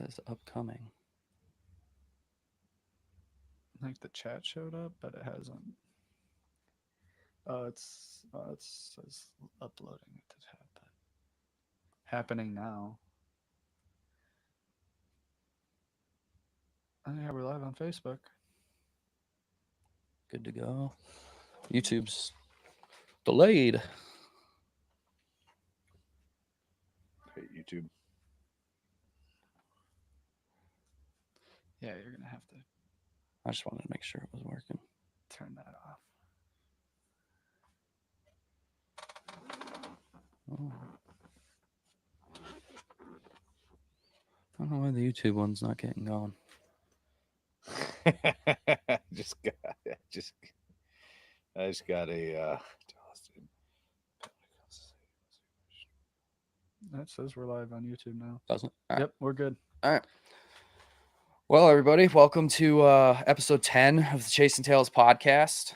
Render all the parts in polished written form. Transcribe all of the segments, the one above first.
says upcoming. I think the chat showed up, but it hasn't. It says uploading to chat, but happening now. Oh, yeah, we're live on Facebook. Good to go. YouTube's delayed. Hey, YouTube. Yeah, you're gonna have to I just wanted to make sure it was working. turn that off. Oh. I don't know why the YouTube one's not getting going. just got, just, I just got a. That says we're live on YouTube now. Doesn't? All right. Yep, we're good. All right. Well, everybody, welcome to episode 10 of the Chasin Tales podcast.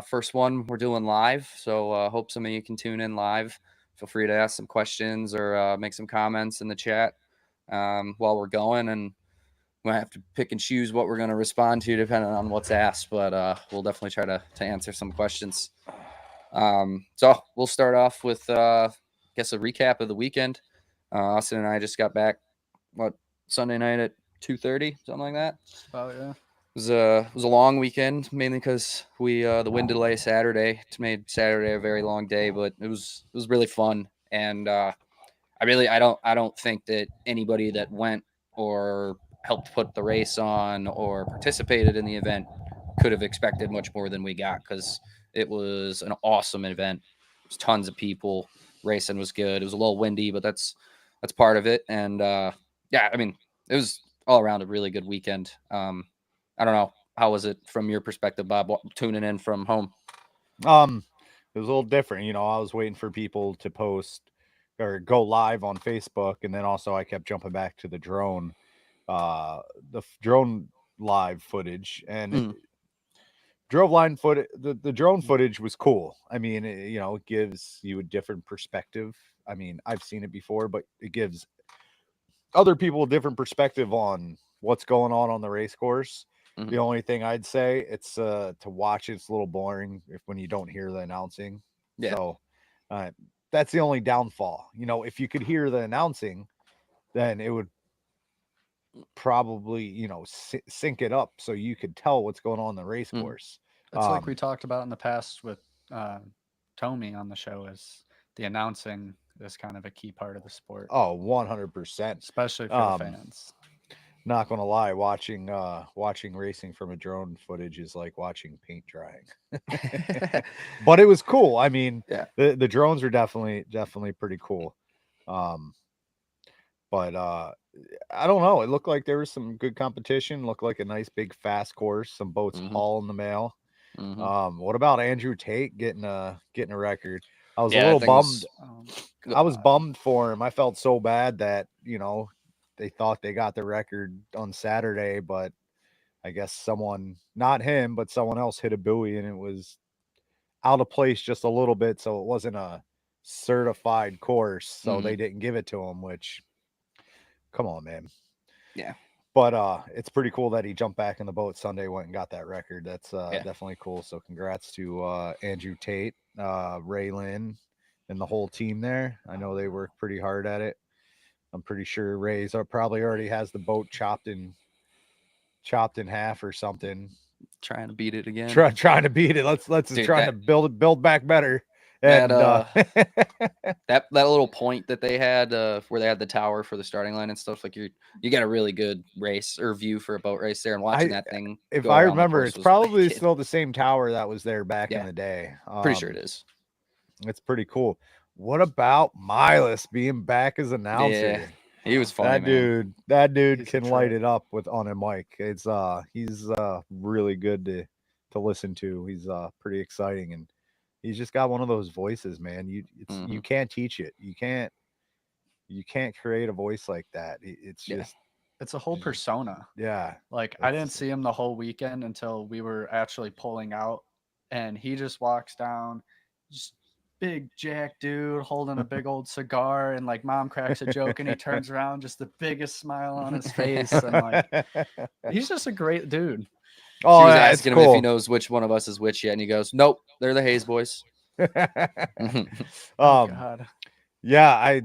First one we're doing live, so hope some of you can tune in live. Feel free to ask some questions or make some comments in the chat while we're going, and we might have to pick and choose what we're going to respond to depending on what's asked, but we'll definitely try to answer some questions. So we'll start off with, I guess, a recap of the weekend. Austin and I just got back, Sunday night at 2:30, something like that. Oh yeah. It was a long weekend, mainly because we the wind delay Saturday made Saturday a very long day, but it was really fun, and I don't think that anybody that went or helped put the race on or participated in the event could have expected much more than we got, because it was an awesome event. There was tons of people. Racing was good. It was a little windy, but that's part of it. And yeah, I mean, it was all around a really good weekend. I don't know, how was it from your perspective, Bob, tuning in from home? It was a little different. I was waiting for people to post or go live on Facebook, and then also I kept jumping back to the drone, uh, drone live footage, and the drone footage was cool. I mean, it gives you a different perspective. I mean, I've seen it before, but it gives other people a different perspective on what's going on the race course. Mhm. The only thing I'd say, it's to watch it's a little boring when you don't hear the announcing. Yeah. So uh, that's the only downfall. If you could hear the announcing, then it would probably sync it up so you could tell what's going on in the race Mm. course. It's like we talked about in the past with Tommy on the show, is the announcing is kind of a key part of the sport, Oh, 100%. especially for the fans. Not gonna lie, watching racing from a drone footage is like watching paint drying. But it was cool. I mean, Yeah. the drones are definitely pretty cool. But I don't know. It looked like there was some good competition. Looked like a nice big fast course. Some boats hauling the mail. What about Andrew Tate getting a record? I was a little bummed. I was bummed for him. I felt so bad that they thought they got the record on Saturday, but I guess someone, not him, but someone else hit a buoy and it was out of place just a little bit, so it wasn't a certified course, so they didn't give it to him. Which, come on, man. Yeah. But it's pretty cool that he jumped back in the boat Sunday, went and got that record. That's Yeah. definitely cool. So congrats to Andrew Tate, Ray Lynn, and the whole team there. I know they worked pretty hard at it. I'm pretty sure Ray's probably already has the boat chopped in half or something. Trying to beat it again. Trying to beat it. Let's Dude, trying to build back better. And that little point that they had where they had the tower for the starting line and stuff, like you got a really good race or view for a boat race there, and watching that thing. If I remember, it's probably still the same tower that was there back in the day. Pretty sure it is. It's pretty cool. What about Milas being back as announcer? Yeah, he was funny, man. That dude can light it up on a mic. It's he's really good to listen to. He's pretty exciting, and he's just got one of those voices, man. You can't teach it. You can't create a voice like that. It's just it's a whole persona. Yeah. Like, I didn't see him the whole weekend until we were actually pulling out, and he just walks down, just big jack dude holding a big old cigar, and like mom cracks a joke and he turns around, just the biggest smile on his face, and like he's just a great dude. Oh, She was yeah, it's asking him if he cool. knows which one of us is which yet, and he goes, "Nope, they're the Hayes boys." Oh God. Yeah,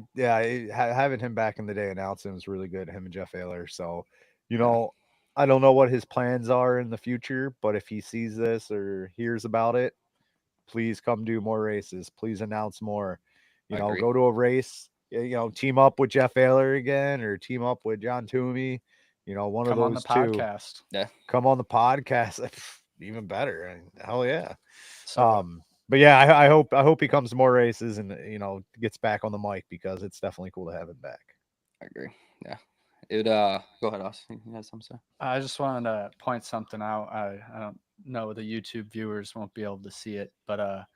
having him back in the day announcing was really good. Him and Jeff Ayler. So, you know, I don't know what his plans are in the future, but if he sees this or hears about it, please come do more races. Please announce more. You know, Agree. go to a race. You know, team up with Jeff Ayler again, or team up with John Toomey. You know, one Come of on the those two. podcast. Yeah, Come on the podcast. Even better. I mean, hell yeah. So But yeah, I hope he comes to more races and gets back on the mic because it's definitely cool to have him back. I agree. Yeah, it. Go ahead, Austin. You had something to say? I just wanted to point something out. I don't know, the YouTube viewers won't be able to see it, but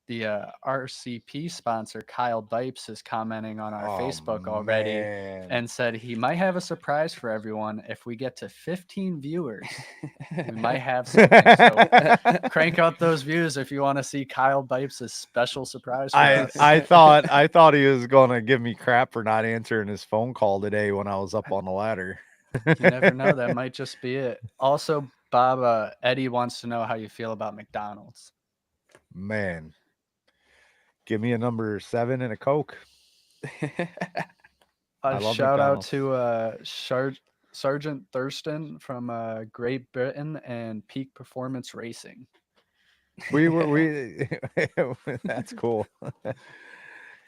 the RCP sponsor Kyle Dipes is commenting on our Facebook already and said he might have a surprise for everyone. If we get to 15 viewers, we might have something. So crank out those views if you want to see Kyle Dipes' special surprise for us. I thought he was gonna give me crap for not answering his phone call today when I was up on the ladder. You never know. That might just be it. Also, Bob, Eddie wants to know how you feel about McDonald's. Man, give me a number 7 and a Coke. I love Shout out McDonald's. to Sergeant Thurston from Great Britain and Peak Performance Racing. We that's cool.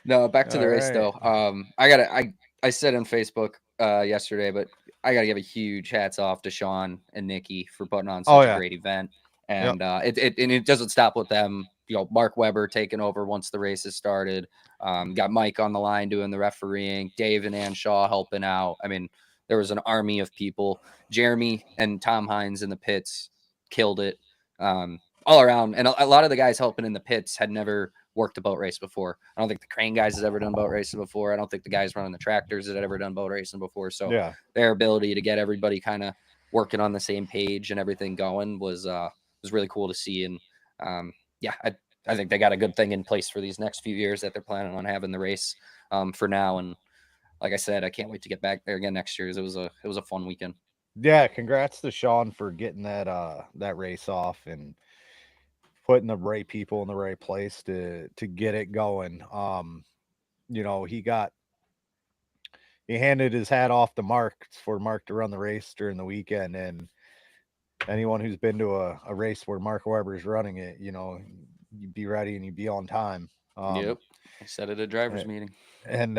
No, back to the All race right. though. I said on Facebook yesterday, but I gotta give a huge hats off to Sean and Nikki for putting on such a great event. And it doesn't stop with them. You know, Mark Webber taking over once the races started. Got Mike on the line doing the refereeing, Dave and Ann Shaw helping out. I mean, there was an army of people. Jeremy and Tom Hines in the pits killed it all around. And a lot of the guys helping in the pits had never worked a boat race before. I don't think the crane guys has ever done boat racing before. I don't think the guys running the tractors had ever done boat racing before. So their ability to get everybody kind of working on the same page and everything going was really cool to see. And I think they got a good thing in place for these next few years that they're planning on having the race for now. And like I said, I can't wait to get back there again next year. It was a fun weekend. Yeah, congrats to Sean for getting that race off and putting the right people in the right place to get it going. He handed his hat off to Mark for Mark to run the race during the weekend, and anyone who's been to a race where Mark Webber's running it, you'd be ready and you'd be on time. Yep, I said at a driver's meeting, and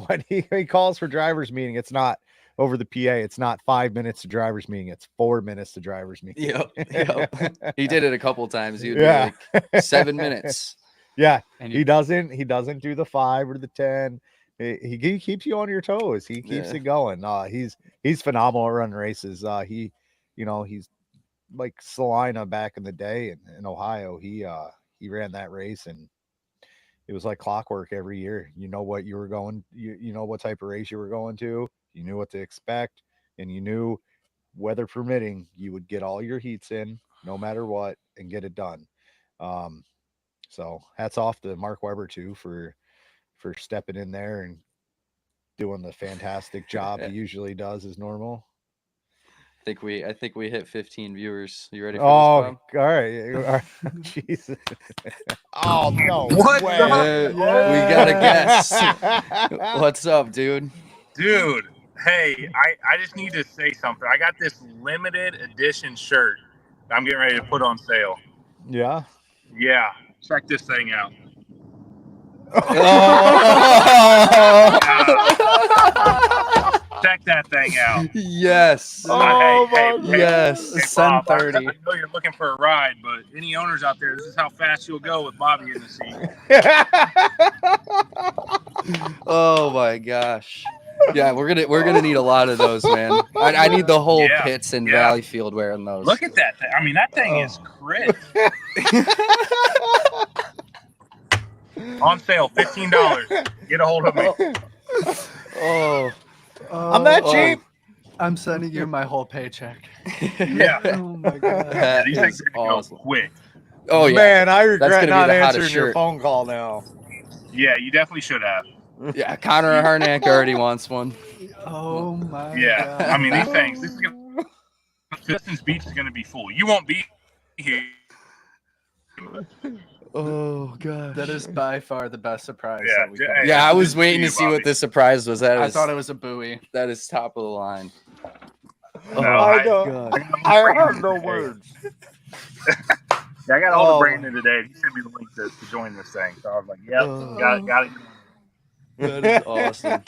when he calls for driver's meeting, it's not over the PA. It's not 5 minutes to driver's meeting. It's 4 minutes to driver's meeting. Yep. He did it a couple of times. He would be like 7 minutes. Yeah, and he doesn't do the 5 or the 10. He keeps you on your toes. He keeps it going. He's phenomenal at running races. He's like Salina back in the day in Ohio. He ran that race and it was like clockwork every year. You know what you were going, you know what type of race you were going to, you knew what to expect, and you knew, weather permitting, you would get all your heats in no matter what and get it done. So hats off to Mark Webber too for stepping in there and doing the fantastic job he usually does as normal. I think we hit 15 viewers. You ready for this, Bob? All right. Jesus. Oh no. What? We got a guess. What's up, dude? Dude, hey, I just need to say something. I got this limited edition shirt that I'm getting ready to put on sale. Yeah. Yeah. Check this thing out. Check that thing out. Yes. Yes. Hey, Bob, 10:30. I know you're looking for a ride, but any owners out there, this is how fast you'll go with Bobby in the seat. Oh my gosh. Yeah, we're gonna need a lot of those, man. I need the whole pits and Valleyfield wearing those. Look at that thing. I mean, that thing is crisp. On sale, $15. Get a hold of me. I'm that cheap. I'm sending you my whole paycheck. Yeah. Oh my god. These things are gonna go quick. Oh yeah, man, I That's regret gonna be not the hottest answering your shirt. phone call now. Yeah, you definitely should have. Yeah, Connor Harnack already wants one. Oh my Yeah, god. I mean these things. This is gonna, Pistons Beach is gonna be full. You won't be here. Oh god. That is by far the best surprise Yeah, that we could. hey, Yeah, I this was is waiting for to you, see what Bobby. this surprise was. I thought it was a buoy. That is top of the line. No, I God. have no words. Yeah, I got a hold of Oh. Brandon today. He sent me the link to join this thing. So I was like, "Yep, got it." That is awesome.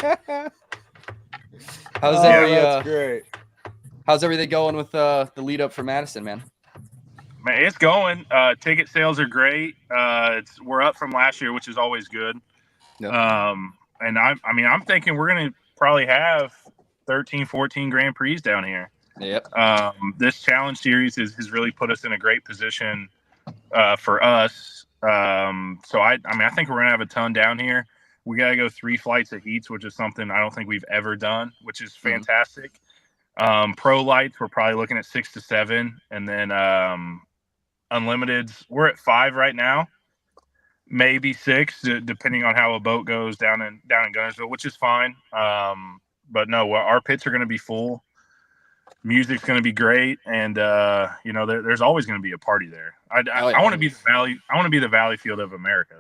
How's Oh, every that's great. how's everything going with the lead up for Madison, man? Man, it's going. Ticket sales are great. We're up from last year, which is always good. Yep. And I'm thinking we're gonna probably have 13, 14 Grand Prix down here. Yep. This challenge series has really put us in a great position for us. So I think we're gonna have a ton down here. We gotta go 3 flights of heats, which is something I don't think we've ever done, which is fantastic. Pro lights, we're probably looking at 6 to 7, and then unlimiteds, we're at 5 right now, maybe 6, depending on how a boat goes down in Gunnersville, which is fine. But no, our pits are going to be full. Music's going to be great, and there's always going to be a party there. I want to be the valley. I want to be the Valley Field of America.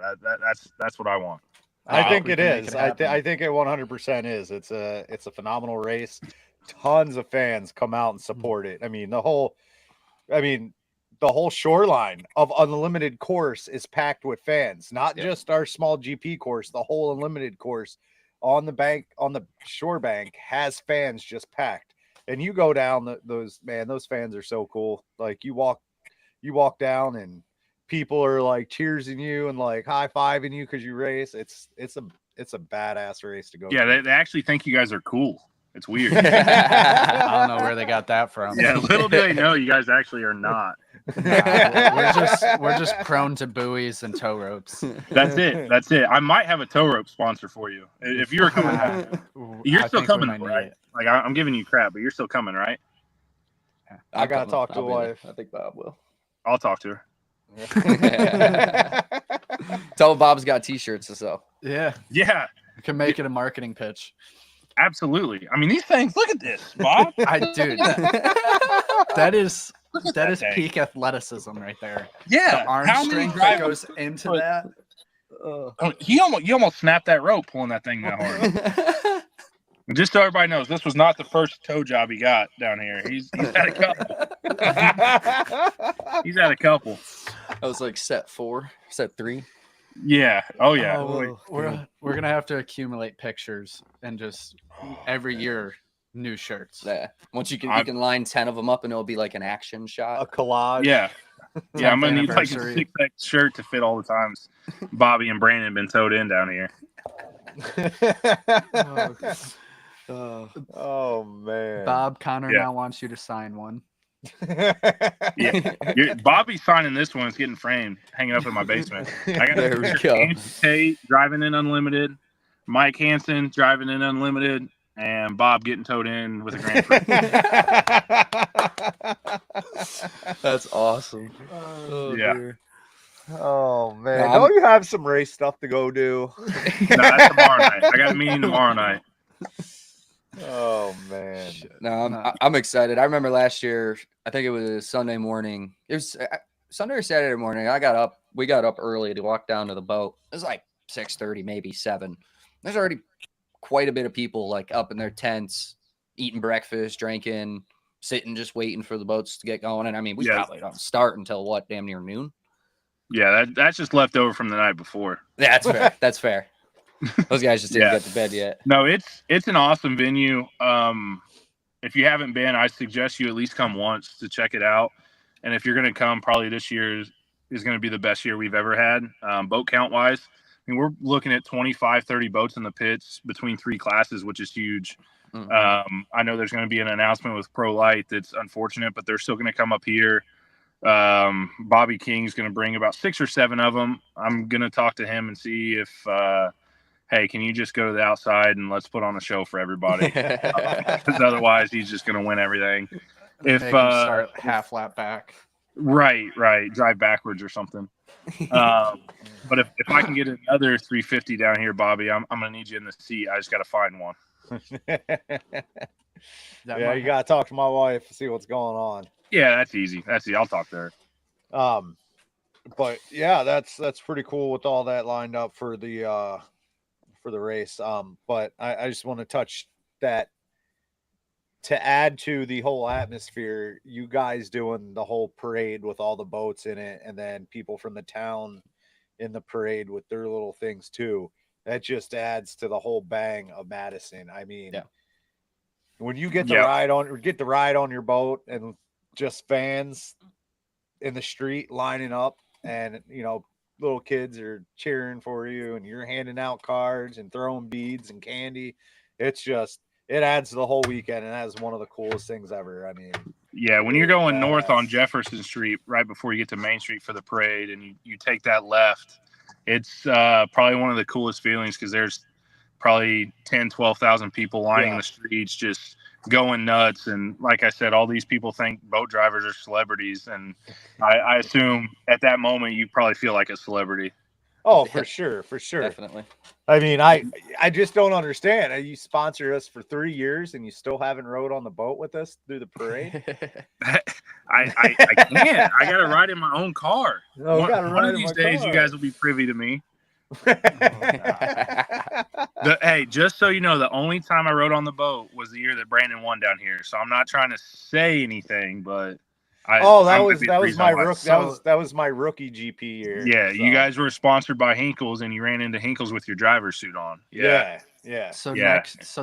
That's what I want. I think it we can make is. it I happen. think it 100% is. It's a phenomenal race. Tons of fans come out and support it. I mean, the whole shoreline of Unlimited course is packed with fans. Not just our small GP course. The whole Unlimited course on the shore bank has fans just packed. And you go down those fans are so cool. Like you walk down and people are like cheersing you and like high-fiving you because you race. It's a badass race to go. Yeah, they actually think you guys are cool. It's weird. I don't know where they got that from. Yeah, little do they know you guys actually are not. Nah, we're just prone to buoys and tow ropes. That's it. I might have a tow rope sponsor for you if you're cool. You're still coming, right? Like I'm giving you crap, but you're still coming, right? I gotta talk to a wife. I think Bob will. I'll talk to her. Tell Bob's got t-shirts to sell. Yeah, Yeah, you can make it a marketing pitch. absolutely. I mean, these things. Look at this, Bob. That is that thing. peak athleticism right there. Yeah, The arm how many strength that drivers goes into put- that. You almost snapped that rope pulling that thing that hard. And just so everybody knows, this was not the first tow job he got down here. He's had a couple. He's had a couple. That was like set 3. Yeah. Oh yeah. Oh, we're gonna have to accumulate pictures and just every year new shirts. Yeah. Once you can line 10 of them up and it'll be like an action A shot. collage. Yeah. Yeah, I'm gonna need like a Anniversary. 6X shirt to fit all the times Bobby and Brandon have been towed in down here. Oh man. Bob Connor Yeah. now wants you to sign one. Yeah, Bobby's signing this one. It's getting framed, hanging up in my basement. I got There we go. Andrew Tate driving in unlimited, Mike Hansen driving in unlimited, and Bob getting towed in with a Grand Prix. That's awesome. Yeah. Dear. Oh man. No, Don't you have some race stuff to go do? No, that's tomorrow night. I got a meeting tomorrow night. Oh man. No, I'm excited. I remember last year, I think it was Sunday morning. It was Sunday or Saturday morning. We got up early to walk down to the boat. It was like 6:30, maybe 7. There's already quite a bit of people like up in their tents, eating breakfast, drinking, sitting, just waiting for the boats to get going. And I mean, we probably don't start until what, damn near noon. Yeah, that's just left over from the night before. Yeah, that's fair. That's fair. Those guys just didn't get to bed yet. No, it's an awesome venue. If you haven't been, I suggest you at least come once to check it out. And if you're going to come, probably this year is going to be the best year we've ever had, boat count wise. I mean, we're looking at 25, 30 boats in the pits between 3 classes, which is huge. Mm-hmm. I know there's going to be an announcement with Pro Light that's unfortunate, but they're still going to come up here. Bobby King's going to bring about 6 or 7 of them. I'm going to talk to him and see if, hey, can you just go to the outside and let's put on a show for everybody? Because otherwise he's just going to win everything. If Make him start half lap back. Right. Drive backwards or something. But if I can get another 350 down here, Bobby, I'm gonna need you in the seat. I just got to find one. Yeah, you gotta talk to my wife to see what's going on. Yeah, that's easy. I'll talk to her. But yeah, that's pretty cool with all that lined up for the race. But I just want to touch that to add to the whole atmosphere. You guys doing the whole parade with all the boats in it, and then people from the town in the parade with their little things too. That just adds to the whole bang of Madison. I mean, when you get the ride on your boat and just fans in the street lining up, and little kids are cheering for you, and you're handing out cards and throwing beads and candy. It adds to the whole weekend, and that is one of the coolest things ever. I mean, when you're going north on Jefferson Street right before you get to Main Street for the parade, and you take that left, it's probably one of the coolest feelings, because there's probably 12,000 people lining the streets just going nuts. And like I said, all these people think boat drivers are celebrities, and I assume at that moment you probably feel like a celebrity. Oh, for sure. Definitely. I mean, I just don't understand. You sponsored us for 3 years, and you still haven't rode on the boat with us through the parade. I can't. I got to ride in my own car. One of these days, you guys will be privy to me. Hey, just so you know, the only time I rode on the boat was the year that Brandon won down here. So I'm not trying to say anything, but that was my rookie GP year. So. Yeah, you guys were sponsored by Hinkles, and you ran into Hinkles with your driver's suit on. Yeah. So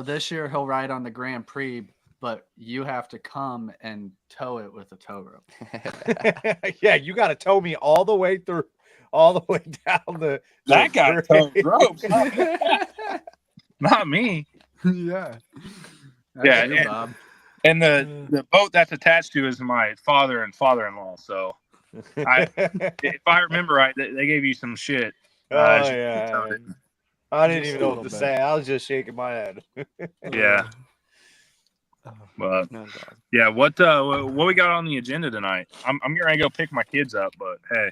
this year he'll ride on the Grand Prix, but you have to come and tow it with a tow rope. Yeah, you got to tow me all the way through. All the way down that guy towed ropes. Not me. Yeah. That's you, Bob. And the boat that's attached to is my father and father-in-law. So if I remember right, they gave you some shit. I didn't even know what to say. I was just shaking my head. Yeah. But yeah, what we got on the agenda tonight? I'm gonna go pick my kids up, but hey,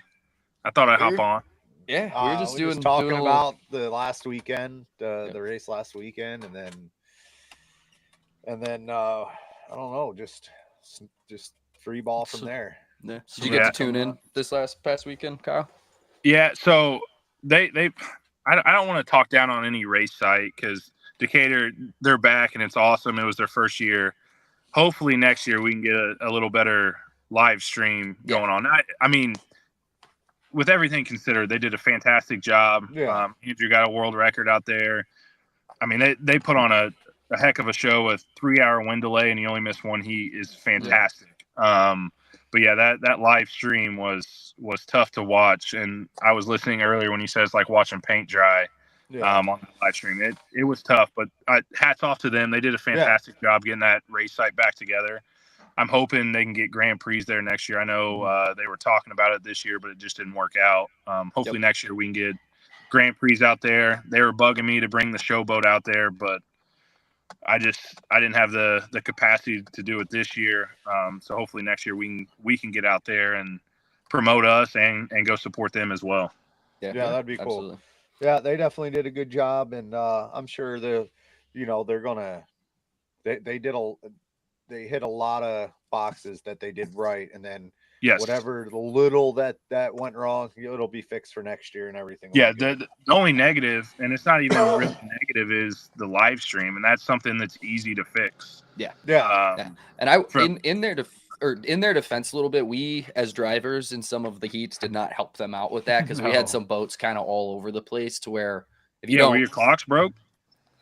I thought I'd hop on. Yeah, we were just talking about the last weekend, the race last weekend, and then I don't know, just free ball from there. Yeah. Did you get to tune in this past weekend, Kyle? Yeah. So I don't want to talk down on any race site, because Decatur, they're back and it's awesome. It was their first year. Hopefully next year we can get a little better live stream going on. I mean, with everything considered, they did a fantastic job. Yeah. Andrew got a world record out there. I mean, they put on a heck of a show. A 3-hour wind delay, and he only missed one heat is fantastic. But yeah, that live stream was tough to watch. And I was listening earlier when he says like watching paint dry on the live stream. It was tough, but hats off to them. They did a fantastic job getting that race site back together. I'm hoping they can get Grand Prix there next year. I know they were talking about it this year, but it just didn't work out. Hopefully next year we can get Grand Prix out there. They were bugging me to bring the showboat out there, but I didn't have the capacity to do it this year. So hopefully next year we can get out there and promote us and go support them as well. Yeah, that'd be cool. Absolutely. Yeah, they definitely did a good job, and I'm sure they're gonna they hit a lot of boxes that they did right, and then whatever the little that went wrong, it'll be fixed for next year and everything. Yeah, the only negative, and it's not even really negative, is the live stream, and that's something that's easy to fix. Yeah. And in their defense a little bit, we as drivers in some of the heats did not help them out with that, because we had some boats kind of all over the place, to where if you don't, were your clocks broke?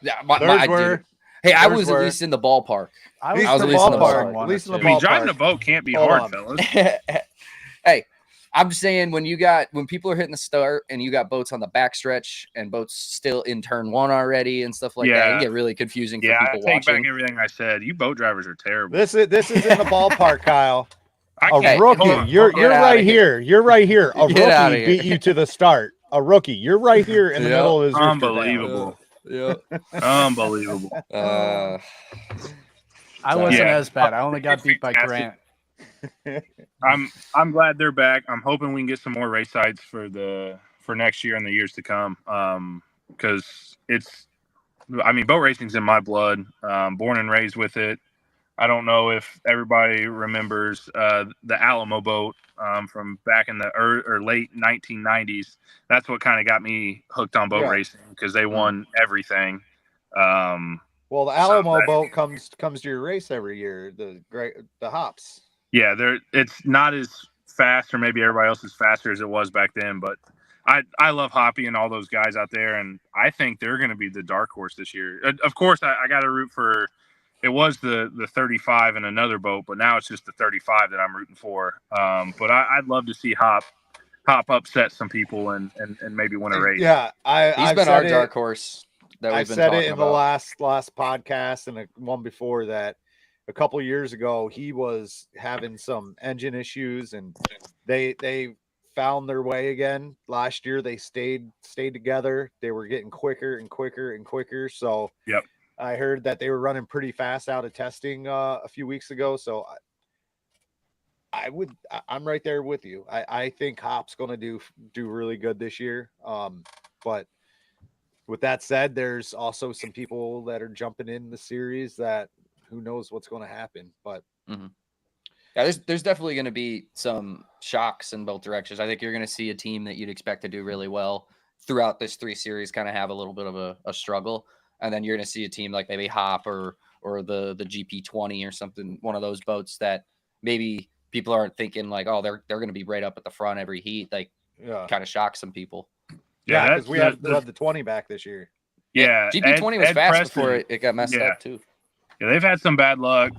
Yeah, I was at least in the ballpark. I was at least in the ballpark. At least in the ballpark. Driving a boat can't be hard, fellas. Hey, I'm just saying, when people are hitting the start and you got boats on the backstretch and boats still in turn one already and stuff like that, it can get really confusing for people watching. I take back everything I said. You boat drivers are terrible. This is in the ballpark, Kyle. A rookie. You're right here. You're right here. A rookie beat you to the start. A rookie. You're right here in the middle of his unbelievable. Yeah. Unbelievable. I wasn't as bad. I only got beat by Grant. I'm glad they're back. I'm hoping we can get some more race sites for next year and the years to come. Because boat racing's in my blood. Born and raised with it. I don't know if everybody remembers the Alamo boat from back in the late 1990s. That's what kind of got me hooked on boat racing because they won everything. Well, the Alamo boat comes to your race every year. The hops. Yeah, it's not as fast, or maybe everybody else is faster as it was back then. But I love Hoppy and all those guys out there, and I think they're going to be the dark horse this year. Of course, I got to root for. It was the 35 and another boat, but now it's just the 35 that I'm rooting for. But I'd love to see Hop upset some people and maybe win a race. Yeah, He's been our dark horse. I've said it in the last podcast and one before that. A couple of years ago, he was having some engine issues, and they found their way again. Last year, they stayed together. They were getting quicker and quicker and quicker. So yep. I heard that they were running pretty fast out of testing a few weeks ago. So I'm right there with you. I think Hop's going to do really good this year. But with that said, there's also some people that are jumping in the series that who knows what's going to happen. But yeah, there's definitely going to be some shocks in both directions. I think you're going to see a team that you'd expect to do really well throughout this 3 series kind of have a little bit of a struggle. And then you're going to see a team like maybe Hop or the GP20 or something, one of those boats that maybe people aren't thinking like, oh, they're going to be right up at the front every heat. Like, kind of shock some people. Yeah, because we have the 20 back this year. Yeah, GP20 was fast Preston, before it got messed up too. Yeah, they've had some bad luck,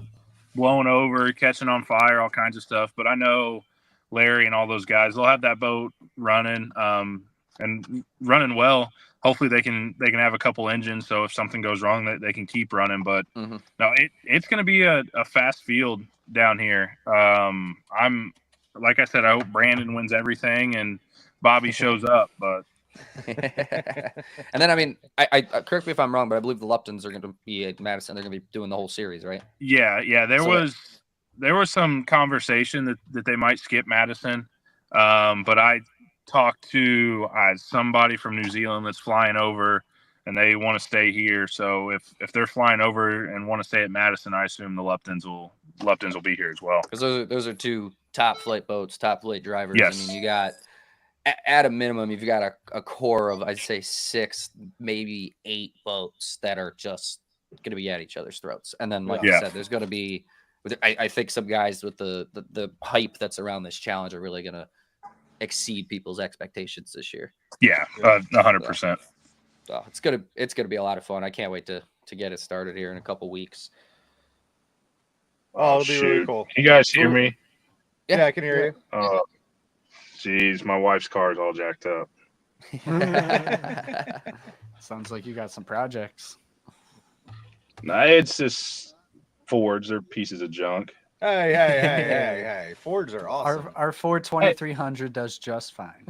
blowing over, catching on fire, all kinds of stuff. But I know Larry and all those guys, they'll have that boat running and running well. Hopefully they can have a couple engines, so if something goes wrong, that they can keep running. But no, it's going to be a fast field down here. I'm like I said, I hope Brandon wins everything and Bobby shows up. But and then I correct me if I'm wrong, but I believe the Luptons are going to be at Madison. They're going to be doing the whole series, right? Yeah. There was some conversation that they might skip Madison, but I talked to somebody from New Zealand that's flying over and they want to stay here. So if they're flying over and want to stay at Madison, I assume the Luptons will be here as well. Because those are 2 top flight boats, top flight drivers. Yes. I mean, you got at a minimum, you've got a core of, I'd say 6, maybe 8 boats that are just going to be at each other's throats. And then, like you said, there's going to be, I think some guys with the hype that's around this challenge are really going to exceed people's expectations this year. Yeah, 100%. So it's gonna be a lot of fun. I can't wait to get it started here in a couple weeks. Oh, it'll be really cool. Can you guys hear me? Yeah, I can hear you. Oh, geez, my wife's car is all jacked up. Sounds like you got some projects. Nah, it's just Fords. They're pieces of junk. Hey. Fords are awesome. Our Ford 2300 does just fine.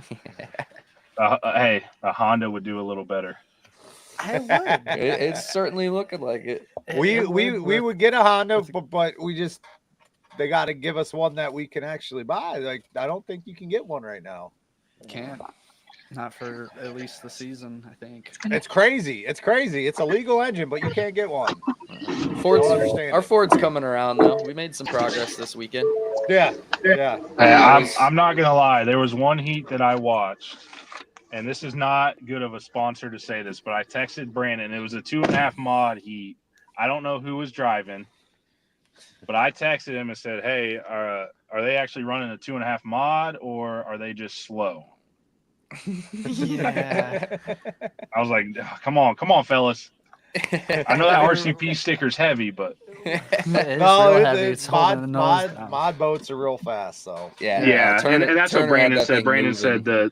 Hey, a Honda would do a little better. I would. It's certainly looking like it. We would get a Honda, but they got to give us one that we can actually buy. Like, I don't think you can get one right now. Can't. Not for at least the season, I think. It's crazy. It's a legal engine, but you can't get one. Our Ford's coming around though. We made some progress this weekend. Yeah. Hey, I'm not gonna lie. There was one heat that I watched, and this is not good of a sponsor to say this, but I texted Brandon. It was a 2.5 mod heat. I don't know who was driving, but I texted him and said, "Hey, are they actually running a 2.5 mod, or are they just slow?" Yeah. I was like, "Come on, fellas." I know that RCP sticker's heavy, but mod boats are real fast. So yeah, and that's what Brandon said. Brandon said the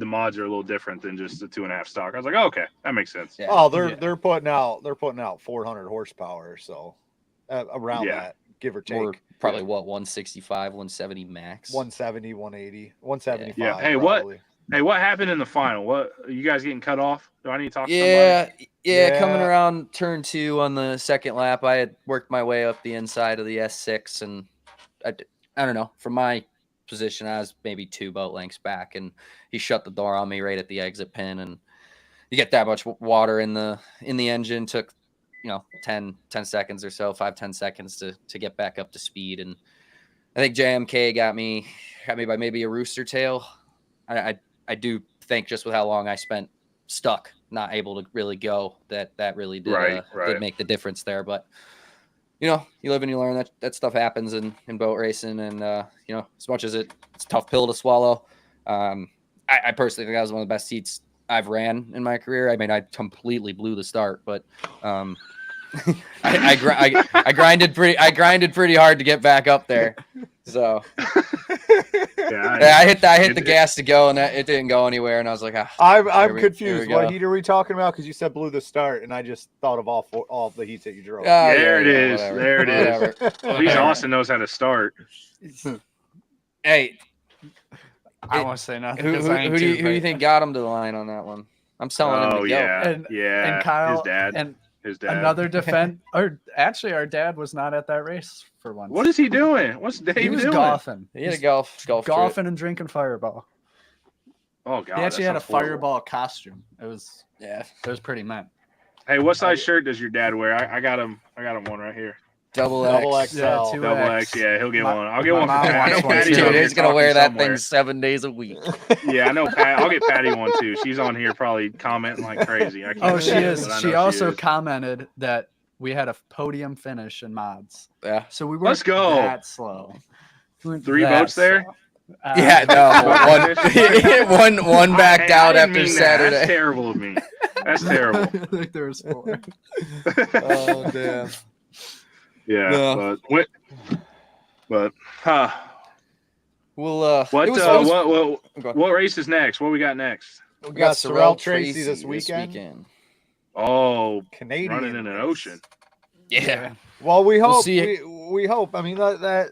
mods are a little different than just the 2.5 stock. I was like, oh, okay, that makes sense. Yeah. Oh, they're putting out 400 horsepower, so around that, give or take. Or probably 165, 170 max. 170, 180, 175. Yeah. Hey, probably. What happened in the final? What, you guys getting cut off? Do I need to talk to somebody? Yeah, coming around turn 2 on the second lap, I had worked my way up the inside of the S6 and I don't know. From my position, I was maybe 2 boat lengths back, and he shut the door on me right at the exit pin, and you get that much water in the engine. Took 10 seconds or so, 5-10 seconds to get back up to speed. And I think JMK got me by maybe a rooster tail. I do think just with how long I spent stuck, not able to really go, that really did did make the difference there. But you live and you learn. That stuff happens in boat racing, and as much as it's a tough pill to swallow, I personally think that was one of the best heats I've ran in my career. I mean, I completely blew the start, but I grinded pretty hard to get back up there. So I hit the gas to go, and it didn't go anywhere. And I was like, I'm confused. What heat are we talking about? Because you said blew the start, and I just thought of all the heats that you drove. There it is. At least Austin knows how to start. Hey, I won't say nothing. Who do you think got him to the line on that one? I'm selling him to go. And Kyle, his dad. Another defense, or actually, our dad was not at that race for once. What is he doing? What's Dave doing? He was golfing. He had a golfing and drinking Fireball. Oh God! He actually had a Fireball costume. It was pretty mint. Hey, what size shirt does your dad wear? I got him one right here. Double XL. Yeah, Double X. Yeah, he'll get one. I'll get one for Patty. Dude, he's gonna wear that thing 7 days a week. Yeah, I know. I'll get Patty one too. She's on here probably commenting like crazy. She is. She also commented that we had a podium finish in mods. Yeah. So we weren't that slow. 3 boats there. One backed out after Saturday. That's terrible of me. That's terrible. I think there was 4. Oh damn. Yeah, no. What race is next? What we got next? We got Sorel Tracy this weekend. Oh, Canadian running in an ocean. Yeah. Well, we hope. We'll we hope. I mean that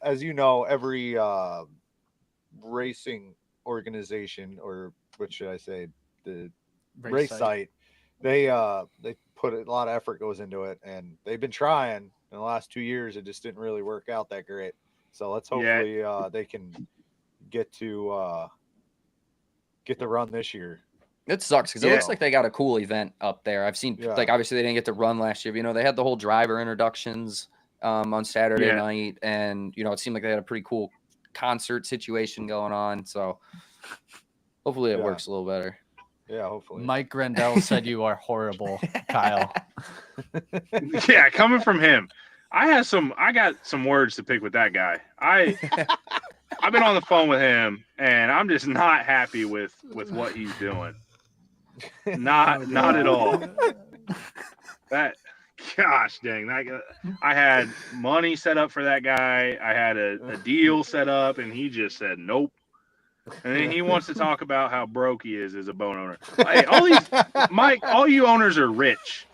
as you know, every racing organization, or what should I say, the race site, they put a lot of effort goes into it, and they've been trying in the last 2 years. It just didn't really work out that great. So let's hopefully they can get to run this year. It sucks because it looks like they got a cool event up there. I've seen like obviously they didn't get to run last year. But, they had the whole driver introductions on Saturday night, and it seemed like they had a pretty cool concert situation going on. So hopefully it works a little better. Yeah, hopefully. Mike Grandel said you are horrible, Kyle. Yeah, coming from him. I got some words to pick with that guy. I've been on the phone with him, and I'm just not happy with what he's doing. Not at all. That, gosh dang, I had money set up for that guy. I had a deal set up, and he just said nope. And then he wants to talk about how broke he is as a boat owner. Hey, all you owners are rich,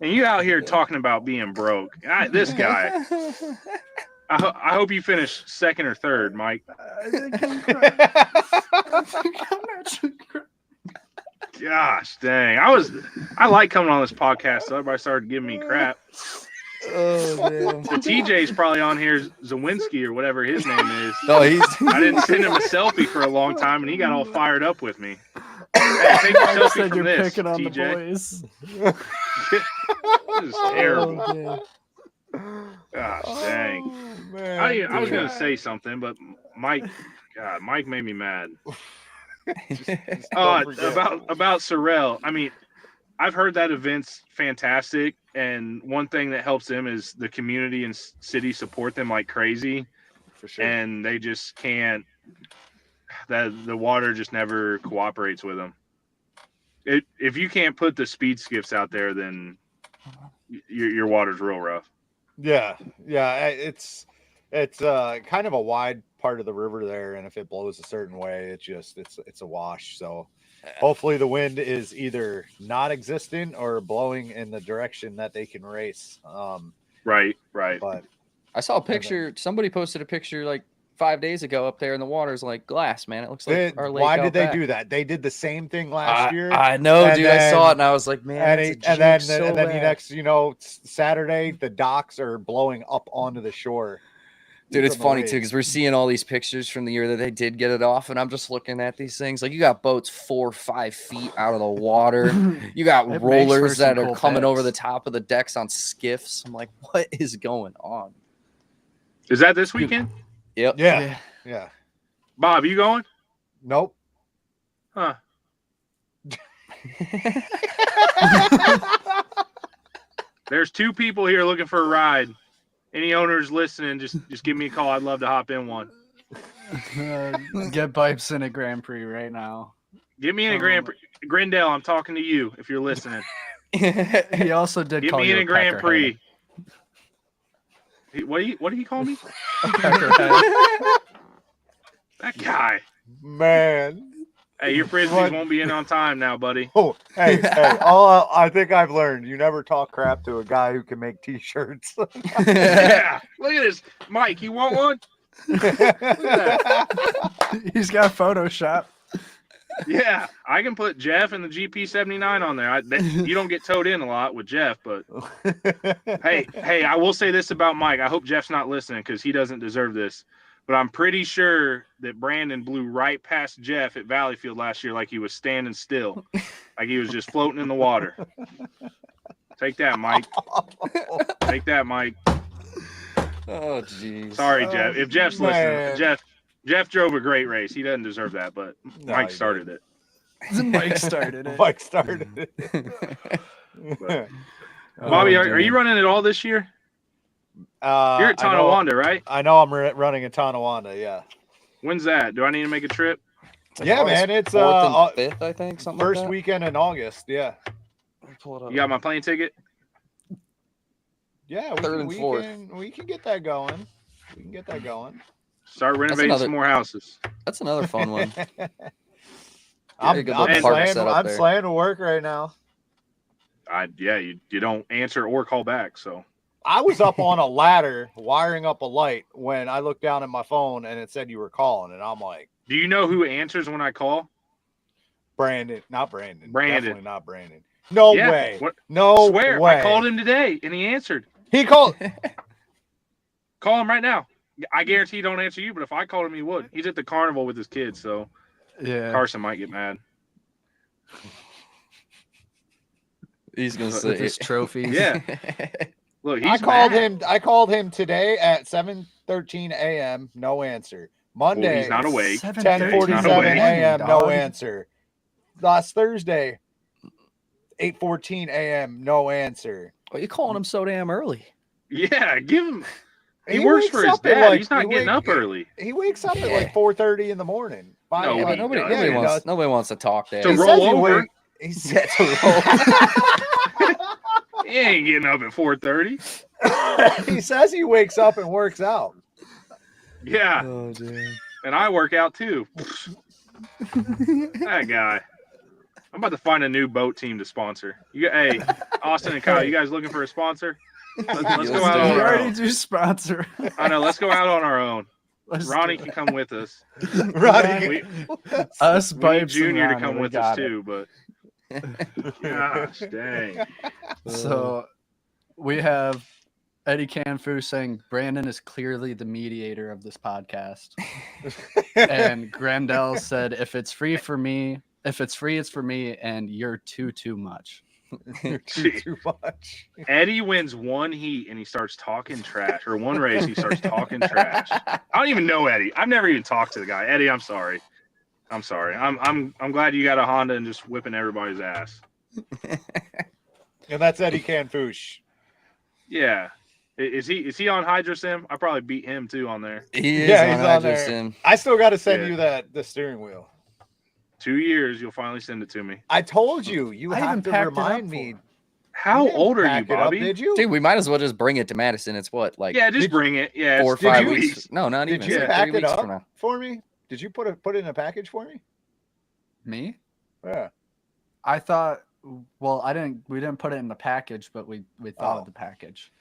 and you out here talking about being broke. This guy. I hope you finish second or third, Mike. Gosh dang. I like coming on this podcast, so everybody started giving me crap. Oh man. The TJ's probably on here, Zawinski or whatever his name is. No, I didn't send him a selfie for a long time, and he got all fired up with me. Hey, take a selfie from this, picking on TJ. the boys. This is terrible. Gosh dang. Oh, man. I was gonna say something, but Mike made me mad. About Sorel. I mean, I've heard that event's fantastic, and one thing that helps them is the community and city support them like crazy. For sure. And they just can't. The water just never cooperates with them. If you can't put the speed skiffs out there, then your water's real rough. Yeah. It's kind of a wide part of the river there, and if it blows a certain way, it's a wash. So hopefully the wind is either not existent or blowing in the direction that they can race. Right. But I saw a picture. Somebody posted a picture like 5 days ago up there, and the water's like glass, man. It looks like our lake. Why did out they back. do that? They did the same thing last year. I know, dude. I saw it, and I was like, man. And then the next, Saturday, the docks are blowing up onto the shore. Dude, it's funny too because we're seeing all these pictures from the year that they did get it off, and I'm just looking at these things. Like you got boats 4 or 5 feet out of the water. You got rollers that are coming over the top of the decks on skiffs. I'm like, what is going on? Is that this weekend? Yep. Yeah. Bob, you going? Nope. Huh. There's 2 people here looking for a ride. Any owners listening, just give me a call. I'd love to hop in one. Get Bipes in a Grand Prix right now. Get me in a Grand Prix. Grindell, I'm talking to you if you're listening. He also did Get call me you in a Grand peckerhead. Prix. What do you call me? That guy. Man. Hey, your frisbees won't be in on time now, buddy. Oh, hey. All I think I've learned, you never talk crap to a guy who can make T-shirts. Yeah. Look at this. Mike, you want one? Look at that. He's got Photoshop. Yeah, I can put Jeff and the GP79 on there. You don't get towed in a lot with Jeff, but hey, I will say this about Mike. I hope Jeff's not listening because he doesn't deserve this. But I'm pretty sure that Brandon blew right past Jeff at Valleyfield last year like he was standing still, like he was just floating in the water. Take that, Mike. Take that, Mike. Oh, jeez. Sorry, Jeff. If Jeff's listening, Jeff drove a great race. He doesn't deserve that, but Mike started it. Mike started it. Mike started it. But, Bobby, are you running it all this year? You're at Tonawanda, right? I know I'm running in Tonawanda, yeah. When's that? Do I need to make a trip? Yeah, man. It's 4th and 5th, I think. Something first like that. weekend in August, yeah. Pull it up. You got my plane ticket? Yeah, 3rd and 4th. We can get that going. We can get that going. Start renovating some more houses. That's another fun one. I'm slaying to work right now. You don't answer or call back, so. I was up on a ladder wiring up a light when I looked down at my phone and it said you were calling, and I'm like, do you know who answers when I call? Brandon, not Brandon. Brandon. Definitely not Brandon. No way. No swear, way. I called him today and he answered. He called. Call him right now. I guarantee he don't answer you, but if I called him, he would. He's at the carnival with his kids, so yeah, Carson might get mad. He's gonna with say his trophies. Yeah. Look, I called him today at 7:13 a.m. No answer. Monday, he's not awake. 10:47 a.m. No answer. Last Thursday, 8:14 a.m. No answer. Why are you calling him so damn early? Yeah, give him. He works for his dad. He's not getting up early. He wakes up at like 4:30 in the morning. Nobody wants to talk to him. To roll over. He said to roll. He ain't getting up at 4:30. He says he wakes up and works out. Yeah. Oh, dude. And I work out too. That guy. I'm about to find a new boat team to sponsor. Hey, Austin and Kyle, you guys looking for a sponsor? Let's go out on We our already own. do sponsor. I know. Let's go out on our own. Ronnie can come with us. Ronnie, us we need Bipes Junior to and come Ronnie, with we us got it. too, but gosh dang. So we have Eddie Canfu saying Brandon is clearly the mediator of this podcast. And Grandel said, if it's free, it's for me, and you're too much. You're too much. Eddie wins one heat and he starts talking trash, or one race he starts talking trash. I don't even know Eddie. I've never even talked to the guy. Eddie, I'm sorry. I'm glad you got a Honda and just whipping everybody's ass. And that's Eddie Canfouche. Yeah. Is he on HydroSim? I probably beat him too on there. He's on there. I still got to send you the steering wheel. 2 years, you'll finally send it to me. I told you. You have to remind me. How old are you, Bobby? Did you? Dude, we might as well just bring it to Madison. It's what, like? Yeah, just bring it. Yeah, 4 or 5 weeks. No, not even. Did you it's pack 3 it weeks up from now. for me? Did you put it in a package for me? Me? Yeah. I thought. Well, we didn't put it in the package, but we thought of the package.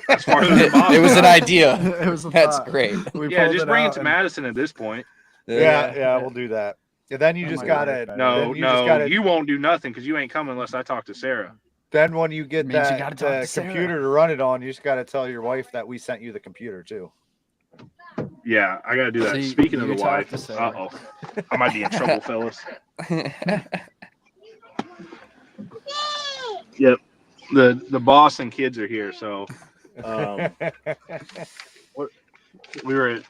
As far as It was an idea. It was a That's thought. great. Yeah, just bring it to Madison at this point. Yeah, we'll do that. Yeah, then you just gotta. You won't do nothing because you ain't coming unless I talk to Sarah. Then when you get Means you that gotta talk to computer to run it on, you just gotta tell your wife that we sent you the computer too. Yeah, I gotta do that. See, Speaking of you the talk wife, to Sarah. I might be in trouble, fellas. Yep, the boss and kids are here, so we were at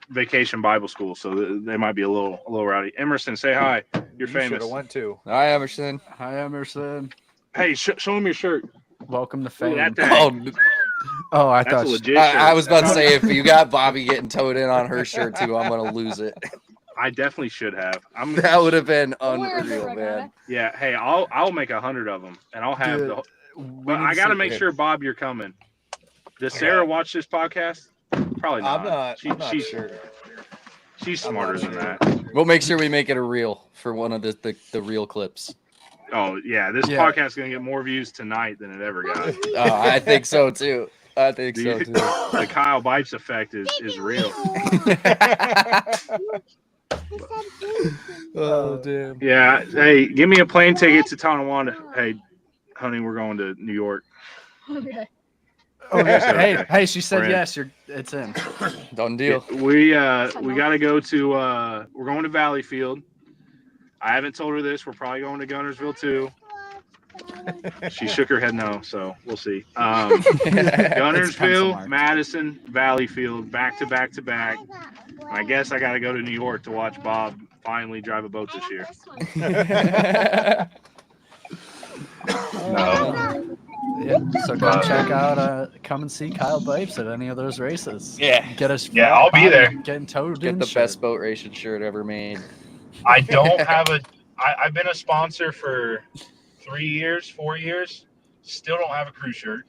vacation Bible school, so they might be a little rowdy. Emerson, say hi. You're famous. Should have went too. Hi, Emerson. Hi, Emerson. Hey, show him your shirt. Welcome to Look fame. at that thing. Oh, I That's thought a legit shirt. I was about to say, if you got Bobby getting towed in on her shirt too, I'm gonna lose it. I definitely should have. That would have been unreal, man. Yeah. Hey, I'll make 100 of them, and I'll have Dude, But I got to make sure, Bob, you're coming. Does Sarah watch this podcast? Probably not. I'm not sure. She's smarter than that. We'll make sure we make it a reel for one of the real clips. Oh yeah, this podcast is gonna get more views tonight than it ever got. Oh, I think so too. I think so too. The Kyle Bipes effect is real. Oh damn. Yeah. Hey, give me a plane ticket to Tonawanda. Hey, honey, we're going to New York. Okay. Oh, Okay. hey, she said We're in. yes. It's in. Done deal. We got to go to we're going to Valleyfield. I haven't told her this. We're probably going to Gunnersville too. She shook her head no, so we'll see. Gunnersville, Madison, Valleyfield, back to back to back. I guess I got to go to New York to watch Bob finally drive a boat this year. Yeah, so come check out, come and see Kyle Bipes at any of those races. Yeah. Get us. Yeah, I'll be there. Getting towed Get in. the shirt. best boat racing shirt ever made. I don't have I've been a sponsor for 4 years. Still don't have a crew shirt.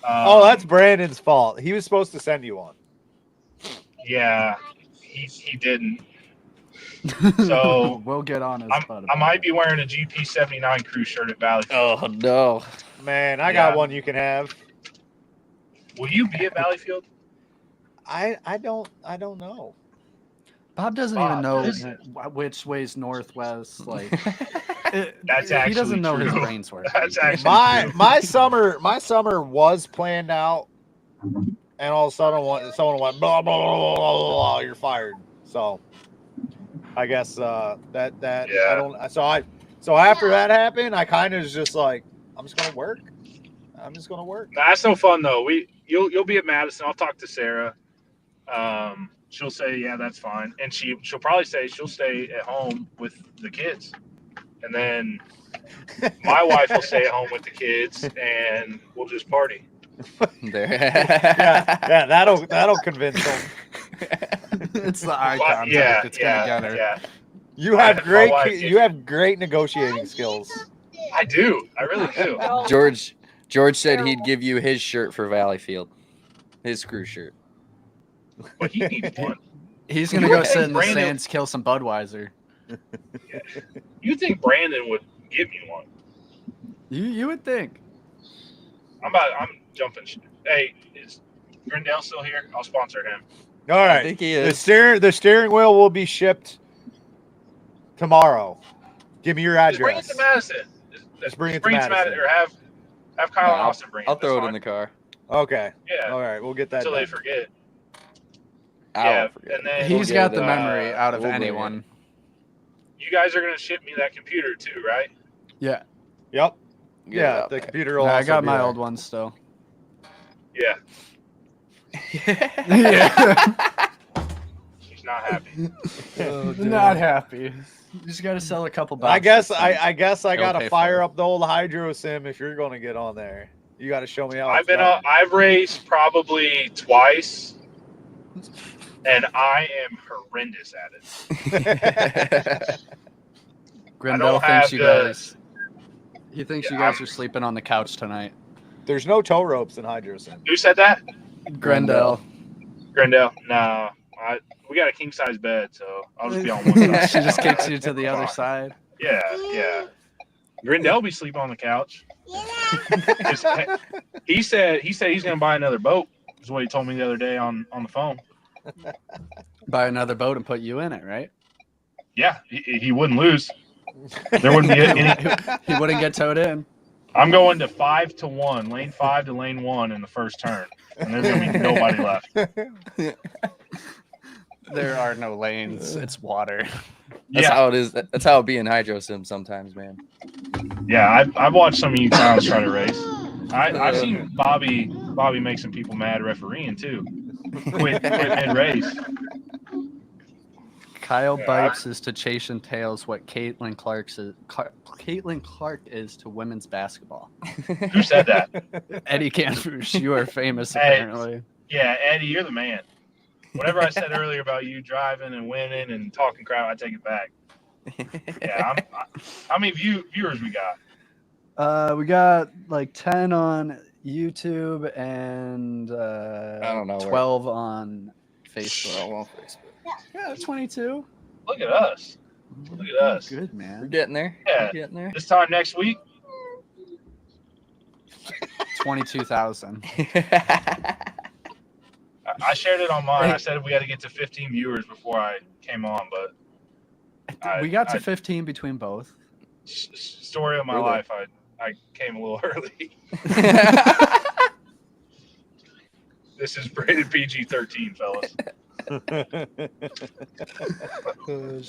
Oh, that's Brandon's fault. He was supposed to send you one. Yeah, he didn't. So we'll get on his butt. I might be wearing a GP79 crew shirt at Valleyfield. Oh no. Man, I got one you can have. Will you be at Valleyfield? I don't know. Bob doesn't even know listen. which way's northwest. Like That's he actually doesn't know his true. brain's working. That's actually true. My summer was planned out, and all of a sudden someone went blah blah blah blah blah, blah, you're fired. So I guess that I don't. So after that happened, I kind of was just like, I'm just gonna work. That's no fun though. You'll be at Madison. I'll talk to Sarah. She'll say, yeah, that's fine. And she'll probably say she'll stay at home with the kids. And then my wife will stay at home with the kids and we'll just party. There. yeah, that'll convince them. It's the eye contact. Yeah, It's gonna get her. yeah. You have great negotiating skills. I do. I really do. George said he'd give you his shirt for Valleyfield. His crew shirt. But he needs one. He's gonna go sit in the Brandon- sands, kill some Budweiser. You think Brandon would give me one? You would think. I'm jumping. Hey, is Grindell still here? I'll sponsor him. All right. I think he is. The steering wheel will be shipped tomorrow. Give me your Just bring it address. to Madison. Just bring it to Madison. Or have Kyle and Austin bring it. I'll That's throw it fine. in the car. Okay. Yeah. All right. We'll get that Until they done. forget. I Yeah, won't forget. and then He's get got it, the memory out of we'll bring anyone. you guys are gonna ship me that computer too, right? Yeah. Yep. Get Yeah. it out The there. computer will I also got be my there. old one still. Yeah. Yeah. He's not happy. Not happy. You just got to sell a couple boxes. I guess I It'll gotta pay fire for it. up the old hydro sim if you're gonna get on there. You got to show me how. I've it's been done. I've raced probably twice, and I am horrendous at it. Grindell don't thinks have you the- guys. He thinks Yeah, you guys I'm- are sleeping on the couch tonight. There's no tow ropes in hydro sim. Who said that? Grindell. Grindell. No, we got a king size bed, so I'll just be on one side. She just kicks you to the other side. Yeah. Grindell be sleeping on the couch. He said he's gonna buy another boat. Is what he told me the other day on the phone. Buy another boat and put you in it, right? Yeah, he wouldn't lose. There wouldn't be any. He wouldn't get towed in. I'm going to 5-1, lane 5 to lane 1 in the first turn. and there's gonna be nobody left. There are no lanes. It's water. That's how it is. That's how it be in hydro sim sometimes, man. Yeah, I've watched some of you clowns try to race. I've seen Bobby make some people mad refereeing too. Quit mid race. Kyle Bipes is to Chasin Tails what Caitlin Clark is to women's basketball. Who said that? Eddie Canfouche, you are famous apparently. Yeah, Eddie, you're the man. Whatever I said earlier about you driving and winning and talking crap, I take it back. Yeah, how many viewers we got? We got like 10 on YouTube and I don't know 12 on Facebook. Well, on Facebook. Yeah, 22. Look at us. Look at us. Good, man. We're getting there. Yeah. We're getting there. This time next week, 22,000. I shared it on mine. I said we had to get to 15 viewers before I came on, but We got to 15 between both. Story of my life. I came a little early. This is rated PG-13, fellas.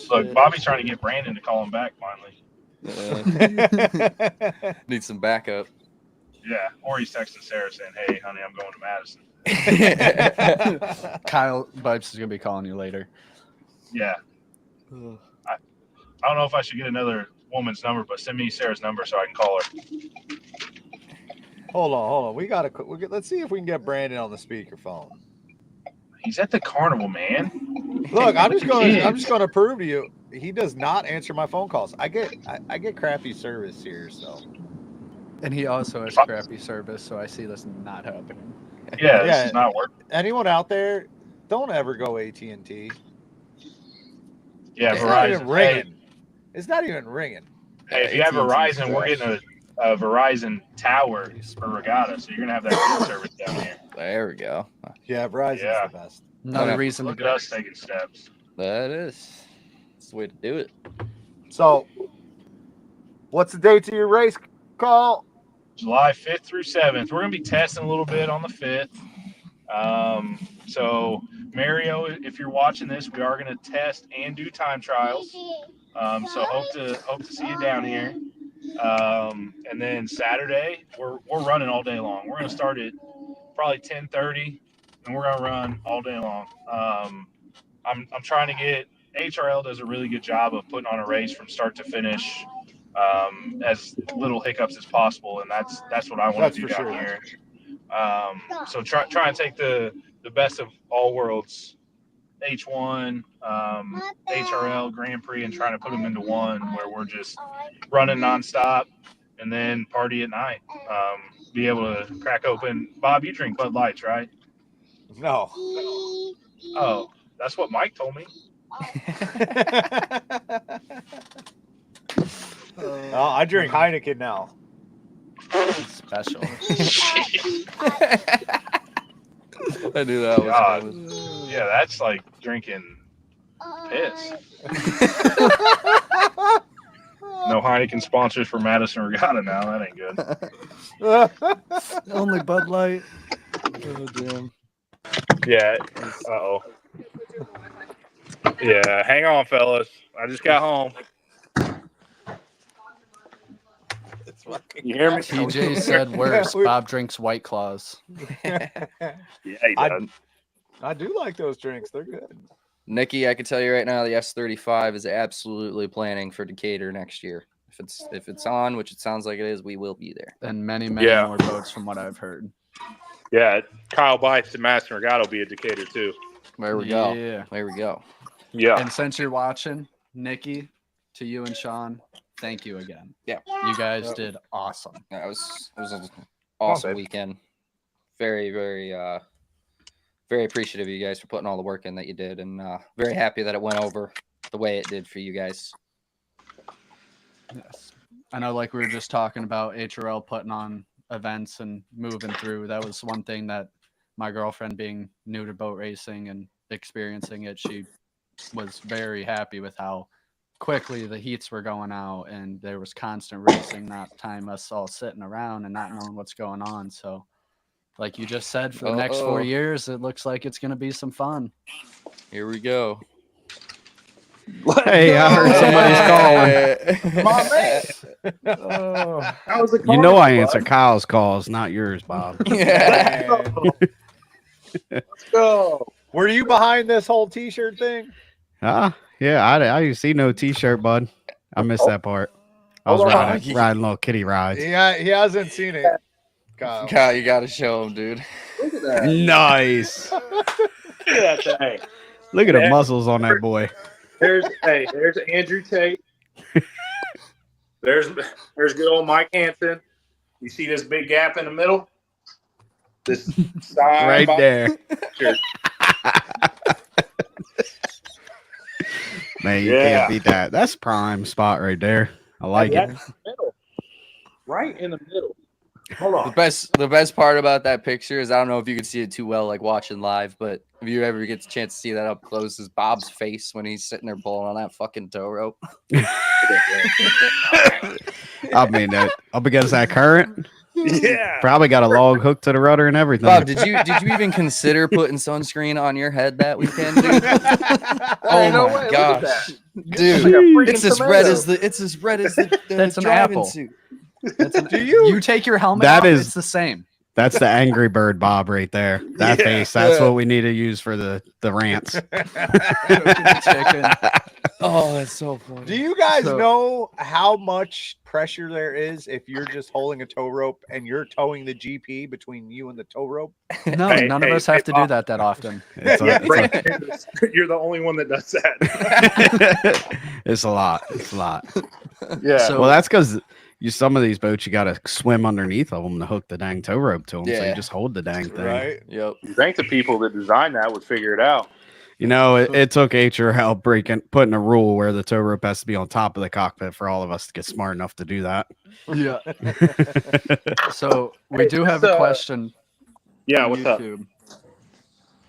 Look, Bobby's trying to get Brandon to call him back finally. Need some backup. Yeah, or he's texting Sarah saying, "Hey, honey, I'm going to Madison." Kyle Bipes is gonna be calling you later. Yeah. I don't know if I should get another woman's number, but send me Sarah's number so I can call her. Hold on. Let's see if we can get Brandon on the speakerphone. He's at the carnival, man. Look, I'm just going to prove to you, he does not answer my phone calls. I get crappy service here, so. And he also has crappy service, so I see this not happening. Yeah, this is not working. Anyone out there, don't ever go AT&T. Yeah, it's Verizon. Not even ringing. It's not even ringing. Hey, if you have Verizon, we're getting a Verizon tower for Regatta, so you're gonna have that good service down here. There we go. Yeah, Verizon's the best. Another reason to look at us taking steps. That is. That's the way to do it. So, what's the date to your race call? July 5th through 7th. We're gonna be testing a little bit on the 5th. So Mario, if you're watching this, we are gonna test and do time trials. So hope to see you down here. And then Saturday, we're running all day long. We're gonna start at probably 10:30, and we're gonna run all day long. I'm trying to get HRL does a really good job of putting on a race from start to finish, as little hiccups as possible, and that's what I want to do down here. So try and take the best of all worlds. H1, HRL, Grand Prix, and trying to put them into one where we're just running nonstop and then party at night. Be able to crack open. Bob, you drink Bud Lights, right? No. Oh, that's what Mike told me. I drink Heineken now. Special. I knew that was coming. Yeah, that's like drinking piss. No Heineken sponsors for Madison Regatta now. That ain't good. Only Bud Light. Oh, damn. Yeah. Uh-oh. Yeah, hang on, fellas. I just got home. You hear me? TJ said worse. Bob drinks White Claws. Yeah, he does. I do like those drinks. They're good. Nikki, I can tell you right now, the S35 is absolutely planning for Decatur next year. If it's on, which it sounds like it is, we will be there. And many more boats from what I've heard. Yeah, Kyle Bipes and Madison Regatta will be at Decatur too. There we go. Yeah. There we go. Yeah. And since you're watching, Nikki, to you and Sean, thank you again. Yeah. You guys did awesome. It was an awesome weekend. Very, very, very appreciative of you guys for putting all the work in that you did, and very happy that it went over the way it did for you guys. Yes. I know, like we were just talking about HRL putting on events and moving through. That was one thing that my girlfriend, being new to boat racing and experiencing it, she was very happy with how quickly the heats were going out, and there was constant racing, not time us all sitting around and not knowing what's going on. So like you just said, for the next 4 years, it looks like it's going to be some fun. Here we go. Hey, I heard somebody's calling. My man. That was the You know I answer bud. Kyle's calls, not yours, Bob. Yeah. Let's go. Were you behind this whole T-shirt thing? Yeah, I didn't see no T-shirt, bud. I missed that part. I was Hold on. riding little kitty rides. Yeah, he hasn't seen it. Kyle. Kyle, you got to show him, dude. Look at that. Nice. Look at that thing. Look at the muscles on that boy. There's Andrew Tate. There's good old Mike Hansen. You see this big gap in the middle? This side Right box there. shirt. Man, you Yeah. can't beat that. That's prime spot right there. I like it. That's in the middle. Right in the middle. Hold on. The best part about that picture is I don't know if you can see it too well, like watching live, but if you ever get the chance to see that up close, is Bob's face when he's sitting there pulling on that fucking tow rope. I mean, up against that current, Yeah. probably got a log hooked to the rudder and everything. Bob, did you even consider putting sunscreen on your head that weekend, dude? Oh no my way, look at gosh, that. dude! Like a freaking It's as red tomato. as the That's an driving apple. suit. You take your helmet That off, is- it's the same. That's the Angry Bird Bob right there. That Yeah. face. That's Yeah. what we need to use for the rants. Chicken. Oh, that's so funny. Do you guys So- know how much pressure there is if you're just holding a tow rope and you're towing the GP between you and the tow rope? No, Hey, none of hey, us have hey, to do Bob. that often. It's Yeah, a, Brandon, you're the only one that does that. it's a lot. It's a lot. Yeah. So- Well, that's because some of these boats you got to swim underneath of them to hook the dang tow rope to them. So Yeah. you just hold the dang thing. Right? Yep. you think the people that designed that would figure it out? You know, it took HRL putting a rule where the tow rope has to be on top of the cockpit for all of us to get smart enough to do that. Yeah. So we do have a question. Yeah. on What's up? YouTube.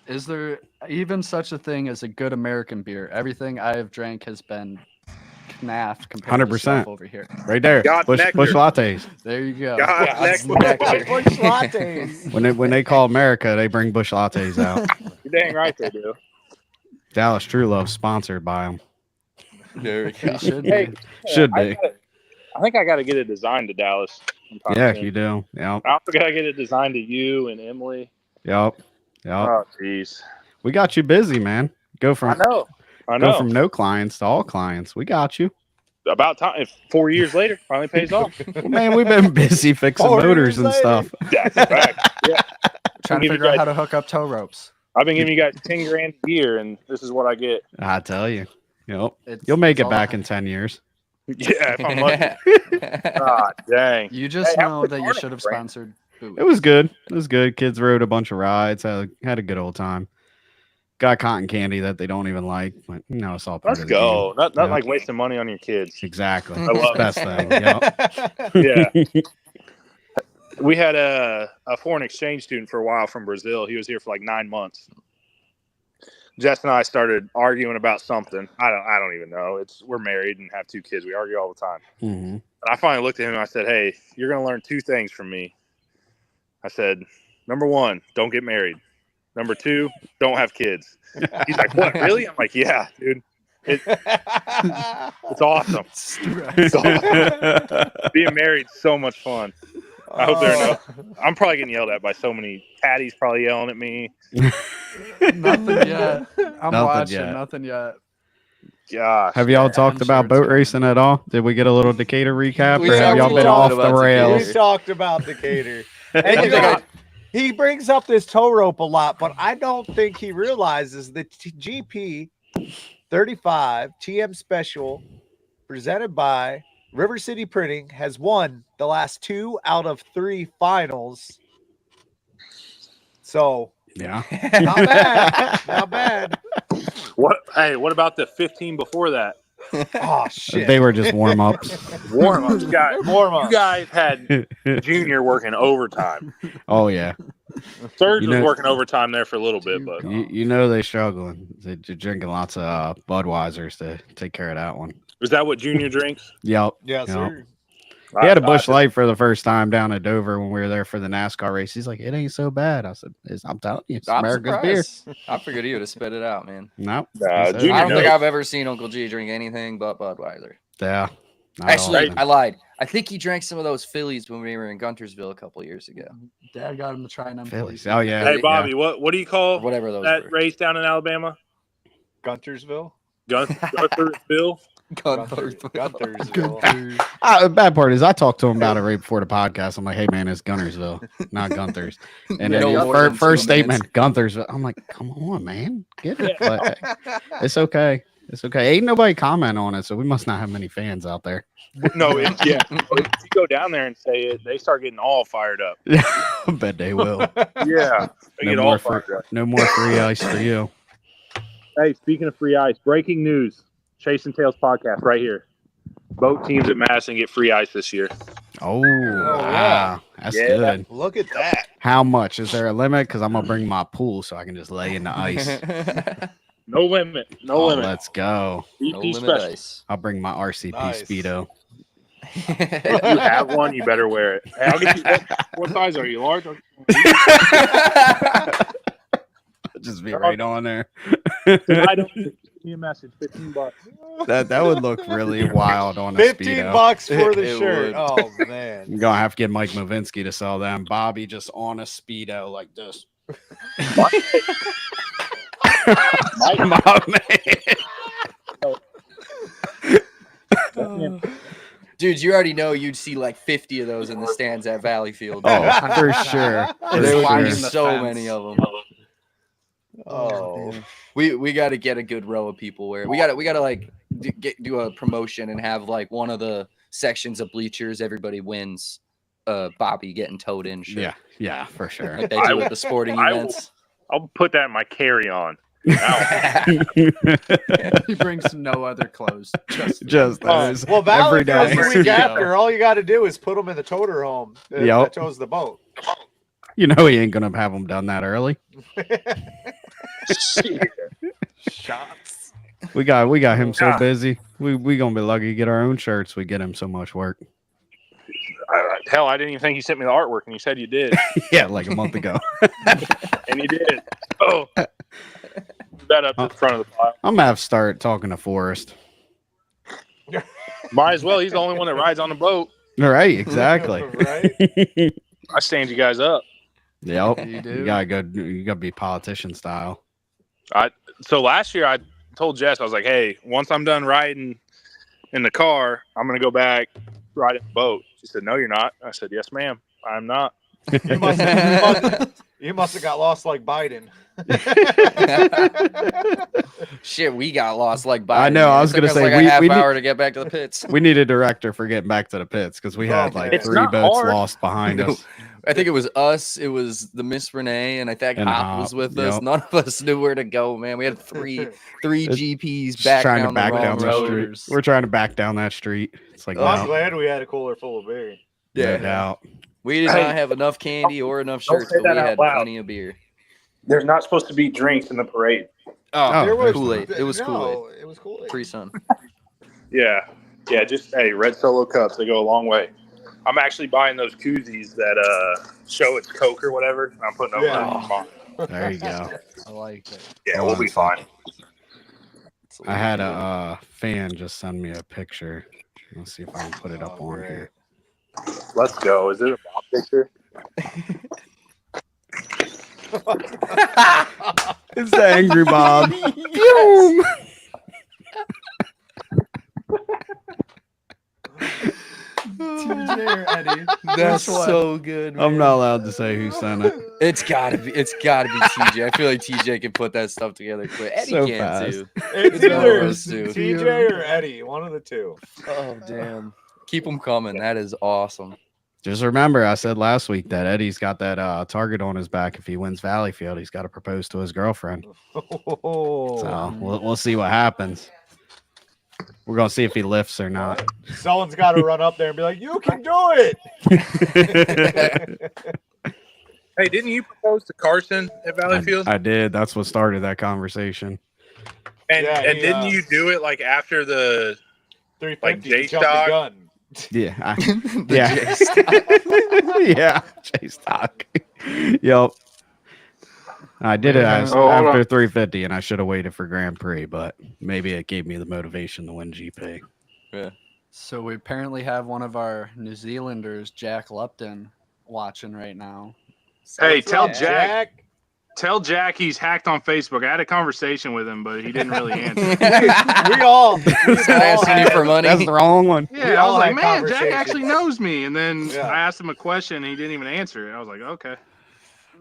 Is there even such a thing as a good American beer? Everything I have drank has been knaft compared to 100%. stuff over here. Right there. God Bush nectar. lattes. There you go. God, God's next- nectar. Bush lattes. When they call America, they bring Bush lattes out. You're dang right they do. Dallas True Love sponsored by them. There we go. You should Hey, be. Should I be. think I got to get it designed to Dallas. sometime Yeah, soon. you do. Yep. I also got to get it designed to you and Emily. Yep. Oh, jeez. We got you busy, man. Go I from know. I know. go from no clients to all clients. We got you. About time. If 4 years later, finally pays off. Well, man, we've been busy fixing 4 motors years and later. stuff. That's a fact. Yeah. Trying to give you figure out guys- how to hook up tow ropes. I've been giving you guys 10 grand a year, and this is what I get. I tell you. Yep. It's- You'll make it's it all- back in 10 years. Yeah, if I'm lucky. God dang. You just Hey, how know was that you Arnold, should have Brandon? sponsored booze. It was good. It was good. Kids rode a bunch of rides. Had a good old time. Got cotton candy that they don't even like. But, it's all part Let's of the go. game. Not Yeah. like wasting money on your kids. Exactly. I It's love the it. best thing. Yep. Yeah. We had a foreign exchange student for a while from Brazil. He was here for like 9 months. Jess and I started arguing about something. I don't even know. We're married and have 2 kids. We argue all the time. Mhm. And I finally looked at him and I said, "Hey, you're going to learn 2 things from me." I said, "Number 1, don't get married. Number 2, don't have kids." He's like, "What, really?" I'm like, "Yeah, dude. It's awesome. It's awesome. Being married is so much fun." I hope there are no. I'm probably getting yelled at by so many caddies. Probably yelling at me. Nothing yet. I'm Nothing watching. yet. Nothing yet. Gosh. Have y'all Yeah, talked I'm sure about it's boat gonna racing at all? Did we get a little Decatur recap, We or have talked y'all a been little off bit the about rails? We talked about Decatur. I And think you know, I- he brings up this tow rope a lot, but I don't think he realizes that GP 35 TM Special, presented by River City Printing, has won the last 2 out of 3 finals. So Yeah. not bad, not bad. What? Hey, what about the 15 before that? Oh shit! They were just warm ups. Warm ups, guys. Warm You up. guys had Junior working overtime. Oh yeah. Surge You was know- working overtime there for a little bit, but You know they struggling. They're drinking lots of Budweisers to take care of that one. is that what Junior drinks? Yep. Yes, Yeah. sir. He had a Busch Light for the first time down at Dover when we were there for the NASCAR race. He's like, it ain't so bad. I said, I'm telling you, it's America's beer. I figured he would have spit it out, man. Nope. I don't think I've ever seen Uncle G drink anything but Budweiser. Yeah. Actually, I lied. I think he drank some of those Phillies when we were in Guntersville a couple years ago. Dad got him to try them Phillies. Oh, yeah. Hey, Bobby, what do you call whatever those that were. race down in Alabama? Guntersville? Guntersville? Guntersville. The bad part is I talked to him about it right before the podcast. I'm like, hey, man, it's Guntersville, not Gunther's. And then your first statement, Gunther's. I'm like, come on, man. Get it. But it's okay. It's okay. Ain't nobody comment on it, so we must not have many fans out there. No, if you go down there and say it, they start getting all fired up. Yeah, I bet they will. Yeah, they get all fired up. No more free ice for you. Hey, speaking of free ice, breaking news. Chasin Tales podcast right here. Boat teams at Madison get free ice this year. Oh, wow. That's good. Look at that. How much? Is there a limit? Because I'm going to bring my pool so I can just lay in the ice. No limit. No limit. Let's go. No limit ice. I'll bring my RCP Speedo. If you have one, you better wear it. Hey, I'll get you. What size are you? Large? Just be right on there. I don't give me a message. $15. That would look really wild on a Speedo. $15 for the shirt. Oh man. I'm gonna have to get Mike Mavinsky to sell them. Bobby just on a Speedo like this. Dude, you already know you'd see like 50 of those in the stands at Valleyfield. Oh, for sure. There would be so many of them. Oh, we got to get a good row of people where we got to like do a promotion and have like one of the sections of bleachers. Everybody wins. Bobby getting towed in. Shit. Yeah, for sure. Like they do at the sporting events. I'll put that in my carry-on. He brings no other clothes. Just those. Well, every day. the week after, all you got to do is put them in the toter home. That tows the boat. You know he ain't gonna have them done that early. Shots. We got him so busy. We gonna be lucky to get our own shirts. We get him so much work. Hell, I didn't even think you sent me the artwork, and you said you did. Yeah, like a month ago. And you did. Oh, that up to the front of the pile. I'm gonna have to start talking to Forrest. Might as well. He's the only one that rides on the boat. All right, exactly. Right? I stand you guys up. Yep. You do. You gotta be politician style. So last year I told Jess, I was like, hey, once I'm done riding in the car, I'm gonna go back ride in the boat. She said, no, you're not. I said, yes, ma'am, I'm not. You must have got lost like Biden. Shit, we got lost like Biden. I know. I was gonna say like a half hour to get back to the pits. We need a director for getting back to the pits because we had like It's 3 not boats hard. lost behind us. I think it was us. It was the Miss Renee, and I think And Hop was Hop, with us. yep. None of us knew where to go, man. We had three GPs Just back trying down to back the down wrong the road. street. We're trying to back down that street. It's like I'm no glad we had a cooler full of beer. doubt. We did not have enough candy or enough Don't shirts, say but we that out had loud. plenty of beer. There's not supposed to be drinks in the parade. Oh, There was Kool-Aid. It was Kool-Aid. No, it was Kool-Aid. Free Sun. Yeah. Just, hey, red Solo cups, they go a long way. I'm actually buying those koozies that show it's Coke or whatever. I'm putting over Yeah. There you go. I like it. Yeah, we'll be fine. I had a fan just send me a picture. Let's see if I can put it up on great. here. Let's go. Is it a Bob picture? It's the Angry Bob. Boom. TJ or Eddie? That's Which one? so good. I'm man. not allowed to say who sent it. It's gotta be TJ. I feel like TJ can put that stuff together quick. Eddie So can fast. too. It's It's one of either those two. TJ or Eddie, one of the two. Oh damn! Keep them coming. That is awesome. Just remember, I said last week that Eddie's got that target on his back. If he wins Valleyfield, he's got to propose to his girlfriend. So we'll see what happens. We're gonna see if he lifts or not. Someone's got to run up there and be like, "You can do it." Hey, didn't you propose to Carson at Valleyfield? I did. That's what started that conversation. And Yeah, and he, didn't you do it like after the 350 Like jumped the J-Stock? gun. Yeah. The Yeah. J-Stock. Yeah. J-Stock. Yep. I did it hold after 350, and I should have waited for Grand Prix, but maybe it gave me the motivation to win GP. Yeah. So we apparently have one of our New Zealanders, Jack Lupton, watching right now. Hey, What's tell up, Jack. Tell Jack he's hacked on Facebook. I had a conversation with him, but he didn't really answer. we all Start asking you for money. That's the wrong one. Yeah, I was all like, had man, Jack actually conversations. knows me. And then Yeah. I asked him a question, and he didn't even answer it. I was like, okay.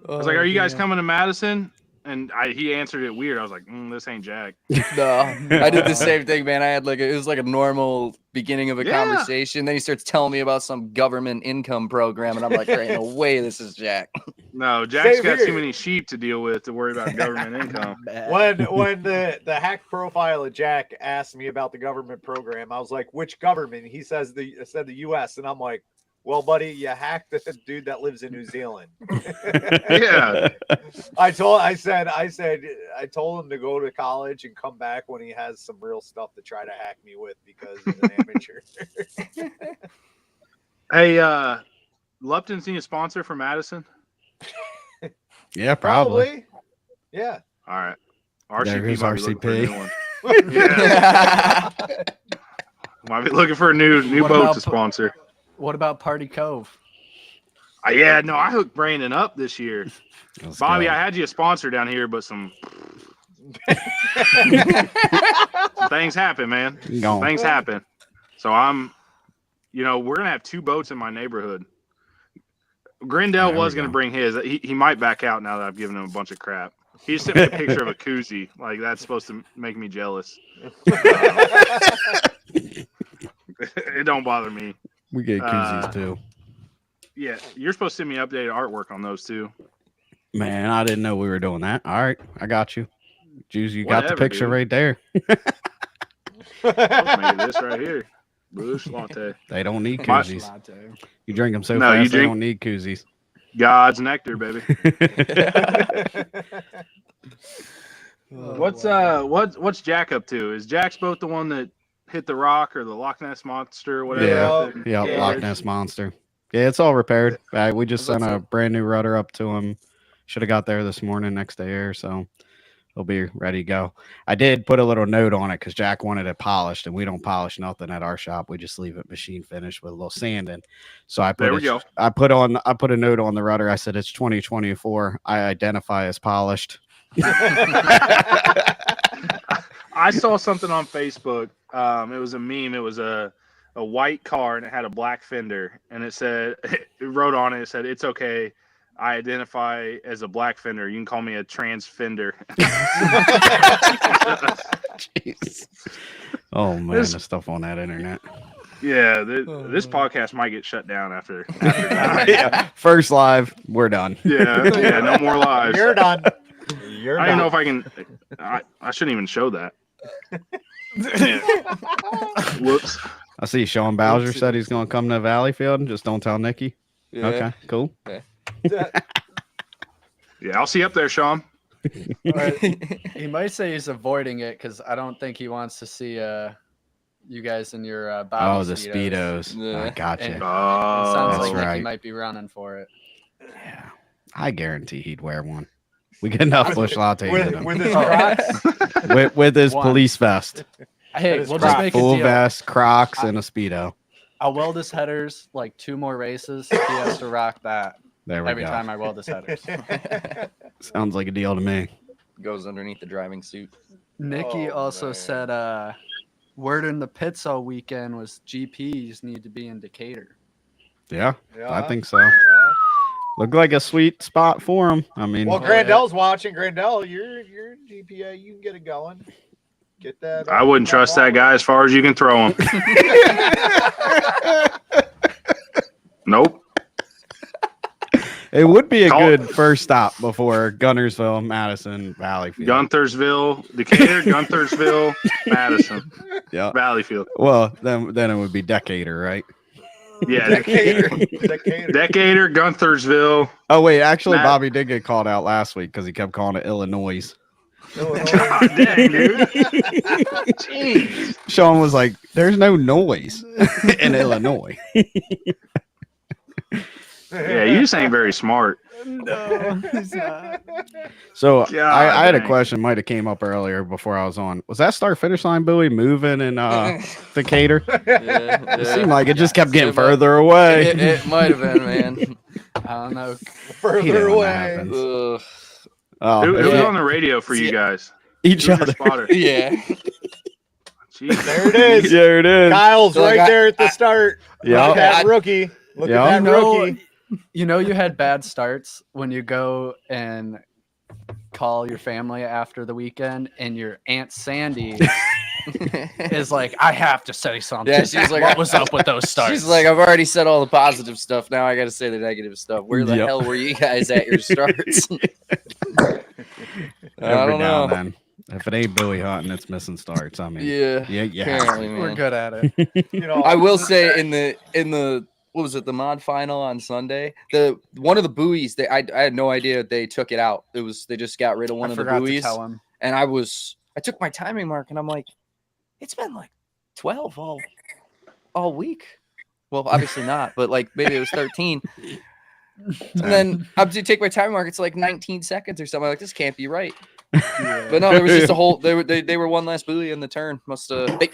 I was like, are you guys coming to Madison? And he answered it weird. I was like, this ain't Jack. No, I did the same thing, man. I had it was like a normal beginning of a conversation. Then he starts telling me about some government income program, and I'm like, there ain't no way this is Jack. No, Jack's Same got here. too many sheep to deal with to worry about government income. When the hack profile of Jack asked me about the government program, I was like, "Which government?" He said the U.S. and I'm like, "Well, buddy, you hacked the dude that lives in New Zealand." Yeah. I told him to go to college and come back when he has some real stuff to try to hack me with because he's an amateur. Hey, Lupton's need a sponsor for Madison? Yeah, probably. Yeah. All right. There RCP goes might be looking for a RCP. new one. Yeah. Might be looking for a new What boat about to sponsor. What about Party Cove? Yeah, no, I hooked Brandon up this year. Let's Bobby, go. I had you a sponsor down here, but some things happen, man. Gone. Things happen. So we're gonna have 2 boats in my neighborhood. Grindell There was we gonna go. bring his. He might back out now that I've given him a bunch of crap. He just sent me a picture of a koozie. Like that's supposed to make me jealous. It don't bother me. We get koozies too. Yeah, you're supposed to send me updated artwork on those too. Man, I didn't know we were doing that. All right, I got you. Juice, you got the Whatever, picture dude. right there. Maybe this right here. Bush latte. They don't need My- koozies. Latte. You drink them so No, you fast, they drink- don't need koozies. God's nectar, baby. What's Jack up to? Is Jack's boat the one that hit the rock or the Loch Ness monster or whatever? Yeah, Yeah. Loch Ness monster. Yeah, it's all repaired. We just sent a brand new rudder up to him. Should have got there this morning, next day or so. He'll be ready to go. I did put a little note on it because Jack wanted it polished, and we don't polish nothing at our shop. We just leave it machine finished with a little sanding. So I put There we go. I put a note on the rudder. I said it's 2024. I identify as polished. I saw something on Facebook. It was a meme. It was a white car and it had a black fender, and it said, it wrote on it, "It's okay. I identify as a black fender. You can call me a trans fender." Jeez. Oh man, the stuff on that internet. Yeah, this podcast might get shut down after that. Yeah. First live, we're done. Yeah, no more lives. You're done. I don't know if I can. I shouldn't even show that. Whoops. I see Sean Bowser said he's going to come to Valleyfield. Just don't tell Nikki. Yeah. Okay, cool. Yeah, I'll see you up there, Sean. He might say he's avoiding it because I don't think he wants to see you guys in your body. Oh, the Speedos. Yeah. I gotcha. And- It Oh, sounds that's like Nicky right. might be running for it. Yeah, I guarantee he'd wear one. We get enough bush lattes in with, him. with his Crocs. with his One. police vest, Hey, That is we'll just Crocs. make a full deal. vest, Crocs, and a Speedo. I'll weld his headers like 2 more races. He has to rock that There we every go. time I weld his headers. Sounds like a deal to me. Goes underneath the driving suit. Nikki Oh, also man. said word in the pits all weekend was GPs need to be in Decatur. Yeah, Yeah. I think so. Yeah. Look like a sweet spot for him. I mean, Well, Grandell's watching. Grandell, your GPA, you can get it going. Get that. I wouldn't trust that guy as far as you can throw him. Nope. it would be a Call- good first stop before Gunnersville, Madison, Valleyfield. Gunthersville, Decatur, Gunthersville, Madison, Yeah. Valleyfield. Well, then it would be Decatur, right? Yeah, Decatur. Decatur, Gunthersville. Oh wait, actually, Matt- Bobby did get called out last week because he kept calling it Illinois. God dang, dude. Jeez. Sean was like, "There's no noise in Illinois." Yeah, you just ain't very smart. No, he's not. So God I had a dang. question. Might have came up earlier before I was on. Was that start finish line buoy moving in Decatur? It seemed like it just kept getting further away. It might have been, man. I don't know. Further away. Ugh. Oh, Who was Yeah. on the radio for you guys? each Who's your other. spotter? Yeah. Jeez. There it is. There it is. Kyle's So, like, right there at the start. Yeah. Look at that rookie. Look Yeah. at that rookie. You know you had bad starts when you go and call your family after the weekend and your Aunt Sandy is like, I have to say something. Yeah, she's like, what was up with those starts? She's like, I've already said all the positive stuff. Now I got to say the negative stuff. Where the Yep. hell were you guys at your starts? I Every don't now know. and then. If it ain't buoy hunting, it's missing starts. I mean, Yeah. yeah. Apparently, man. We're good at it. You know, I will say in the what was it, the mod final on Sunday, one of the buoys, I had no idea they took it out. They just got rid of one I of the forgot to buoys, tell him. and I took my timing mark and I'm like, it's been like 12 all week. Well, obviously not, but like maybe it was 13. And then I take my timing mark, it's like 19 seconds or something. I'm like, this can't be right. But no, there was just a whole. They were one last buoy in the turn.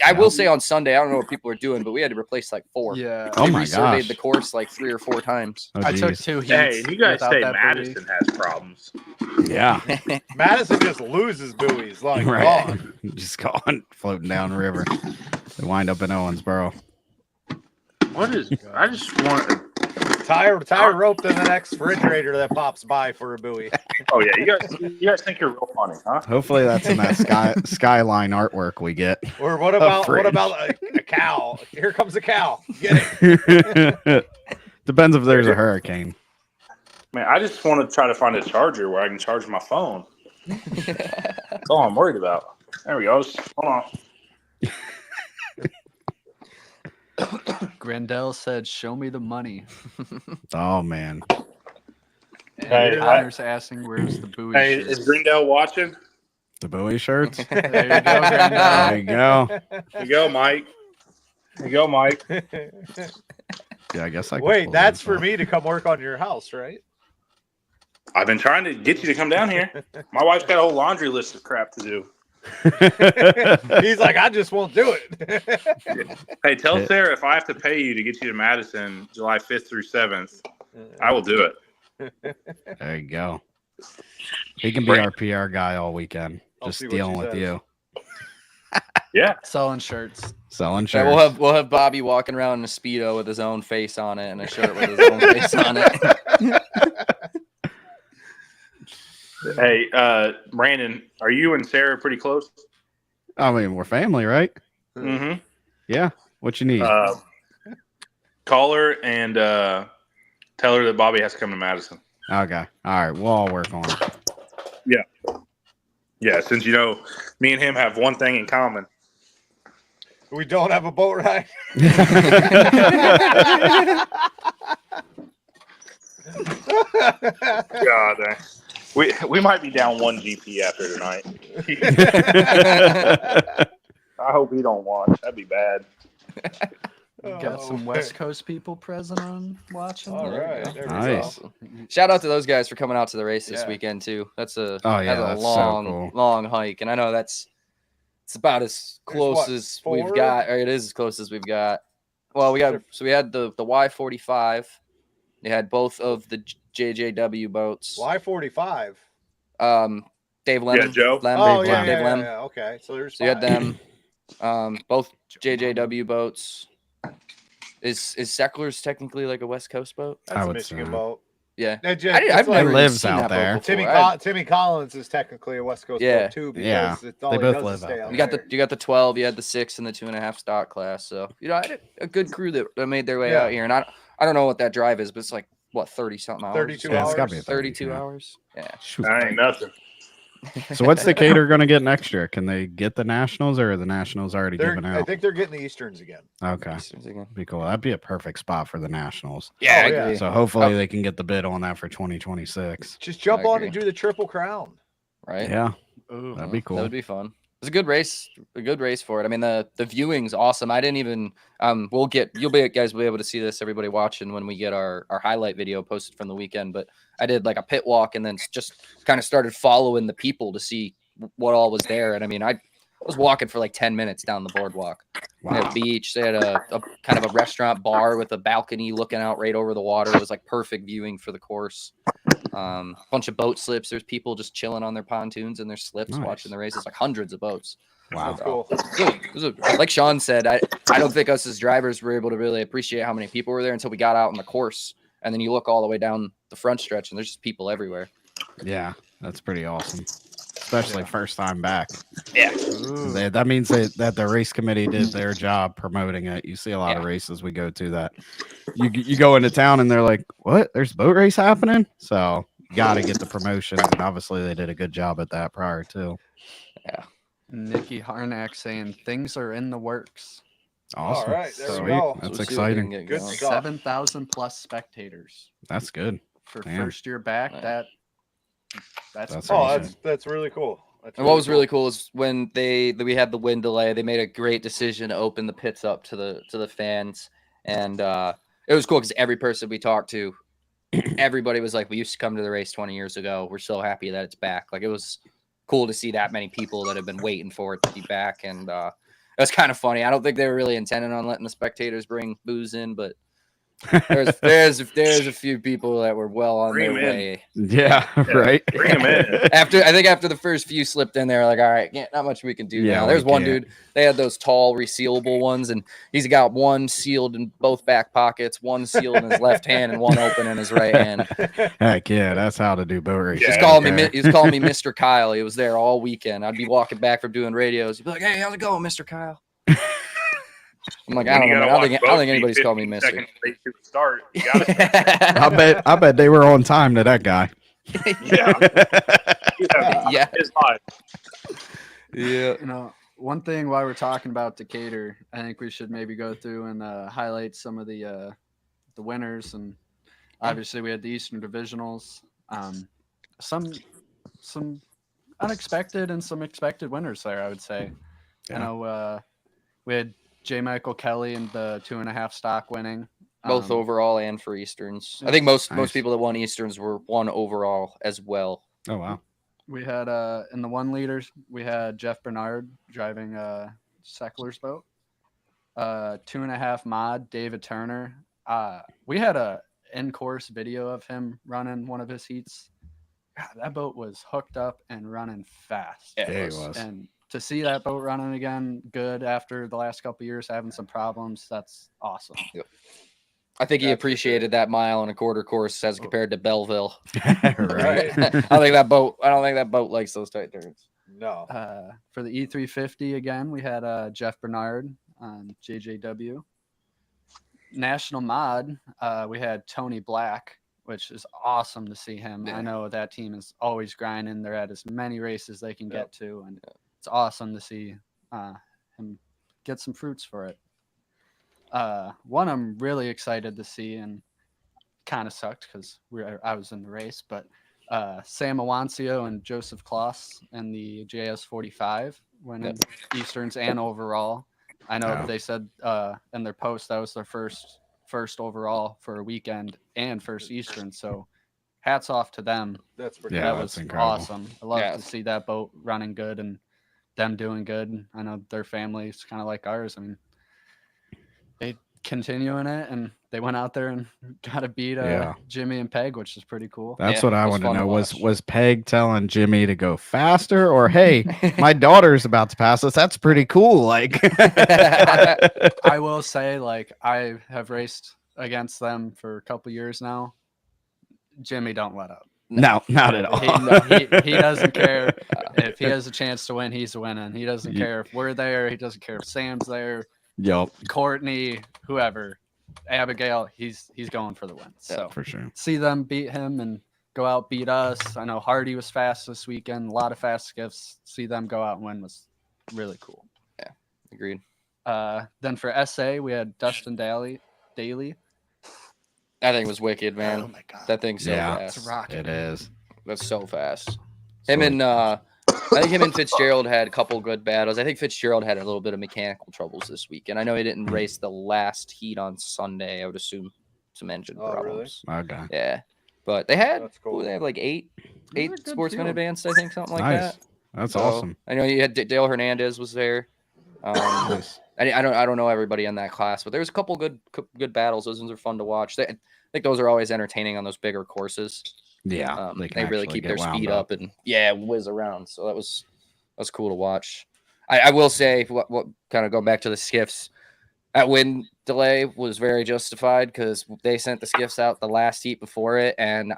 I will say on Sunday, I don't know what people are doing, but we had to replace like 4. Yeah. Oh They my resurveyed gosh. the course like 3 or 4 times. Oh, I took geez. 2 heats. Hey, you guys without say that Madison has problems. Yeah. Madison just loses buoys. Like, Right. gone. Just going floating down the river. They wind up in Owensboro. What is? I just want. Tie rope to the next refrigerator that pops by for a buoy. Oh yeah, you guys think you're real funny, huh? Hopefully that's in that skyline artwork we get. Or what about fridge. a cow? Here comes a cow. Get it. Depends if there's a hurricane. Man, I just want to try to find a charger where I can charge my phone. That's all I'm worried about. There we go. Hold on. Grandel said, "Show me the money." Oh man. And Hey, Connor's asking, "Where's the buoy?" Hey, shirts?" is Grindel watching? The buoy shirts. There you go, Grandel. There you go. Here you go, Mike. Here you go, Mike. Yeah, I guess I could Wait, pull that's those for off. me to come work on your house, right? I've been trying to get you to come down here. My wife's got a whole laundry list of crap to do. He's like, I just won't do it. Hey, tell Sarah if I have to pay you to get you to Madison July 5th through 7th, I will do it. There you go. He can be our PR guy all weekend. I'll Just see what dealing she with says. you. Yeah. Selling shirts. Selling Yeah, shirts. we'll have Bobby walking around in a Speedo with his own face on it and a shirt with his own face on it. Hey, Brandon, are you and Sarah pretty close? I mean, we're family, right? Mm-hmm. Yeah. What you need? Call her and tell her that Bobby has to come to Madison. Okay. All right. We'll all work on it. Yeah, since you know, me and him have one thing in common. We don't have a boat ride. God, we might be down 1 GP after tonight. I hope he don't watch. That'd be bad. Got some West Coast people present on watching. All There you right. go. There we Nice. go. Shout out to those guys for coming out to the race this Yeah. weekend too. That's a Oh, yeah, that's a that's so long cool. long hike, and I know it's about as close what, as 4? we've got, or it is as close as we've got. Well, we had the Y45. They had both of the JJW boats. Y45. Dave Lemon. Yeah, Joe. Lem, Oh, Dave yeah, Dave Lem. yeah. Okay. So there's So you had 5. them. Both JJW boats. Is Seckler's technically like a West Coast boat? That's I a would Michigan say. boat. Yeah. I've I've never lives seen out that boat there. before. Timmy Collins is technically a West Coast Yeah. boat too. Because Yeah. it's all They he both does is live stay out out You got there. you got the 12, you had the 6 and the 2.5 stock class. So I had a good crew that made their way Yeah. out here, and I don't know what that drive is, but it's like what 30 something hours. 32 Yeah, it's hours. gotta be 32 yeah. hours. Yeah. Shoot. That ain't nothing. So what's Decatur going to get next year? Can they get the Nationals, or are the Nationals already given I out? think they're getting the Easterns again. Okay. Be cool. That'd be a perfect spot for the Nationals. Yeah, I Oh, yeah. agree. So hopefully they can get the bid on that for 2026. Just jump I on agree. and do the Triple Crown. Right? Yeah. Ooh. That'd be cool. That would be fun. It's a good race for it. I mean, the viewing's awesome. I didn't even guys will be able to see this, everybody watching, when we get our highlight video posted from the weekend. But I did like a pit walk and then just kind of started following the people to see what all was there. And I mean, I was walking for like 10 minutes down the boardwalk. Wow. They had a beach. They had a kind of a restaurant bar with a balcony looking out right over the water. It was like perfect viewing for the course. Bunch of boat slips. There's people just chilling on their pontoons and their slips watching the races, like hundreds of boats. Wow. That's cool. Like Sean said, I don't think us as drivers were able to really appreciate how many people were there until we got out on the course. And then you look all the way down the front stretch and there's just people everywhere. Yeah, that's pretty awesome. Especially first time back. Yeah. That means that the race committee did their job promoting it. You see a lot of races we go to that you go into town and they're like, what? There's a boat race happening? So you got to get the promotion. And obviously they did a good job at that prior too. Yeah. Nikki Harnack saying things are in the works. Awesome. All right. There we Sweet. go. That's So exciting. Good stuff. 7,000 plus spectators That's good. for Damn. first year back. Yeah. That's awesome. That's really cool. And what was really cool is when we had the wind delay, they made a great decision to open the pits up to the fans. And it was cool because every person we talked to, everybody was like, we used to come to the race 20 years ago. We're so happy that it's back. Like, it was cool to see that many people that have been waiting for it to be back. And it was kind of funny. I don't think they were really intending on letting the spectators bring booze in, but there's a few people that were well on their way. Yeah, right. Bring them in. I think after the first few slipped in, they were like, all right, not much we can do now. There's one dude, they had those tall resealable ones, and he's got one sealed in both back pockets, one sealed in his left hand, and one open in his right hand. Heck yeah, that's how to do boat racing. He's calling me Mr. Kyle. He was there all weekend. I'd be walking back from doing radios. He'd be like, hey, how's it going, Mr. Kyle? I'm like, I don't think anybody's called me Mister. Start. I bet they were on time to that guy. Yeah. It's hot. Yeah. You know, one thing while we're talking about Decatur, I think we should maybe go through and highlight some of the winners. And obviously we had the Eastern Divisionals. Some unexpected and some expected winners there, I would say. Yeah. I know we had J. Michael Kelly in the 2.5 stock winning. Both overall and for Easterns. I think most people that won Easterns were won overall as well. Oh, wow. We had in the 1 liters, we had Jeff Bernard driving Seckler's boat. 2.5 mod, David Turner. We had a in-course video of him running one of his heats. God, that boat was hooked up and running fast. Yeah, it was. And to see that boat running again good after the last couple of years having some problems, that's awesome. Yep. I think he appreciated that 1.25-mile course as compared to Belleville. Right. I don't think that boat likes those tight turns. No. For the E350 again, we had Jeff Bernard on JJW. National Mod, we had Tony Black, which is awesome to see him. Yeah. I know that team is always grinding. They're at as many races they can get to, and it's awesome to see him get some fruits for it. One I'm really excited to see, and kind of sucked because I was in the race, but Sam Awancio and Joseph Kloss in the JS45 winning Easterns and overall. I know they said in their post that was their first overall for a weekend and first Eastern, so hats off to them. That's pretty that cool. was incredible. Awesome. I love to see that boat running good and them doing good. I know their family's kind of like ours. I mean, they continuing it, and they went out there and got to beat Jimmy and Peg, which is pretty cool. That's what I want to know. Was Peg telling Jimmy to go faster, or hey, my daughter's about to pass us? That's pretty cool. Like, I will say, like, I have raced against them for a couple years now. Jimmy don't let up. No, not at all. He doesn't care if he has a chance to win. He's winning. He doesn't care if we're there. He doesn't care if Sam's there. Yep. Courtney, whoever, Abigail, he's going for the win. So for sure. See them beat him and go out beat us. I know Hardy was fast this weekend. A lot of fast skiffs. See them go out and win was really cool. Yeah, agreed. Then for SA, we had Dustin Daly. That thing was wicked, man. Oh my god, that thing's so fast. It's a rocket. It is. That's so fast. Him and I think him and Fitzgerald had a couple good battles. I think Fitzgerald had a little bit of mechanical troubles this week, and I know he didn't race the last heat on Sunday. I would assume some engine problems. Really? Okay. Yeah, but they had That's cool. they have like eight good sportsmen field. advanced, I think, something like Nice. that. That's So, awesome. I know you had Dale Hernandez was there. Nice. I don't know everybody in that class, but there was a couple good battles. Those ones are fun to watch. I think those are always entertaining on those bigger courses. Yeah, They really actually keep get their wound speed up and whiz around. So that was cool to watch. I will say what kind of go back to the skiffs. That wind delay was very justified because they sent the skiffs out the last heat before it, and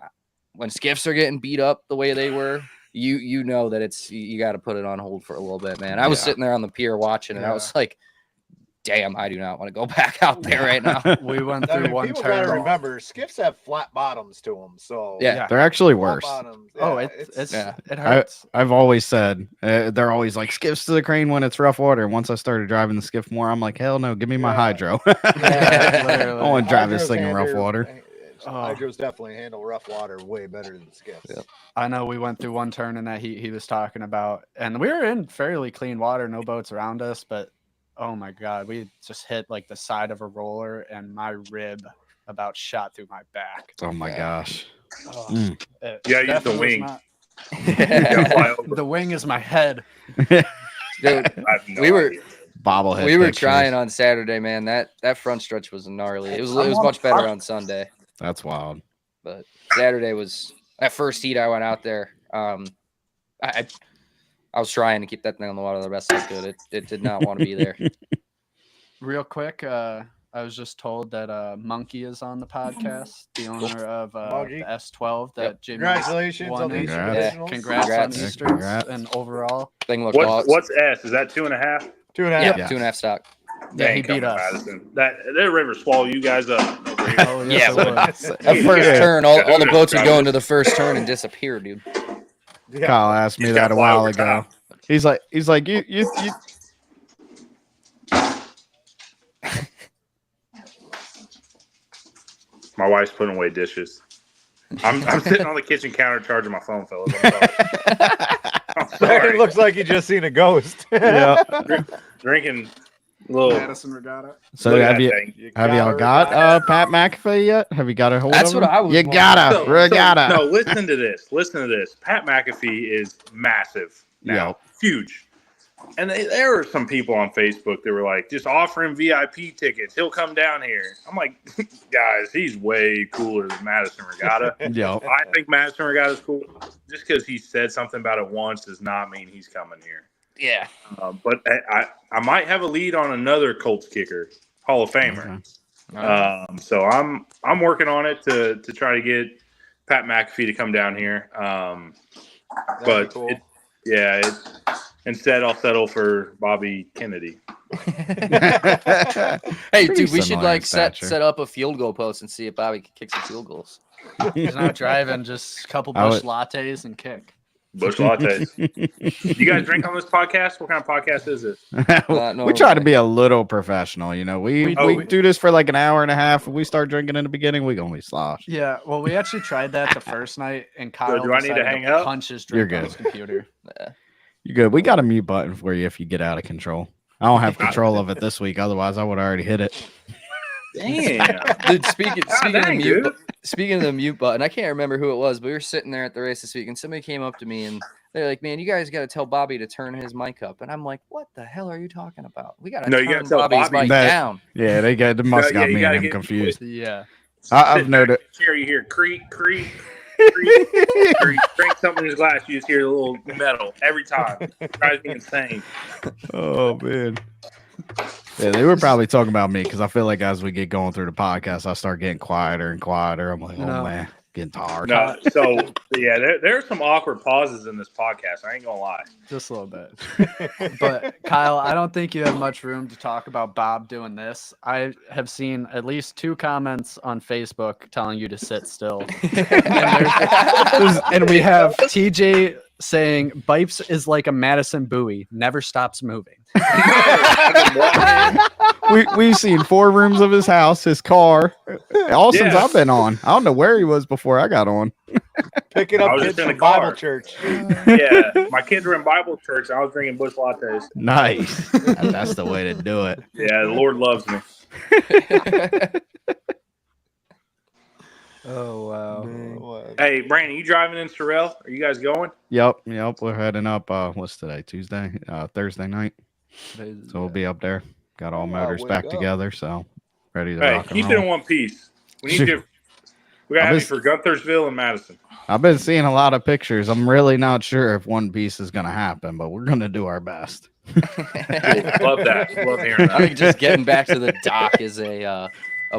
when skiffs are getting beat up the way they were, you know that you got to put it on hold for a little bit, man. I was sitting there on the pier watching, and I was like, damn, I do not want to go back out there right now. We went through one people turn. gotta remember, skiffs have flat bottoms to them, so Yeah. They're actually flat worse. bottoms, Oh, yeah, it hurts. I've always said they're always like skiffs to the crane when it's rough water. And once I started driving the skiff more, I'm like, hell no, give me my hydro. I want to drive this thing in rough water. Hydros definitely handle rough water way better than skiffs. Yep. I know we went through one turn in that he was talking about, and we were in fairly clean water, no boats around us, but oh my God, we just hit like the side of a roller, and my rib about shot through my back. Oh my gosh. Yeah, use the wing. The wing is my head. Dude, we were bobblehead. We were pictures. trying on Saturday, man. That front stretch was gnarly. It was much better on Sunday. That's wild. But Saturday was that first heat I went out there. I was trying to keep that thing on the water the best I could. It did not want to be there. Real quick, I was just told that Monkey is on the podcast, the owner of the S12 that Jimmy Congratulations won on the in. Eastern Congrats. Nationals. Congrats on Congrats. Eastern and overall. Thing looked what's S? Is that 2.5? 2.5. Yeah, 2.5 stock. Yeah, he Dang, beat us. Madison. That river swallow you guys up. Over here. Oh, yes, Yeah, it was. That first turn, all the boats would go into the first turn and disappear, dude. Yeah. Kyle asked me He's that gotta a fly while over ago. top. He's like you. My wife's putting away dishes. I'm sitting on the kitchen counter charging my phone, fellas. I'm sorry. I'm It sorry. looks like you just seen a ghost. Yeah. Drinking a little. Madison Regatta. So Look at have that you thing. have y'all got Pat McAfee yet? Have you got a hold That's of what him? I was You wondering. gotta regatta. No, listen to this. Listen to this. Pat McAfee is massive now. Yep. Huge. And there were some people on Facebook that were like, just offer him VIP tickets. He'll come down here. I'm like, guys, he's way cooler than Madison Regatta. Yep. I think Madison Regatta is cool. Just because he said something about it once does not mean he's coming here. Yeah. But I might have a lead on another Colts kicker, Hall of Famer. Okay. So I'm working on it to try to get Pat McAfee to come down here. But cool. instead I'll settle for Bobby Kennedy. Hey, Pretty dude, we should similar like in stature. set up a field goal post and see if Bobby can kick some field goals. He's not driving, just a couple I bush would- lattes and kick. Bush lattes. You guys drink on this podcast? What kind of podcast is this? No we try to way. be a little professional, you know. We We- do this for like an hour and a half. If we start drinking in the beginning, we gonna be sloshed. Yeah, well, we actually tried that the first night, and Kyle do I need to decided hang up? punch his You're drink on good. his computer. You're good. We got a mute button for you if you get out of control. I don't have control of it this week. Otherwise, I would have already hit it. Damn. Dude, speaking of the dang, mute, dude. speaking of the mute button, I can't remember who it was, but we were sitting there at the race this week, and somebody came up to me and they're like, "Man, you guys got to tell Bobby to turn his mic up." And I'm like, "What the hell are you talking about? We got to No, you turn gotta tell Bobby's Bobby mic that- down." Yeah, they must Yeah, got you me gotta and him get- confused. Yeah. I've Sitting noted. back in the chair, you hear creak, creak, creak, creak. Drink something in his glass, you just hear a little metal every time. It drives me insane. Oh man. Yeah, they were probably talking about me because I feel like as we get going through the podcast, I start getting quieter and quieter. I'm like, oh No. man, getting tired. No, so yeah, there are some awkward pauses in this podcast. I ain't gonna lie. Just a little bit. But Kyle, I don't think you have much room to talk about Bob doing this. I have seen at least 2 comments on Facebook telling you to sit still. And we have TJ saying Bipes is like a Madison buoy, never stops moving. We've seen 4 rooms of his house, his car, all since Yeah. I've been on. I don't know where he was before I got on. Picking up I was kids just in from the car. Bible church. Yeah, my kids were in Bible church. I was drinking Busch lattes. Nice. That's the way to do it. Yeah, the Lord loves me. Oh wow. Hey, Brandon, you driving in Sorel? Are you guys going? Yep. We're heading up. What's today? Tuesday? Thursday night. So we'll be up there. Got all motors back together. So ready to Hey, rock and keep roll. it in one piece. We need you. We gotta have you for Gunthorsville and Madison. I've been seeing a lot of pictures. I'm really not sure if one piece is going to happen, but we're going to do our best. Love that. Love hearing that. I think just getting back to the dock is a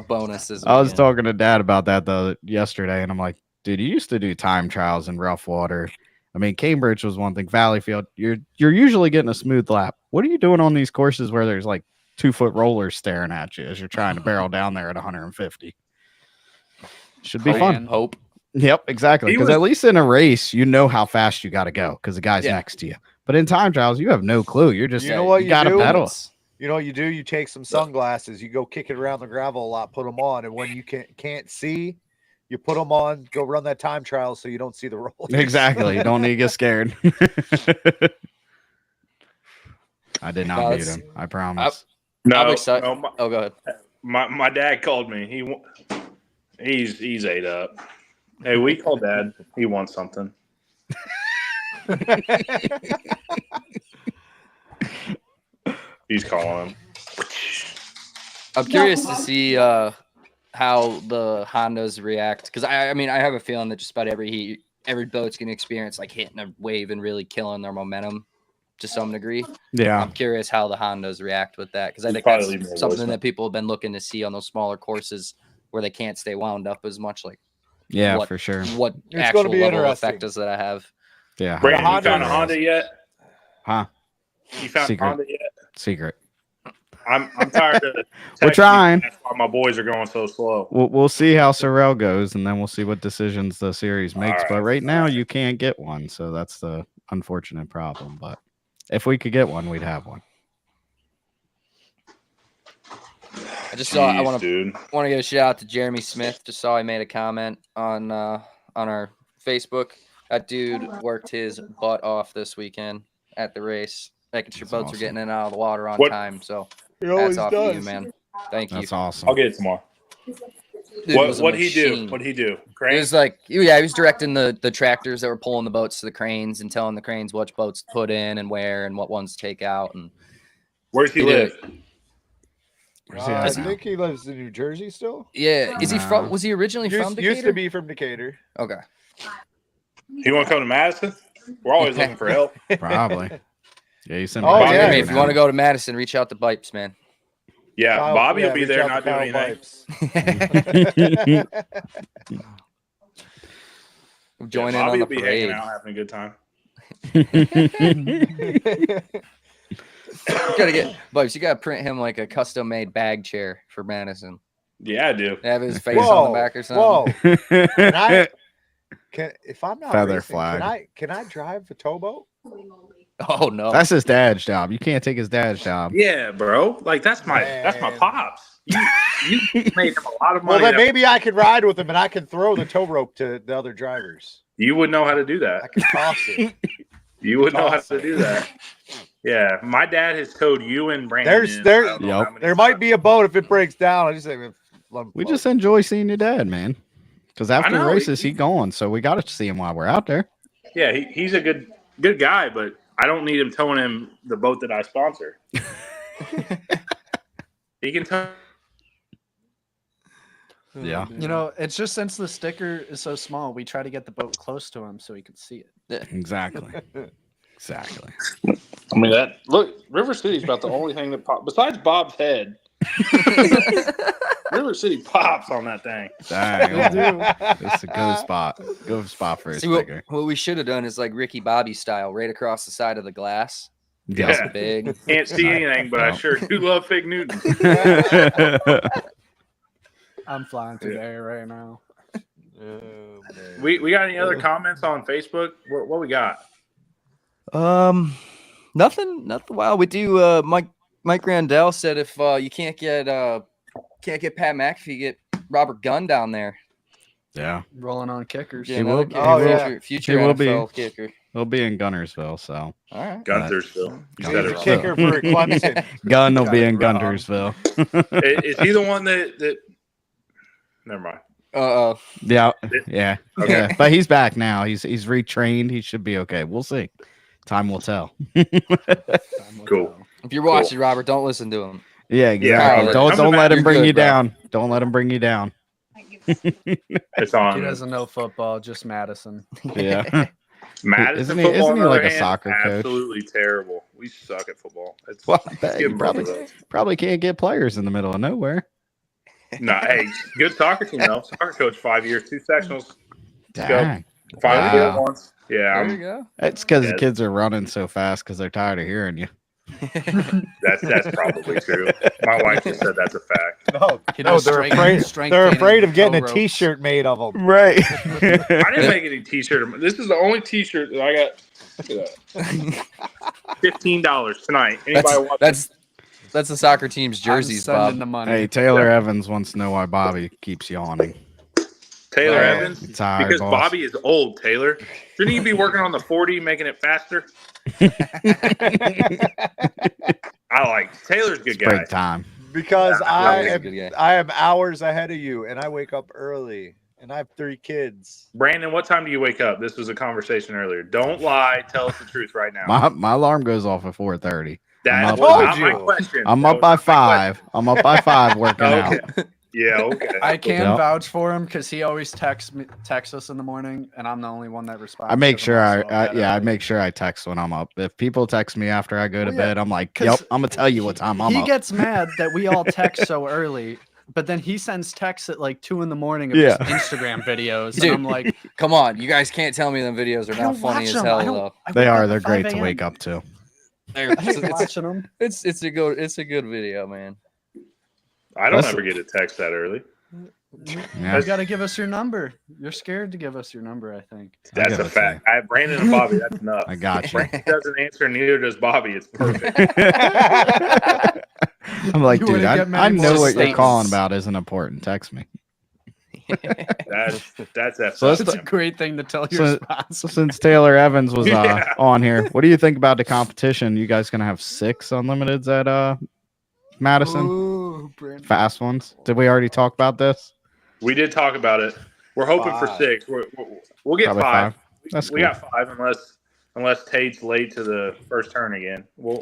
bonus. I was talking to Dad about that yesterday, and I'm like, dude, you used to do time trials in rough water. I mean, Cambridge was one thing. Valleyfield, you're usually getting a smooth lap. What are you doing on these courses where there's like 2-foot rollers staring at you as you're trying to barrel down there at 150? Should be fun. Hope. Yep, exactly. Because at least in a race, you know how fast you got to go because the guy's next to you. But in time trials, you have no clue. You're just, you know what you got to pedal. You know what you do? You take some sunglasses, you go kick it around the gravel a lot, put them on, and when you can't see, you put them on, go run that time trial so you don't see the roll. Exactly. You don't need to get scared. I did not mute him. I promise. I'm excited. No, go ahead. My dad called me. He's ate up. Hey, we call Dad. He wants something. He's calling him. I'm curious to see how the Hondas react because I mean I have a feeling that just about every boat's gonna experience like hitting a wave and really killing their momentum to some degree. Yeah, I'm curious how the Hondas react with that because I think that's something that people have been looking to see on those smaller courses where they can't stay wound up as much. Like, for sure. What actual level of effect does that have? Yeah, Brandon, you found a Honda yet? Huh? You found a Honda yet? Secret. I'm tired of. We're trying. That's why my boys are going so slow. We'll see how Sorel goes, and then we'll see what decisions the series makes. But right now, you can't get one, so that's the unfortunate problem. But if we could get one, we'd have one. I just saw. I want to give a shout out to Jeremy Smith. Just saw he made a comment on our Facebook. That dude worked his butt off this weekend at the race, making sure boats are getting in and out of the water on time. So hats off to you, man. Thank you. That's awesome. I'll get it tomorrow. What'd he do? What'd he do? Crane? It was like, he was directing the tractors that were pulling the boats to the cranes and telling the cranes which boats to put in and where and what ones to take out. And where's he live? I think he lives in New Jersey still. Yeah, is he from? Was he originally from Decatur? Used to be from Decatur. Okay. You want to come to Madison? We're always looking for help. Probably. Yeah, you sent. If you want to go to Madison, reach out to Bipes, man. Yeah, Bobby will be there, not doing anything. Join in on the parade. Hanging out, having a good time. You gotta get Bipes. You gotta print him like a custom-made bag chair for Madison. Yeah, I do. Have his face on the back or something. Whoa! If I'm not feather racing, flag, can I drive the towboat? Oh no, that's his dad's job. You can't take his dad's job. Yeah, bro. Like that's my pops. You made him a lot of money. Well, then maybe I could ride with him and I can throw the tow rope to the other drivers. You would know how to do that. I can toss it. You would know how to do that. Yeah, my dad has towed you and Brandon. There might be a boat if it breaks down. I just say we just enjoy seeing your dad, man. Because after races, he's gone, so we got to see him while we're out there. Yeah, he's a good guy, but I don't need him towing him the boat that I sponsor. He can tow. Yeah. You know, it's just since the sticker is so small, we try to get the boat close to him so he can see it. Yeah. Exactly. I mean, River City's about the only thing that pops besides Bob's head. River City pops on that thing. Dang, it's a good spot. Good spot for a sticker. What we should have done is like Ricky Bobby style, right across the side of the glass. Yeah, big. Can't see anything, but I sure do love Fig Newton. I'm flying through the air right now. We got any other comments on Facebook? What we got? Nothing wild. We do. Mike Randell said if you can't get Pat McAfee, get Robert Gunn down there. Yeah. Rolling on kickers. Yeah, He will- future he will NFL kicker. He'll be in Guntersville, so. All right. Guntersville. He's Instead a of kicker for Clemson. Gunn will be Got it in wrong. Guntersville. Is he the one that? Never mind. Yeah. Okay. Yeah. But he's back now. He's retrained. He should be okay. We'll see. Time will tell. Cool. If you're watching, Robert, don't listen to him. Yeah, exactly. Yeah, don't let him you're bring good, you bro. down. Don't let him bring you down. It's He on. doesn't know football, just Madison. Yeah. Madison Isn't he football, on the like other a hand, soccer coach? absolutely terrible. We suck at football. It's Well, I bet give you both of those. probably can't get players in the middle of nowhere. No, hey, good soccer team though. Soccer coach 5 years, 2 sectionals. Dang. 5 Wow. goal once. Yeah, There you go. It's because the Yeah. kids are running so fast because they're tired of hearing you. that's probably true. My wife just said that's a fact. No, He no, does they're strength- afraid. strength They're training afraid of with getting toe a ropes. T-shirt made of them. Right. I didn't make any T-shirt. This is the only T-shirt that I got. Look at that. $15 tonight. Anybody want That's the soccer team's jerseys, I'm sending Bob. the money. Hey, Taylor Evans wants to know why Bobby keeps yawning. Taylor Yeah. Evans? He's tired, Because boss. Bobby is old, Taylor. Shouldn't he be working on the 40, making it faster? I like Taylor's a good It's guy. break time. Because Yeah, good guy. I am hours ahead of you, and I wake up early, and I have 3 kids. Brandon, what time do you wake up? This was a conversation earlier. Don't lie. Tell us the truth right now. My alarm goes off at 4:30. That I'm was up- not my told you. question. I'm That up was by not my 5. I'm up by 5 working question. out. Okay. Yeah, okay. I can Yep. vouch for him because he always texts us in the morning, and I'm the only one that responds. I make to him, sure so I gotta- make sure I text when I'm up. If people text me after I go to Well, yeah, bed, I'm like, 'cause yep, I'm gonna tell you what time I'm He up. gets mad that we all text so early, but then he sends texts at like 2 a.m. of Yeah. just Instagram videos, Dude. and I'm like, Come on, you guys can't tell me them videos are I not don't funny watch as them. hell I don't- though. I They wake up are. at They're 5 great to a.m. wake up to. They're- I hate watching them. it's a good video, man. I don't That's- ever get a text that early. Yeah. You got to give us your number. You're scared to give us your number, I think. I'll That's give a it to fact. I have Brandon and Bobby. That's enough. I got you. Brandon doesn't answer, neither does Bobby. It's perfect. I'm like, You dude, wouldn't I get many know more what you're statements. calling about isn't important. Text me. That's that. So let's It's a great thing to tell your So- sponsor. Since Taylor Evans was Yeah. on here, what do you think about the competition? You guys gonna have 6 unlimiteds at Madison? Ooh, Brandon. Fast ones. Did we already talk about this? We did talk about it. We're hoping for 5. 6. We'll get Probably 5. 5. That's We cool. got 5 unless Tate's late to the first turn again. We'll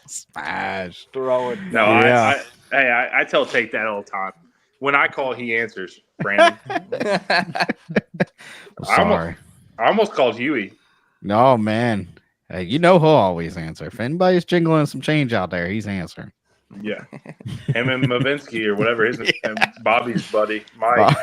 Smash. Throwing. no, Yeah. I tell Tate that all the time. When I call, he answers. Brandon, Sorry. I almost called Huey. No, man. Hey, you know he'll always answer. If anybody's jingling some change out there, he's answering. Yeah, him and Mavinsky or whatever his name, Bobby's buddy, Mike.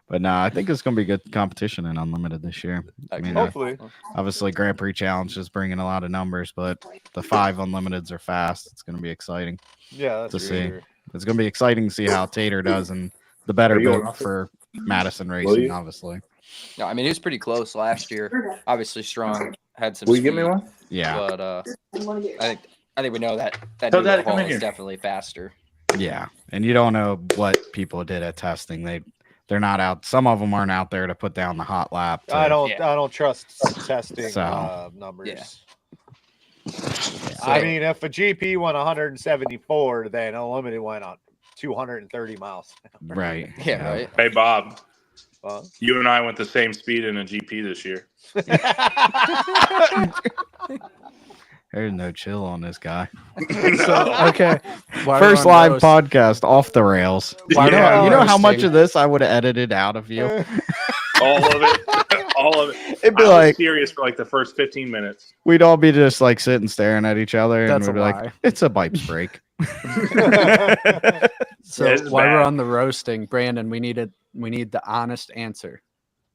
But no, I think it's going to be good competition in Unlimited this year. I mean, Hopefully. obviously, Grand Prix Challenge is bringing a lot of numbers, but the 5 Unlimiteds are fast. It's going to be exciting. Yeah, that's To for see. sure. It's going to be exciting to see how Tater does and the better Are you boat going for Madison Will Racing, you? obviously. No, I mean he was pretty close last year. Obviously strong, had some. Will you give me speed, one? Yeah. But I think we know that Tell new Daddy, come haul in is here. definitely faster. Yeah. And you don't know what people did at testing. They're not out. Some of them aren't out there to put down the hot lap. I don't Yeah. trust testing So. numbers. Yeah. I mean, if a GP went 174, then Unlimited went on 230 miles. Right. Yeah, right. Hey Bob, Well, you and I went the same speed in a GP this year. There's no chill on this guy. So, okay. While First we're on live roast- podcast off the rails. Why You know, not? you know how much Roasting. of this I would have edited out of you? All of it. All of it. It'd be I was like serious for like the first 15 minutes. we'd all be just like sitting staring at each other, and That's we'd a be like, lie. "It's a pipes break." So Yeah, this is while we're bad. on the roasting, Brandon, we need the honest answer.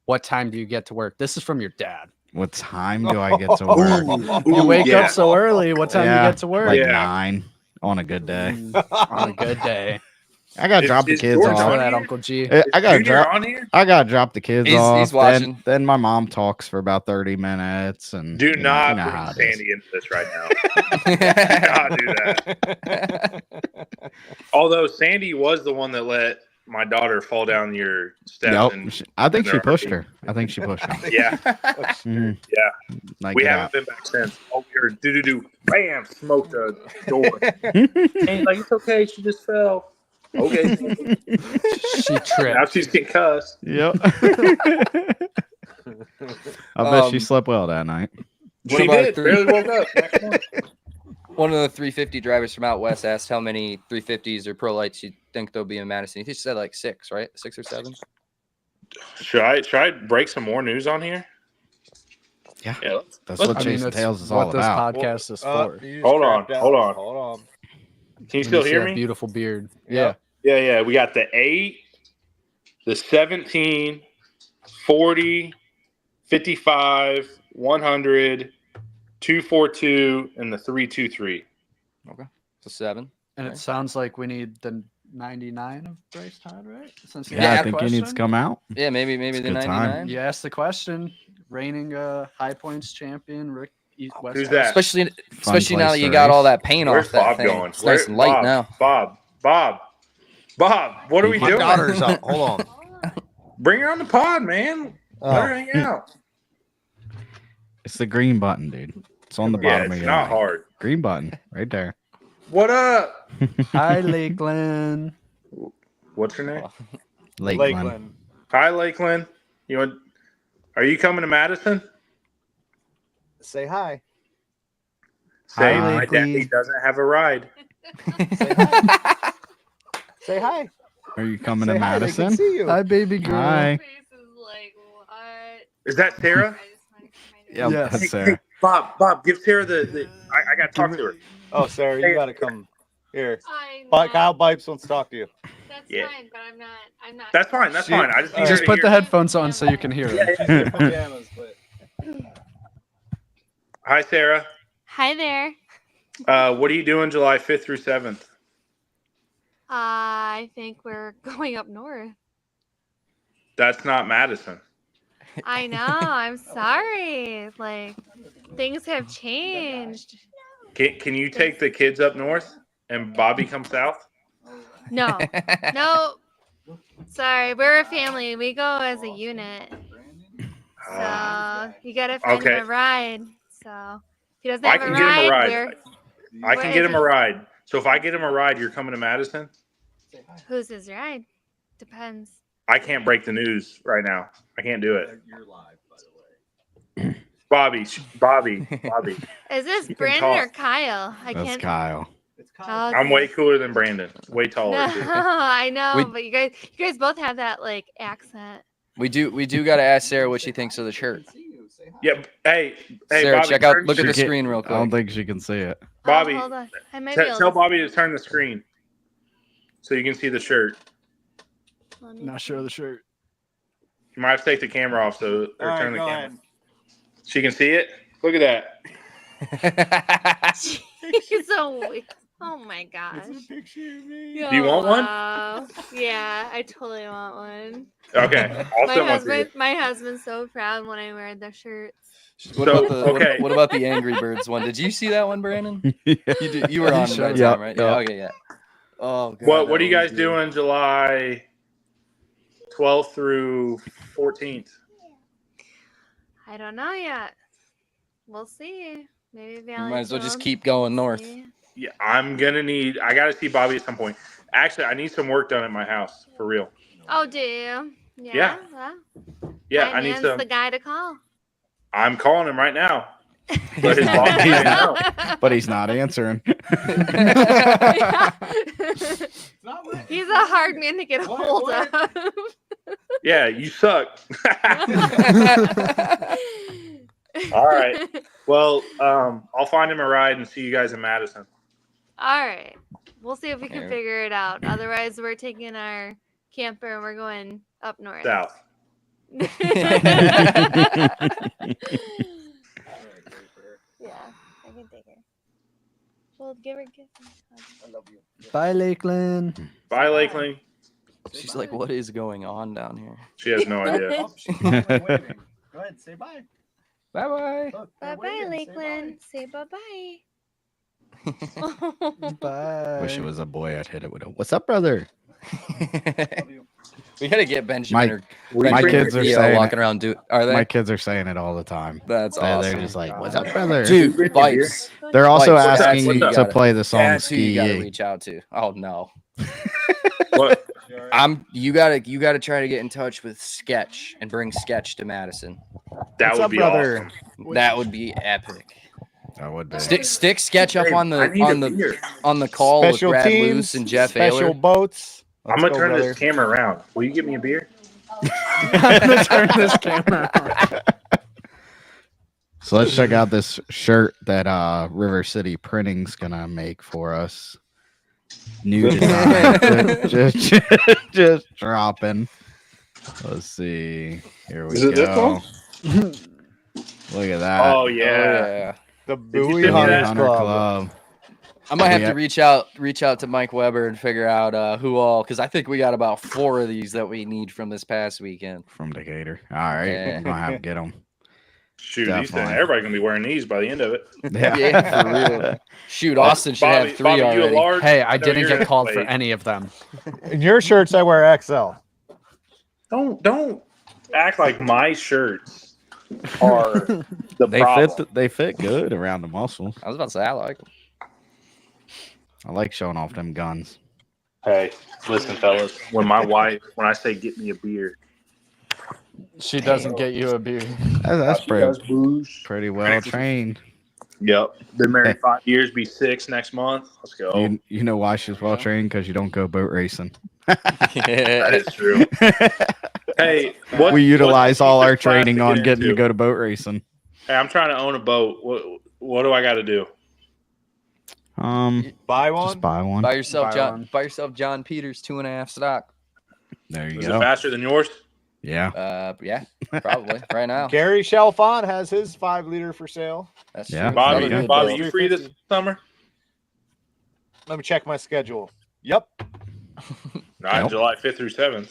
What time do you get to work? This is from your dad. What time do I get to work? You wake yeah. up so early. What time do Yeah, you get to work? Like Yeah. 9 on a good day. On a good day. I gotta drop the is kids George For on off. that, here? Uncle G. I gotta Junior drop. on here? I gotta drop the kids He's off. watching. Then my mom talks for about 30 minutes, and Do you know- not you know bring how it is. Sandy into this right now. Do not do that. Although Sandy was the one that let my daughter fall down your steps. Yep. I think she pushed her. I think she pushed her. Yeah. Mhm. Yeah. Like, We get haven't out. been back since. Oh, we heard do, bam, smoked the door. And like, it's okay. She just fell. Okay. She Now tripped. she's getting cussed. Yep. I bet she slept well that night. She did. Barely woke up. Next morning. One of the 350 drivers from out west asked how many 350s or pro lights you think there'll be in Madison. He said like 6, right? 6 or 7. Should I break some more news on here? Yeah. That's I what mean, Chasing that's Tails is what all this about. podcast is for. Hold on. Can you still see hear that me? beautiful beard. Yeah. Yeah. We got the 8, the 17, 40, 55, 100, 242, and the 323. Okay. So 7. And Okay. it sounds like we need the 99 of Bryce Todd, right? Since you Yeah, asked I the think he needs to question. come out. Yeah, maybe It's a the good time. 99. You asked the question. Reigning high points champion, Rick West. Who's that? Especially place now that you to got all race. that paint Where's off that Bob thing. going? It's nice and light Bob, now. Bob, what are we My doing? daughter's up. Hold on. Bring her on the pod, man. Let her hang out. It's the green button, dude. It's on the Yeah, bottom of it's your not line. hard. Green button right there. What up? Hi, Lakeland. What's her name? Lakeland. Hi, Lakeland. Are you coming to Madison? Say hi. Say Hi, my daddy Lakeland. doesn't have a ride. Say hi. Are you coming Say to hi. They can Madison? see you. Hi, baby girl. Hi. Is that Sarah? Yep, Yes. that's Hey, Sarah. Bob, give Sarah the I got to talk to her. Oh, Sarah, you got to come here. I'm Kyle Bipes wants to talk to you. That's Yeah. fine, but I'm not. That's fine. She- I just need her Just to put hear the me. headphones on so you can hear it. She's in pajamas, but Hi, Sarah. Hi there. What are you doing July 5th through 7th? I think we're going up north. That's not Madison. I know. I'm sorry. Like things have changed. Can you take the kids up north and Bobby come south? No. No. Sorry, we're a family. We go as a unit. So you gotta find him a ride. So if he doesn't I have can a get him a ride, ride. I can get him a ride. So if I get him a ride, you're coming to Madison? Who's his ride? Depends. I can't break the news right now. I can't do it. You're live, by the way. Bobby. Is this You can Brandon or talk. Kyle? I That's can't. Kyle. Oh, I'm way cooler than Brandon. Way taller. No, too. I know, We- but you guys both have that like accent. We do got to ask Sarah what she thinks of the shirt. Yeah. Hey, Sarah, Bobby, check out. turn- Look at the She screen real I don't quick. think she can see it. Bobby, hold on. I might be able Tell to Bobby to turn the screen so you can see the shirt. let me Not see. sure of the shirt. You might have to take the camera off or turn the go camera. ahead. She can see it. Look at that. He's so weak. Oh my gosh. Picture of me. Do you want one? Wow. Yeah, I totally want one. Okay, I'll send one to you. My husband's so proud when I wear the shirts. What So, about the okay. what about the Angry Birds one? Did you see that one, Brandon? You were on He by showed the up. time, right? Yeah. Yeah. Okay. Yeah. Oh. God, What that are you one guys was good. doing July 12th through 14th? I don't know yet. We'll see. Maybe You might as well just Valleyfield. keep going north. See. Yeah, I got to see Bobby at some point. Actually, I need some work done at my house for real. Oh, do you? Yeah. Well, Yeah, my I need man's some. the guy to call. I'm calling him right now. But his boss didn't know. But he's not answering. He's a hard man to get a hold of. Yeah, you suck. All right. Well, I'll find him a ride and see you guys in Madison. All right. We'll see if we can There. figure it out. Otherwise, we're taking our camper and we're going up north. South. Yeah, I can take her. Well, give her a kiss. Bye, Lakeland. Bye, Lakeling. She's like, what is going on down here? She has no idea. Go ahead, say bye. Bye bye. Look, Bye bye, Lakeland. Say bye bye. Bye. Wish it was a boy. I'd hit it with a "What's up, brother?" We gotta get Benjamin. My kids are saying walking around. Are they? My kids are saying it all the time. That's They're awesome. just like, "What's up, brother?" Dude, Vibes. They're also Vibes, that's asking who you to gotta- play the song That's who you gotta "Ski." reach out to. Oh no. What? You gotta try to get in touch with Sketch and bring Sketch to Madison. That What's would up, be brother? awesome. That would be epic. That would be. Stick Sketch up on I need a the beer. on the call Special with Brad teams, Luce and Jeff special Ayler. boats. I'm Let's gonna go, turn brother. this camera around. Will you get me a beer? I'm gonna turn this camera on. So let's check out this shirt that River City Printing's gonna make for us. New design, just dropping. Let's see. Here we Is it this go. one? Look at that. Oh yeah. The you Bowie send me Hunters that? Hunter Club. Club. I might have Yeah. to reach out to Mike Weber and figure out who all, because I think we got about 4 of these that we need from this past weekend. From Decatur. All right, Yeah. I'm gonna have to get them. Shoot, these things, Definitely. everybody gonna be wearing these by the end of it. Yeah, for real. Shoot, Austin should Bobby, have 3 Bobby, you a already. large? Hey, I know didn't you're get called for wait. any of them. In your shirts, I wear XL. Don't act like my shirts are the problem. They fit good around the muscles. I was about to say I like them. I like showing off them guns. Hey, listen, fellas. When I say get me a beer, She doesn't get you a beer. That's she does pretty, booze. pretty well trained. Yep. Been married 5 years, be 6 next month. Let's go. You know why she's well trained? Because you don't go boat racing. That is true. Hey, We utilize all our what's the class training to on get getting to into? go to boat racing. Hey, I'm trying to own a boat. What do I got to do? Buy one. Just buy one. Buy yourself Buy John Peters 2.5 stock. There you Is go. it faster than yours? Yeah. Yeah, probably right now. Gary Chalfant has his 5-liter for sale. That's Yeah. true. Bobby, Another good Bobby, deal. you free this summer? Let me check my schedule. Yep. Not Nope. July 5th through 7th.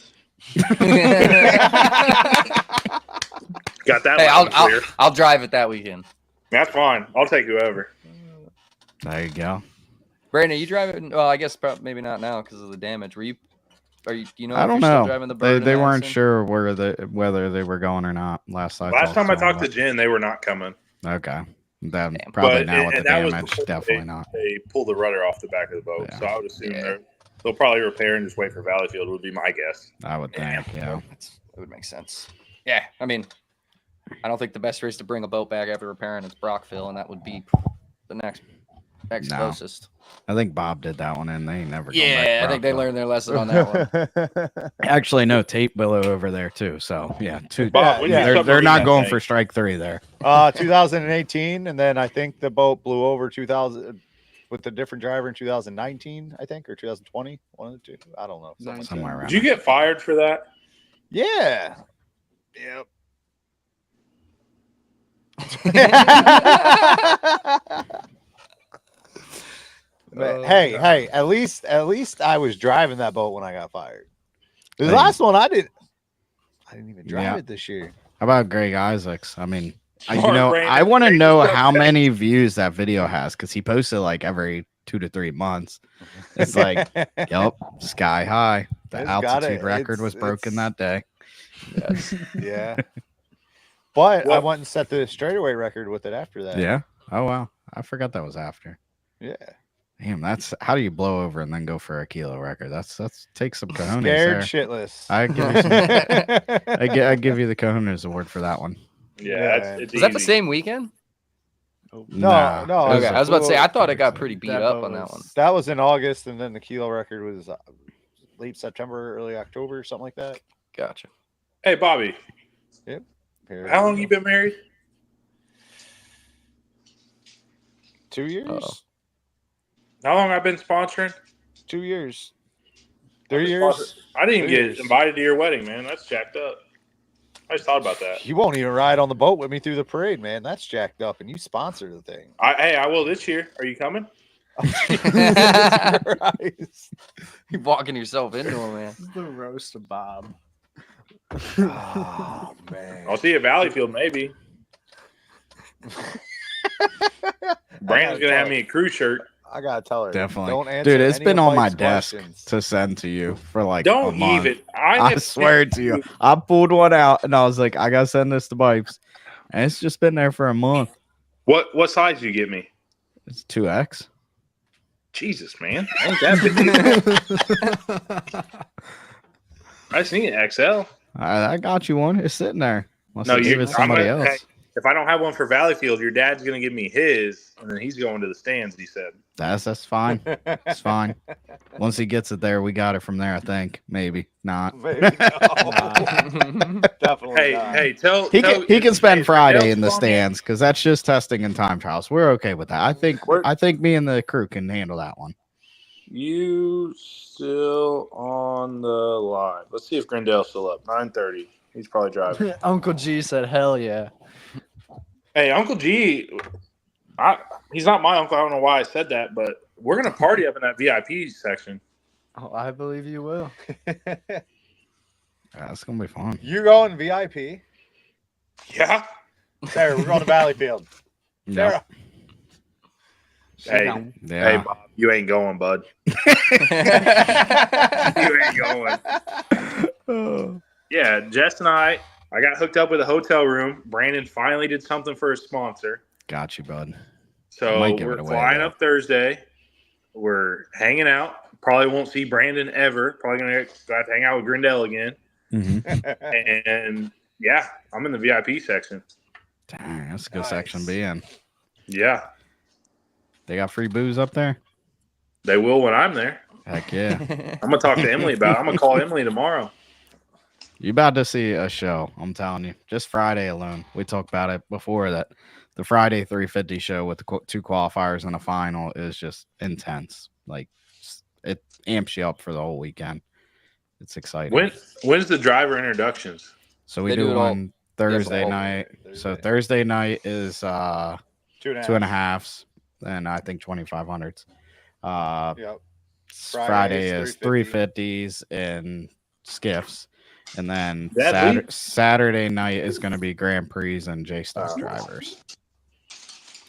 Got that Hey, loud and clear. I'll drive it that weekend. That's fine. I'll take whoever. There you go. Brandon, you driving? Well, I guess maybe not now because of the damage. Are you? You know? I if don't you're still know. driving the bird They in weren't Madison? sure whether they were going or not. Last Time talked I to talked to them. Jen, they were not coming. Okay. Then Damn. probably But- now with the and that was damage, before definitely not. They pulled the rudder off the back of the boat, Yeah. so I would assume Yeah. they'll probably repair and just wait for Valleyfield would be my guess. I would think. Yeah. It would make sense. Yeah, I mean, I don't think the best race to bring a boat back after repairing is Brockville, and that would be the next No. closest. I think Bob did that one, and they ain't never. gone back Yeah, to I think they Brockville. learned their lesson on that one. Actually, no, Tate Willow over there too. So yeah, Bob, when you yeah. they're not submarine going that for thing, strike 3 there. 2018, and then I think the boat blew over 2000 with a different driver in 2019, I think, or 2020. One of the two. I don't know. Something like Somewhere around. Did you get fired for that? that. Yeah. Yep. But hey, at least I was driving that boat when I got fired. The Hey. last one I didn't even drive Yeah. it this year. How about Greg Isaacs? I mean, Smart brain. I want to Hey, know just how go- many views that video has because he posted like every 2 to 3 months. It's like, yep, sky high. The It's got altitude it. record was broken that day. Yeah. But I Well- went and set the straightaway record with it after that. Yeah. Oh wow, I forgot that was after. Yeah. Damn, that's how do you blow over and then go for a kilo record? That's take some cojones Scared there. shitless. I give you some, I give you the cojones award for that one. Yeah, it's Was that the easy. same weekend? No, Nah, no. it Okay, I was about to say I thought it got so pretty beat that up boat on that was- one. That was in August, and then the kilo record was late September, early October, something like that. Gotcha. Hey, Bobby, Here how we long go. you been married? 2 years? Uh-oh. How long I've been sponsoring? 2 years. I've 3 been years. sponsoring- I didn't even 3 get years. invited to your wedding, man. That's jacked up. I just thought about that. You won't even ride on the boat with me through the parade, man. That's jacked up, and you sponsor the thing. Hey, I will this year. Are you coming? Jesus Christ. You're walking yourself into him, man. The roast of Bob. Oh man. I'll see you at Valleyfield, maybe. Brandon's gonna have me a crew shirt. I gotta tell her. Definitely. Don't answer. Dude, it's any been of on my Mike's desk questions. to send to you for like a Don't month. even. I swear to you. I pulled one out and I was like, I gotta send this to Bipes. And it's just been there for a month. What size did you get me? It's 2X. Jesus, man. Ain't that big. I seen it XL. I got you one. It's sitting there. Unless No, I gave it to somebody else. Hey, if I don't have one for Valleyfield, your dad's gonna give me his, and then he's going to the stands. He said. That's fine. It's fine. Once he gets it there, we got it from there. I think maybe not. Maybe no. Definitely. Hey, tell he can spend Friday Grindell's in the stands because that's just testing and time trials. We're okay with that. I think me and the crew can handle that one. You still on the line? Let's see if Grindell's still up. 9:30. He's probably driving. Uncle G said, "Hell yeah." Hey, Uncle G. He's not my uncle. I don't know why I said that, but we're gonna party up in that VIP section. Oh, I believe you will. That's gonna be fun. You going VIP? Yeah. Sarah, we're going to Valleyfield. Sarah. Hey, yeah. Hey, Bob, you ain't going, bud. You ain't going. Yeah, Jess and I got hooked up with a hotel room. Brandon finally did something for his sponsor. Got you, bud. So we're flying up Thursday. We're hanging out. Probably won't see Brandon ever. Probably going to have to hang out with Grindell again. Mm-hmm. And, yeah, I'm in the VIP section. Dang, that's a good section to be in. Yeah. They got free booze up there? They will when I'm there. Heck yeah. I'm going to talk to Emily about it. I'm going to call Emily tomorrow. You about to see a show, I'm telling you. Just Friday alone. We talked about it before that. The Friday 350 show with the 2 qualifiers and a final is just intense. Like, it amps you up for the whole weekend. It's exciting. When's the driver introductions? So we do one Thursday night. So Thursday night is 2.5s, and I think 2500s. Yep. Friday is 350s and skiffs. And then Saturday night is going to be Grand Prix and J-Stock drivers.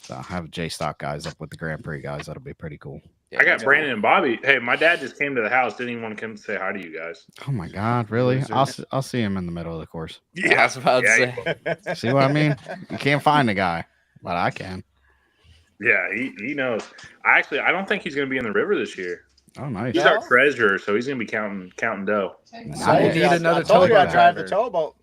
So I'll have J-Stock guys up with the Grand Prix guys. That'll be pretty cool. I got Brandon and Bobby. Hey, my dad just came to the house. Didn't even want to come say hi to you guys. Oh, my God. Really? I'll see him in the middle of the course. Yeah, I was about to say. See what I mean? You can't find the guy, but I can. Yeah, he knows. I don't think he's going to be in the river this year. Oh, nice. He's our treasurer, so he's going to be counting dough. Nice. Need another towboat. I drive the towboat.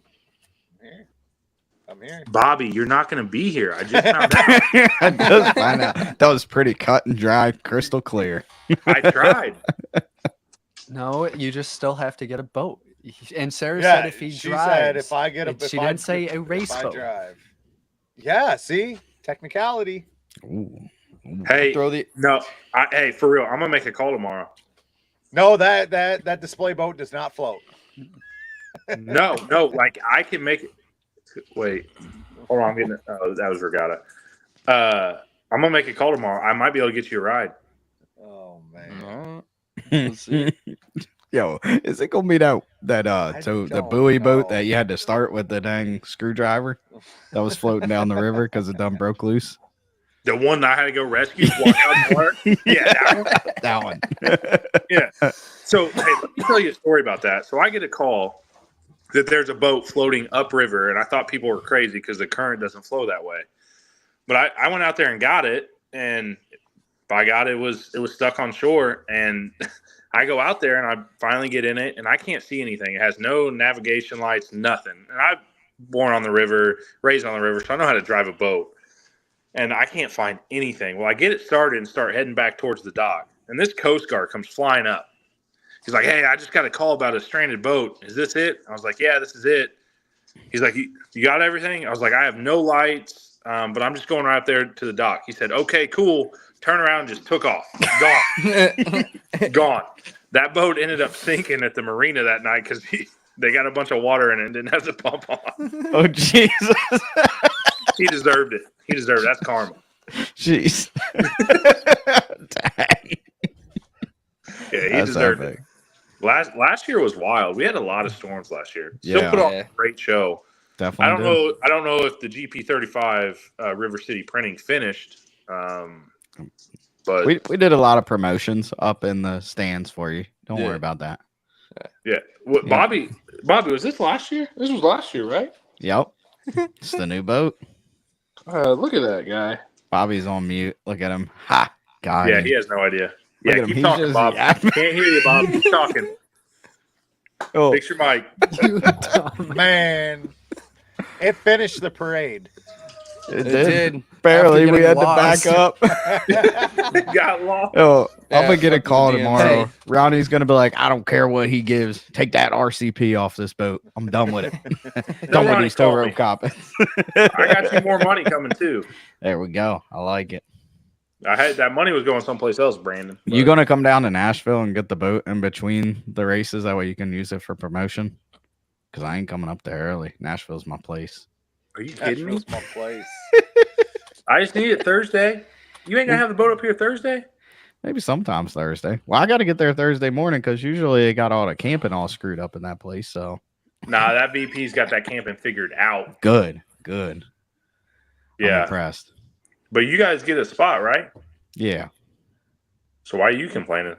I'm here. Bobby, you're not going to be here. I just found out. I just found out. That was pretty cut and dry, crystal clear. I tried. No, you just still have to get a boat. And Sarah said if he drives. She said if I get a. She didn't say a race boat. Drive. Yeah. See, technicality. Ooh. Hey, hey, for real, I'm gonna make a call tomorrow. No, that display boat does not float. No, like I can make it. Wait, hold on, I'm getting it. Oh, that was Regatta. I'm gonna make a call tomorrow. I might be able to get you a ride. Oh man. Let's see. Yo, is it gonna be the buoy boat that you had to start with the dang screwdriver that was floating down the river because it done broke loose? The one that I had to go rescue, walk out the water. Yeah, that one. Yeah. So, hey, let me tell you a story about that. So I get a call that there's a boat floating upriver, and I thought people were crazy because the current doesn't flow that way. But I went out there and got it, and by God, it was stuck on shore. And I go out there, and I finally get in it, and I can't see anything. It has no navigation lights, nothing. And I'm born on the river, raised on the river, so I know how to drive a boat. And I can't find anything. Well, I get it started and start heading back towards the dock. And this Coast Guard comes flying up. He's like, hey, I just got a call about a stranded boat. Is this it? I was like, yeah, this is it. He's like, you got everything? I was like, I have no lights, but I'm just going right up there to the dock. He said, okay, cool. Turn around and just took off. Gone. Gone. That boat ended up sinking at the marina that night because they got a bunch of water in it and didn't have the pump on. Oh, Jesus. He deserved it. He deserved it. That's karma. Jeez. Dang. Yeah, he deserved it. Last year was wild. We had a lot of storms last year. Still put on a great show. Definitely. I don't know if the GP35 River City printing finished. But we did a lot of promotions up in the stands for you. Don't worry about that. Yeah. What, Bobby, was this last year? This was last year, right? Yep. It's the new boat. Look at that guy. Bobby's on mute. Look at him. Ha! God. Yeah, he has no idea. Look Yeah, at him. keep He's talking, just Bob. yapping. Can't hear you, Bob. Keep talking. Oh, Fix your mic. Man, it finished the parade. it did. Barely. After We had getting to back up. Got lost. Oh, Yeah, I'm gonna get a fuck the call DMC. tomorrow. Ronnie's gonna be like, I don't care what he gives. Take that RCP off this boat. I'm done with it. Done with Ronnie these tow call rope me. copping. I got you more money coming too. There we go. I like it. I had that money was going someplace else, Brandon. You gonna come down to Nashville and get the boat in between the races? That way you can use it for promotion. Because I ain't coming up there early. Nashville's my place. Are you kidding me? That's my place. I just need it Thursday. You ain't gonna have the boat up here Thursday? Maybe sometimes Thursday. Well, I got to get there Thursday morning because usually they got all the camping all screwed up in that place. So Nah, that VP's got that camping figured out. good. I'm Yeah, impressed. but you guys get a spot, right? Yeah. So why are you complaining?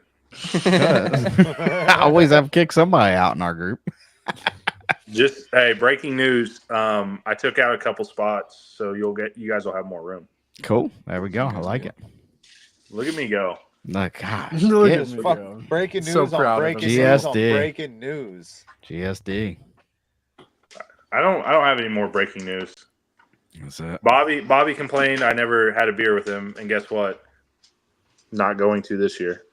I always have to kick somebody out in our group. Just hey, breaking news. I took out a couple spots, so you guys will have more room. Cool. There we go. I like it. Look at me go. Like, gosh. Look get at me Fuck, go. breaking So news proud on of breaking him. news on GSD. breaking news. GSD. I don't have any more breaking news. That's it. Bobby complained I never had a beer with him, and guess what? Not going to this year.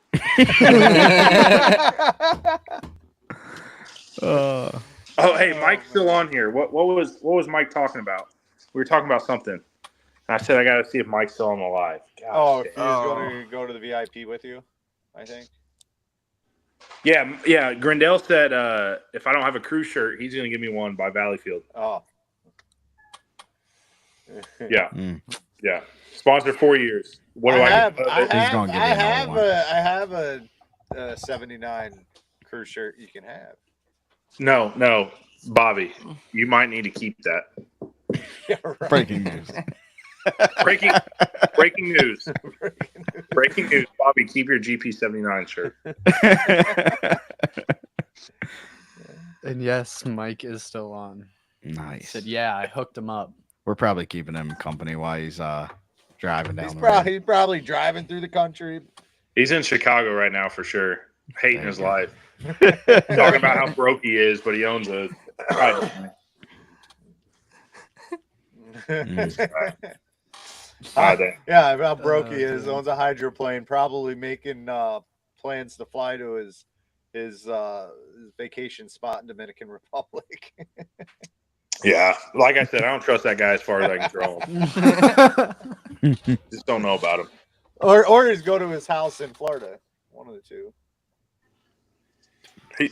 Oh, hey, Mike's still on here. What was Mike talking about? We were talking about something. And I said I got to see if Mike's still on the live. Oh, if he was going to go to the VIP with you, I think. Yeah. Grindell said if I don't have a crew shirt, he's going to give me one by Valleyfield. Oh. Yeah. Mm. Yeah. Sponsor 4 years. What do I get? gonna give you another one. I have a 79 crew shirt you can have. No, Bobby, you might need to keep that. Yeah, right. Breaking news. Breaking news. Breaking news. Bobby, keep your GP79 shirt. And yes, Mike is still on. He Nice. said, yeah, I hooked him up. We're probably keeping him company while he's driving down He's the road. he's probably driving through the country. He's in Chicago right now for sure. Hating his There you life. Talking about how broke he is, but he owns a. Yeah, how broke he is. Owns a hydroplane. Probably making plans to fly to his vacation spot in Dominican Republic. Yeah, like I said, I don't trust that guy as far as I can throw him. Just don't know about him. Or he's go to his house in Florida. One of the two.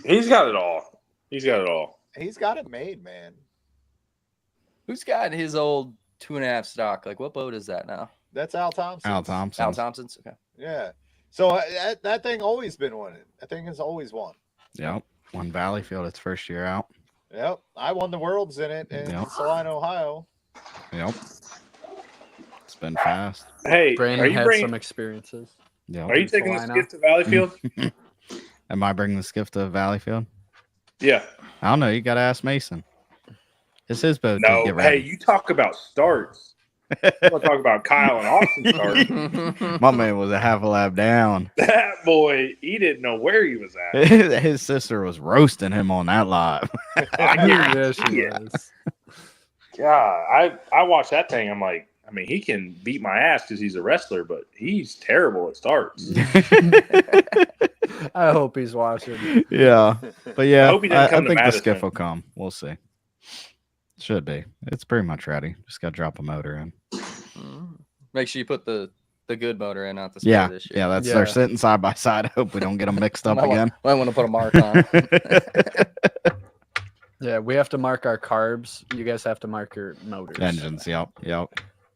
He's got it all. He's got it made, man. Who's got his old 2.5 stock? Like, what boat is that now? That's Al Thompson. Al Thompson. Al Thompson's? Okay. Yeah. So that thing always been winning. That thing has always won. Yep. Won Valleyfield its first year out. Yep. I won the Worlds in it in Salina, Ohio. Yep. It's been fast. Hey, Brandon had some experiences. Yep. Are you taking the skiff to Valleyfield? Am I bringing the skiff to Valleyfield? Yeah. I don't know. You got to ask Mason. It's his boat. No. To get ready. Hey, you talk about starts. I'm gonna talk about Kyle and Austin starts. My man was a half a lap down. That boy, he didn't know where he was at. His sister was roasting him on that live. Yeah, she was. God, I watched that thing. I'm like, I mean, he can beat my ass because he's a wrestler, but he's terrible at starts. I hope he's watching. Yeah, but yeah, I hope he doesn't I come to think the Madison. skiff will come. We'll see. Should be. It's pretty much ready. Just got to drop a motor in. Make sure you put the good motor in, not the spare this year. Yeah, that's Yeah. they're sitting side by side. I hope we don't get them mixed up again. I want to put a mark on. Yeah, we have to mark our carbs. You guys have to mark your motors. Engines. Yep.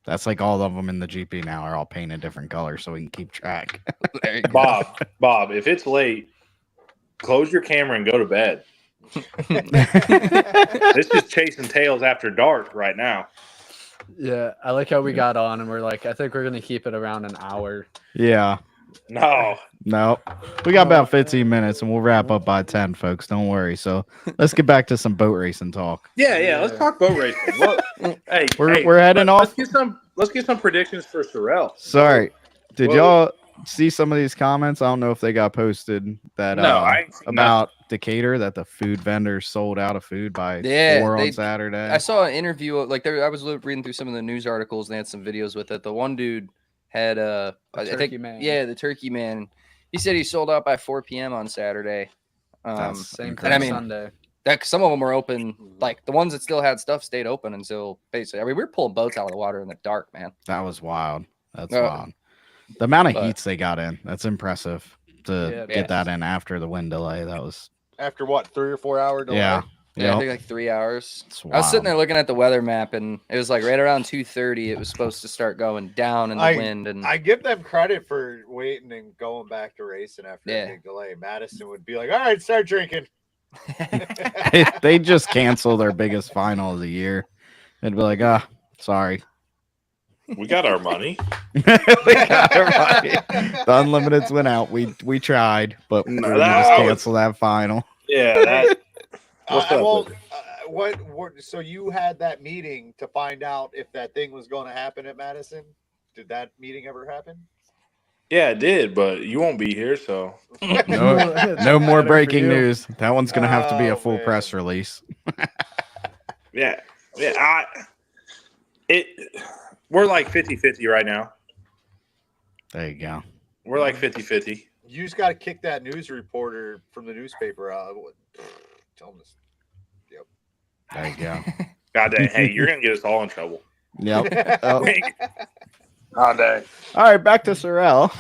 That's like all of them in the GP now are all painted different colors so we can keep track. There you go. Bob, if it's late, close your camera and go to bed. This is chasing tails after dark right now. Yeah, I like how we got on and we're like, I think we're gonna keep it around an hour. Yeah. No. We got about 15 minutes and we'll wrap up by 10, folks. Don't worry. So let's get back to some boat racing talk. Yeah. Let's talk boat racing. Look, We're heading off. Let's get some predictions for Sorel. Sorry. Did y'all see some of these comments? I don't know if they got posted that I ain't seen about Decatur, that the food vendors sold out of food by 4 on Saturday. I saw an interview I was reading through some of the news articles and they had some videos with it. The one dude had the turkey man. He said he sold out by 4 p.m. on Saturday. Same and I mean, Sunday. That some of them were open, like the ones that still had stuff stayed open until basically. I mean, we were pulling boats out of the water in the dark, man. That was wild. That's wild. The amount of heats they got in, that's impressive to get that in after the wind delay. That was after what, 3 or 4 hour delay? Yeah. Yeah, I think like 3 hours. I was sitting there looking at the weather map, and it was like right around 2:30. It was supposed to start going down in the wind. And I give them credit for waiting and going back to racing after a big delay. Madison would be like, "All right, start drinking." They just cancel their biggest final of the year. They'd be like, sorry. We got our money. We got our money. The Unlimiteds went out. We tried, but we just cancel that final. Yeah. So you had that meeting to find out if that thing was going to happen at Madison? Did that meeting ever happen? Yeah, it did, but you won't be here, so no more breaking news. That one's gonna have to be a full press release. Yeah. We're like 50-50 right now. There you go. We're like 50-50. You just got to kick that news reporter from the newspaper out. Tell him this. Yep. There you go. God dang. Hey, you're going to get us all in trouble. Yep. God dang. All right, back to Sorel.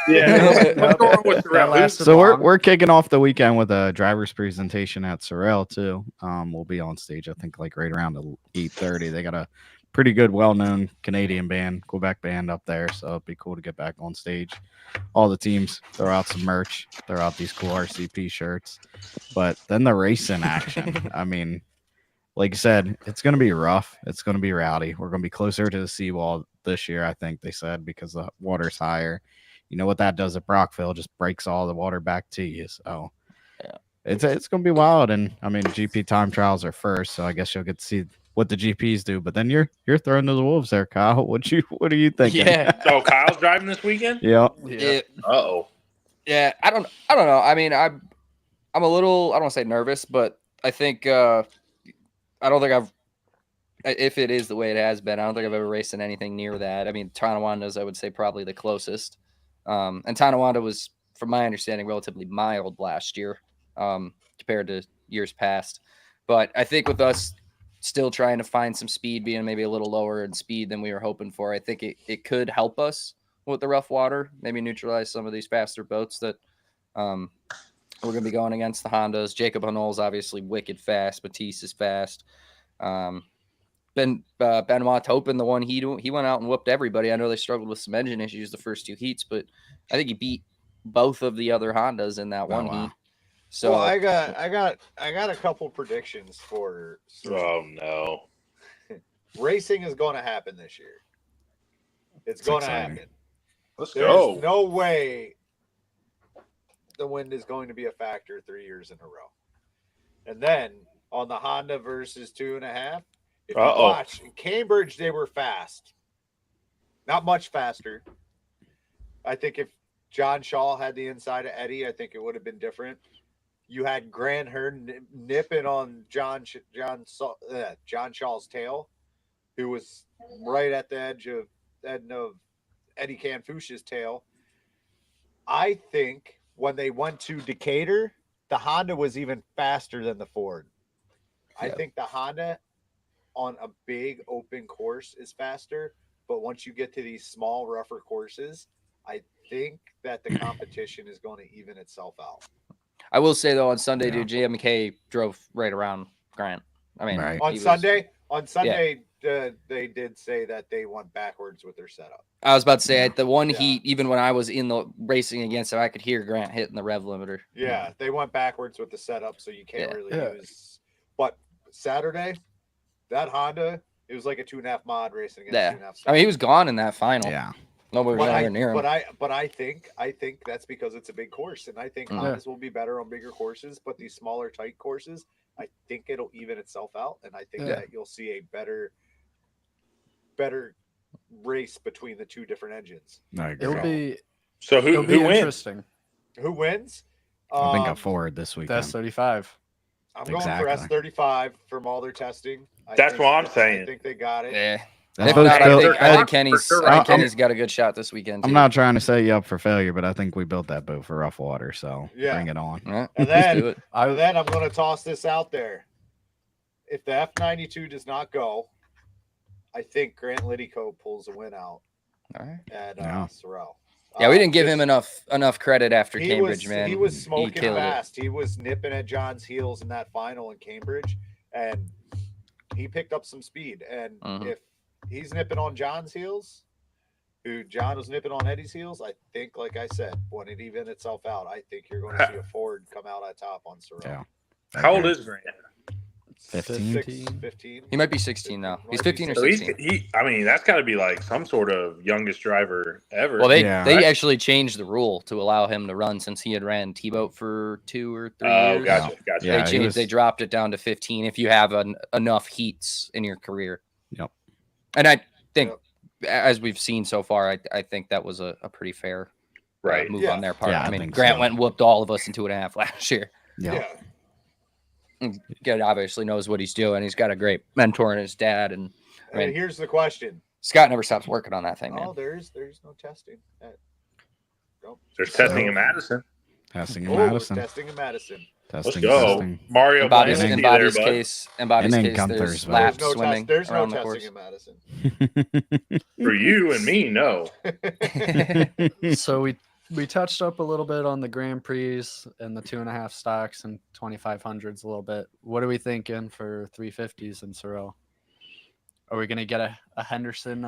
Yeah. What's going on with Sorel? So we're kicking off the weekend with a driver's presentation at Sorel too. We'll be on stage, I think, like right around 8:30. They got a pretty good, well-known Canadian band, Quebec band up there, so it'd be cool to get back on stage. All the teams throw out some merch, throw out these cool RCP shirts, but then the racing action. I mean, like I said, it's going to be rough. It's going to be rowdy. We're going to be closer to the seawall this year, I think they said, because the water's higher. You know what that does at Brockville? Just breaks all the water back to you. So it's going to be wild. And I mean, GP time trials are first, so I guess you'll get to see what the GPs do. But then you're thrown to the wolves there, Kyle. What are you thinking? Yeah. So Kyle's driving this weekend? Yeah. Uh-oh. Yeah, I don't know. I mean, I'm a little, I don't want to say nervous, but I think I don't think if it is the way it has been, I don't think I've ever raced in anything near that. I mean, Tonawonda's, I would say, probably the closest. And Tonawanda was, from my understanding, relatively mild last year compared to years past. But I think with us still trying to find some speed, being maybe a little lower in speed than we were hoping for, I think it could help us with the rough water, maybe neutralize some of these faster boats that we're going to be going against. The Hondas. Jacob Hanol's obviously wicked fast. Matisse is fast. Benoit Taupin, the one he went out and whooped everybody. I know they struggled with some engine issues the first two heats, but I think he beat both of the other Hondas in that one heat. So I got a couple predictions for. Oh no! Racing is going to happen this year. It's going to happen. Let's There's go. no way the wind is going to be a factor 3 years in a row. And then on the Honda versus 2.5, if you watch in Cambridge, they were fast. Not much faster. I think if John Shaw had the inside of Eddie, I think it would have been different. You had Grant Hearn nipping on John Shaw's tail, who was right at the edge of Eddie Canfouche's tail. I think when they went to Decatur, the Honda was even faster than the Ford. I think the Honda on a big open course is faster, but once you get to these small, rougher courses, I think that the competition is going to even itself out. I will say though, on Sunday, dude, JMK drove right around Grant. I mean, on Sunday, they did say that they went backwards with their setup. I was about to say the one heat, even when I was in the racing against him, I could hear Grant hitting the rev limiter. Yeah, they went backwards with the setup, so you can't really use. But Saturday, that Honda It was like a 2.5 mod racing against 2.5 stock. I mean, he was gone in that final. Yeah. Nobody was anywhere near him. But I think that's because it's a big course, and I think Hondas will be better on bigger courses. But these smaller, tight courses, I think it'll even itself out, and I think that you'll see a better race between the two different engines. It'll be who wins? Interesting. Who wins? I think a Ford this weekend. S35. I'm going for S35 from all their testing. That's what I'm saying. I think they got it. Yeah. That's If not, built- I think Kenny's got a good shot this weekend. I'm not trying to set you up for failure, but I think we built that boat for rough water, so bring it on. Yeah, And then I'm going to toss this out there. If the F92 does not go, I think Grant Liddico pulls a win out at Sorel. Yeah, we didn't give him enough credit after Cambridge, man. He was smoking fast. He was nipping at John's heels in that final in Cambridge, and he picked up some speed. And if he's nipping on John's heels, who John was nipping on Eddie's heels, I think, like I said, when it even itself out, I think you're going to see a Ford come out on top on Sorel. Yeah. How old is Grant? 15. He might be 16 now. He's 15 or 16. I mean, that's got to be like some sort of youngest driver ever. Well, they actually changed the rule to allow him to run since he had ran T-boat for 2 or 3 years. Oh, gotcha. Yeah, they dropped it down to 15 if you have enough heats in your career. Yep. And I think, as we've seen so far, I think that was a pretty fair move on their part. Yeah, I mean, Grant went and whooped all of us in 2.5 last year. Yeah. Ged obviously knows what he's doing. He's got a great mentor in his dad. And here's the question. Scott never stops working on that thing, man. Oh, there's no testing. There's testing in Madison. Testing in Madison. Testing in Madison. Let's go. Mario in Bobby's case, there's laps swimming there's around no the course. testing in Madison. For you and me, no. So we touched up a little bit on the Grand Prix and the 2.5 stocks and 2500s a little bit. What are we thinking for 350s in Sorel? Are we going to get a Henderson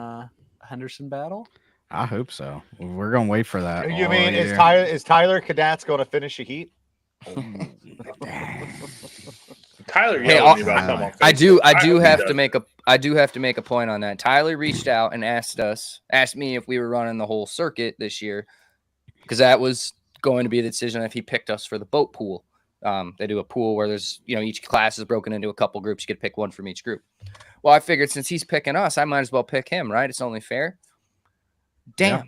battle? I hope so. We're going to wait for that. You mean is Tyler Cadats going to finish a heat? Tyler yelled at me about something. I do have to make a point on that. Tyler reached out and asked me if we were running the whole circuit this year, because that was going to be the decision if he picked us for the boat pool. They do a pool where there's, each class is broken into a couple groups. You get to pick one from each group. Well, I figured since he's picking us, I might as well pick him, right? It's only fair. Damn. Yeah.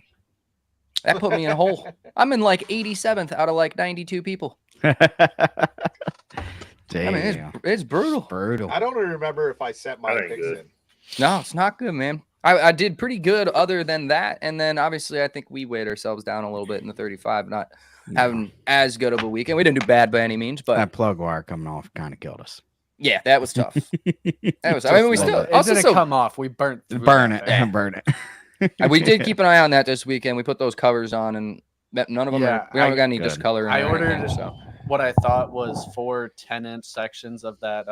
That put me in a hole. I'm in like 87th out of like 92 people. Damn. I mean, it's brutal. I don't remember if I set my picks in. No, it's not good, man. I did pretty good other than that. And then obviously I think we weighed ourselves down a little bit in the 35, not having as good of a weekend. We didn't do bad by any means, but that plug wire coming off kind of killed us. Yeah, that was tough. We still it didn't come off. We burn it. Burn it. And we did keep an eye on that this weekend. We put those covers on, and none of them. We don't got any discolor. I ordered what I thought was 4 10-inch sections of that.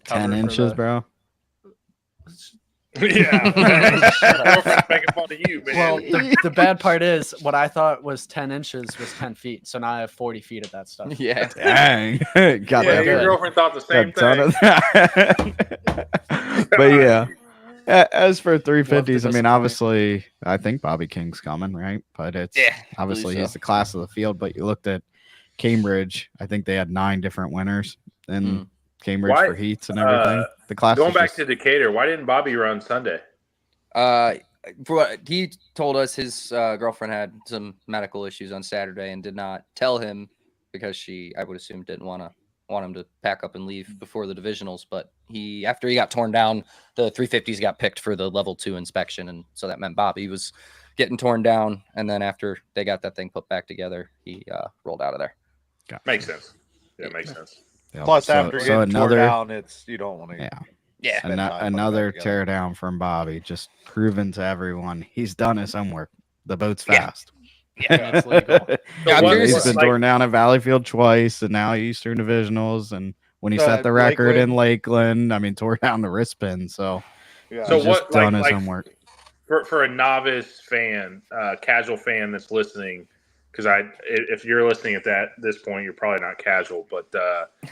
10 inches, bro. Yeah, making fun of you, man. Well, the bad part is what I thought was 10 inches was 10 feet. So now I have 40 feet of that stuff. Yeah, dang. Got that. Your girlfriend thought the same thing. But yeah, as for 350s, I mean, obviously, I think Bobby King's coming, right? But it's obviously he's the class of the field. But you looked at Cambridge, I think they had 9 different winners in Cambridge for heats and everything. The class going back to Decatur, why didn't Bobby run Sunday? For what he told us, his girlfriend had some medical issues on Saturday and did not tell him because I would assume, didn't want him to pack up and leave before the divisionals. But after he got torn down, the 350s got picked for the level 2 inspection, and so that meant Bobby was getting torn down. And then after they got that thing put back together, he rolled out of there. Makes sense. Yeah, makes sense. Yep. Plus, after getting torn down, you don't want to. Yeah. Another tear down from Bobby, just proving to everyone he's done his homework. The boat's fast. Yeah, it's legal. He's been torn down at Valleyfield twice, and now Eastern Divisionals. And when he set the record in Lakeland, I mean, tore down the wrist pin. So, he's just done his homework. For a novice fan, casual fan that's listening, because if you're listening at this point, you're probably not casual. But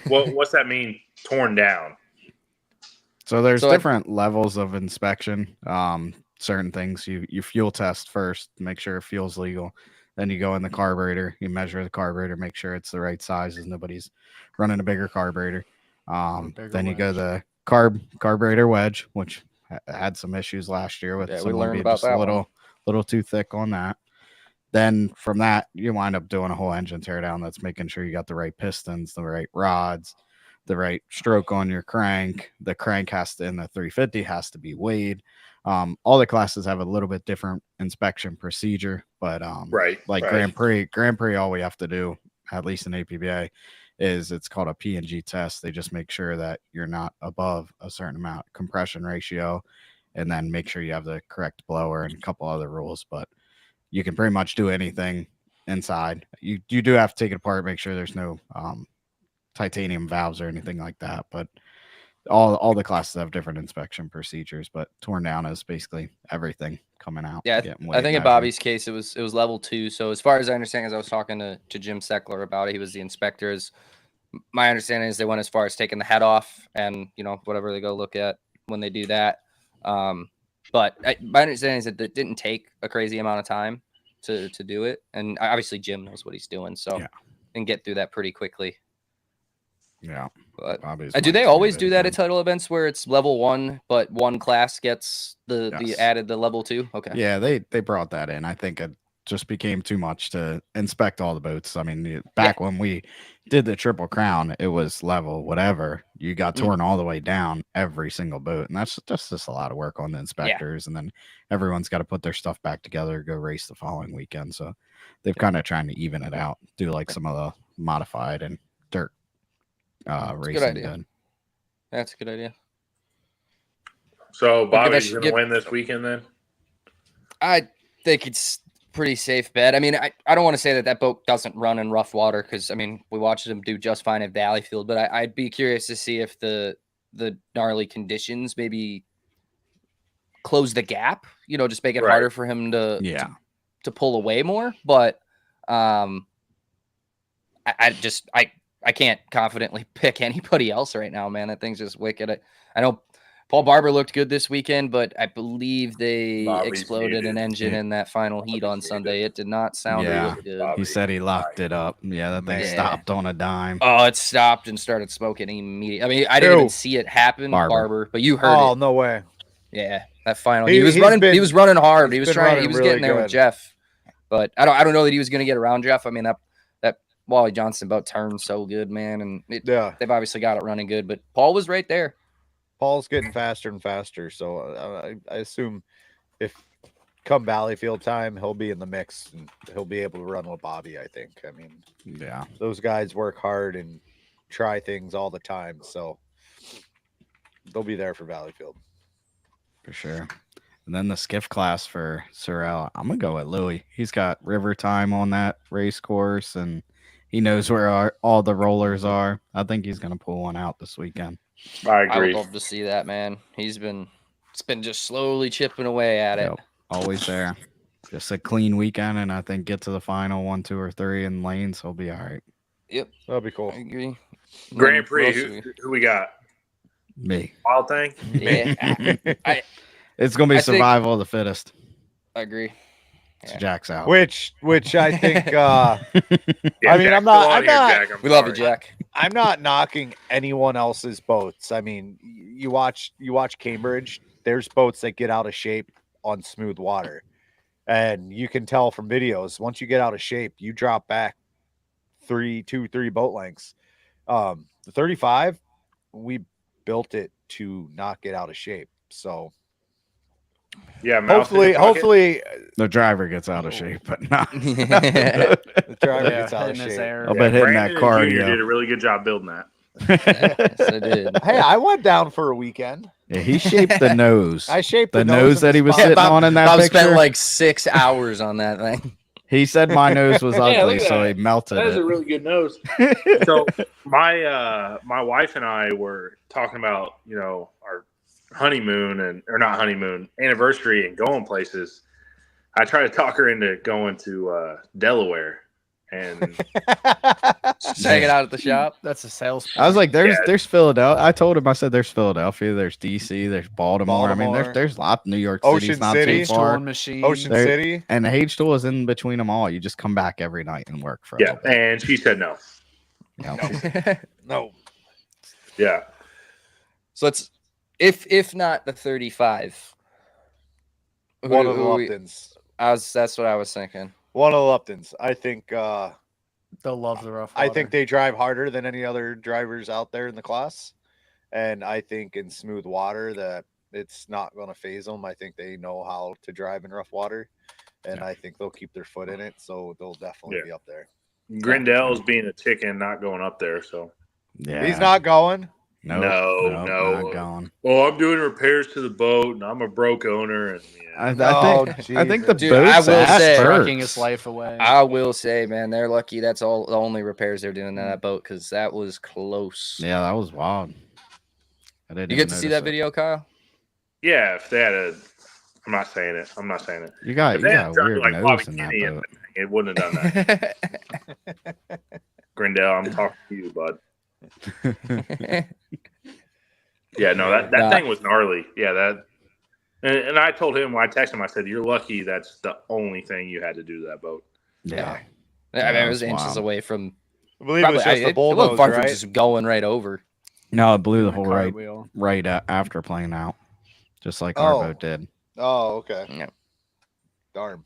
what's that mean? Torn down? So there's different levels of inspection. Certain things you fuel test first, make sure it fuel's legal. Then you go in the carburetor, you measure the carburetor, make sure it's the right size, as nobody's running a bigger carburetor. Then you go the carburetor wedge, which had some issues last year with someone being just a little too thick on that. Then from that, you wind up doing a whole engine teardown. That's making sure you got the right pistons, the right rods, the right stroke on your crank. The crank in the 350 has to be weighed. All the classes have a little bit different inspection procedure, but Grand Prix, all we have to do, at least in APBA, is it's called a P&G test. They just make sure that you're not above a certain amount compression ratio, and then make sure you have the correct blower and a couple other rules. But you can pretty much do anything inside. You do have to take it apart, make sure there's no titanium valves or anything like that. But all the classes have different inspection procedures, but torn down is basically everything coming out. Yeah, I think in Bobby's case it was level 2. So as far as I understand, as I was talking to Jim Seckler about it, he was the inspector. My understanding is they went as far as taking the head off and whatever they go look at when they do that. But my understanding is that it didn't take a crazy amount of time to do it, and obviously Jim knows what he's doing, so and get through that pretty quickly. Yeah, but do they always do that at title events where it's level 1, but one class gets the added the level 2? Okay. Yeah, they brought that in. I think it just became too much to inspect all the boats. I mean, back when we did the Triple Crown, it was level whatever. You got torn all the way down every single boat, and that's just a lot of work on the inspectors. And then everyone's got to put their stuff back together, go race the following weekend. So they've kind of trying to even it out, do like some of the modified and dirt racing. Good idea. That's a good idea. So Bobby's going to win this weekend then? I think it's pretty safe bet. I mean, I don't want to say that boat doesn't run in rough water, because I mean we watched him do just fine at Valleyfield, but I'd be curious to see if the gnarly conditions maybe close the gap, just make it harder for him to pull away more. But I can't confidently pick anybody else right now, man. That thing's just wicked. I know Paul Barber looked good this weekend, but I believe they exploded an engine in that final heat on Sunday. It did not sound really good. He said he locked it up. Yeah, that thing stopped on a dime. Oh, it stopped and started smoking immediately. I mean, I didn't even see it happen, Barber, but you heard it. Oh, no way. Yeah, that final. He was running hard. He was trying. He was getting there with Jeff, but I don't know that he was going to get around Jeff. I mean, that Wally Johnson boat turned so good, man, and they've obviously got it running good. But Paul was right there. Paul's getting faster and faster, so I assume if come Valleyfield time, he'll be in the mix and he'll be able to run with Bobby, I think. I mean, those guys work hard and try things all the time, so they'll be there for Valleyfield. For sure. And then the skiff class for Sorel, I'm going to go with Louis. He's got river time on that race course, and he knows where all the rollers are. I think he's going to pull one out this weekend. I agree. I would love to see that, man. It's been just slowly chipping away at it. Always there. Just a clean weekend, and I think get to the final 1, 2, or 3 in lanes. He'll be all right. Yep, that'll be cool. I agree. Grand Prix. Who we got? Me. Wild Thing. Yeah, it's gonna be survival of the fittest. I agree. Jack's out. Which I think. I mean, I'm not. Jack, we love you, Jack. I'm not knocking anyone else's boats. I mean, you watch Cambridge. There's boats that get out of shape on smooth water, and you can tell from videos. Once you get out of shape, you drop back 3 boat lengths. The 35, we built it to not get out of shape. So. Yeah, hopefully the driver gets out of shape, but not the driver gets out of shape. I'll bet hitting that car. You did a really good job building that. Yes, I did. Hey, I went down for a weekend. Yeah, he shaped the nose. I shaped the nose that he was sitting on in that Bob picture. Spent like 6 hours on that thing. He said my nose was ugly, so he melted it. That is a really good nose. So my wife and I were talking about, our honeymoon anniversary and going places. I tried to talk her into going to Delaware, and Just hanging out at the shop. That's a sales. I was like, Yeah. there's Philadelphia. I told him, I said, there's Philadelphia, there's DC, there's Baltimore. I mean, Baltimore. there's a lot. New York Ocean City's not City. too far. H2O machine. Ocean There- City. And the H tool is in between them all. You just come back every night and work for a yeah, little bit. and she said no. You know? No. Yeah, So it's if not the 35. who One do- of the who we- Luptons. That's what I was thinking. One of the Luptons. I think. They'll love the rough. I Water. think they drive harder than any other drivers out there in the class, and I think in smooth water that it's not going to phase them. I think they know how to drive in rough water, and I think they'll keep their foot in it, so they'll definitely be up there. Grindell's being a chicken, not going up there. So Yeah. He's not going. Nope, No. not going. well, I'm doing repairs to the boat, and I'm a broke owner, and I Oh, think the Dude, I boat's will ass say- trucking hurts. his life away. I will say, man, they're lucky. That's all the only repairs they're doing to that boat because that was close. Yeah, that was wild. I didn't You even get to see notice that it. video, Kyle? yeah, if they had a, I'm not saying it. I'm not saying it. You got If they had a something weird like nose Bobby in that Kinney boat. it wouldn't have done that. Grindell, I'm talking to you, bud. Yeah, no, that Nah. thing was gnarly. Yeah, that. And I told him when I texted him, I said, "You're lucky. That's the only thing you had to do to that boat." Yeah. I mean, it was that's inches wild. away from. I believe Probably, it was just the it looked bullnose, fun for right? just going right over. No, it blew the A whole cartwheel. right after playing out, just like Oh. our boat did. Oh, okay. Yeah. Darn.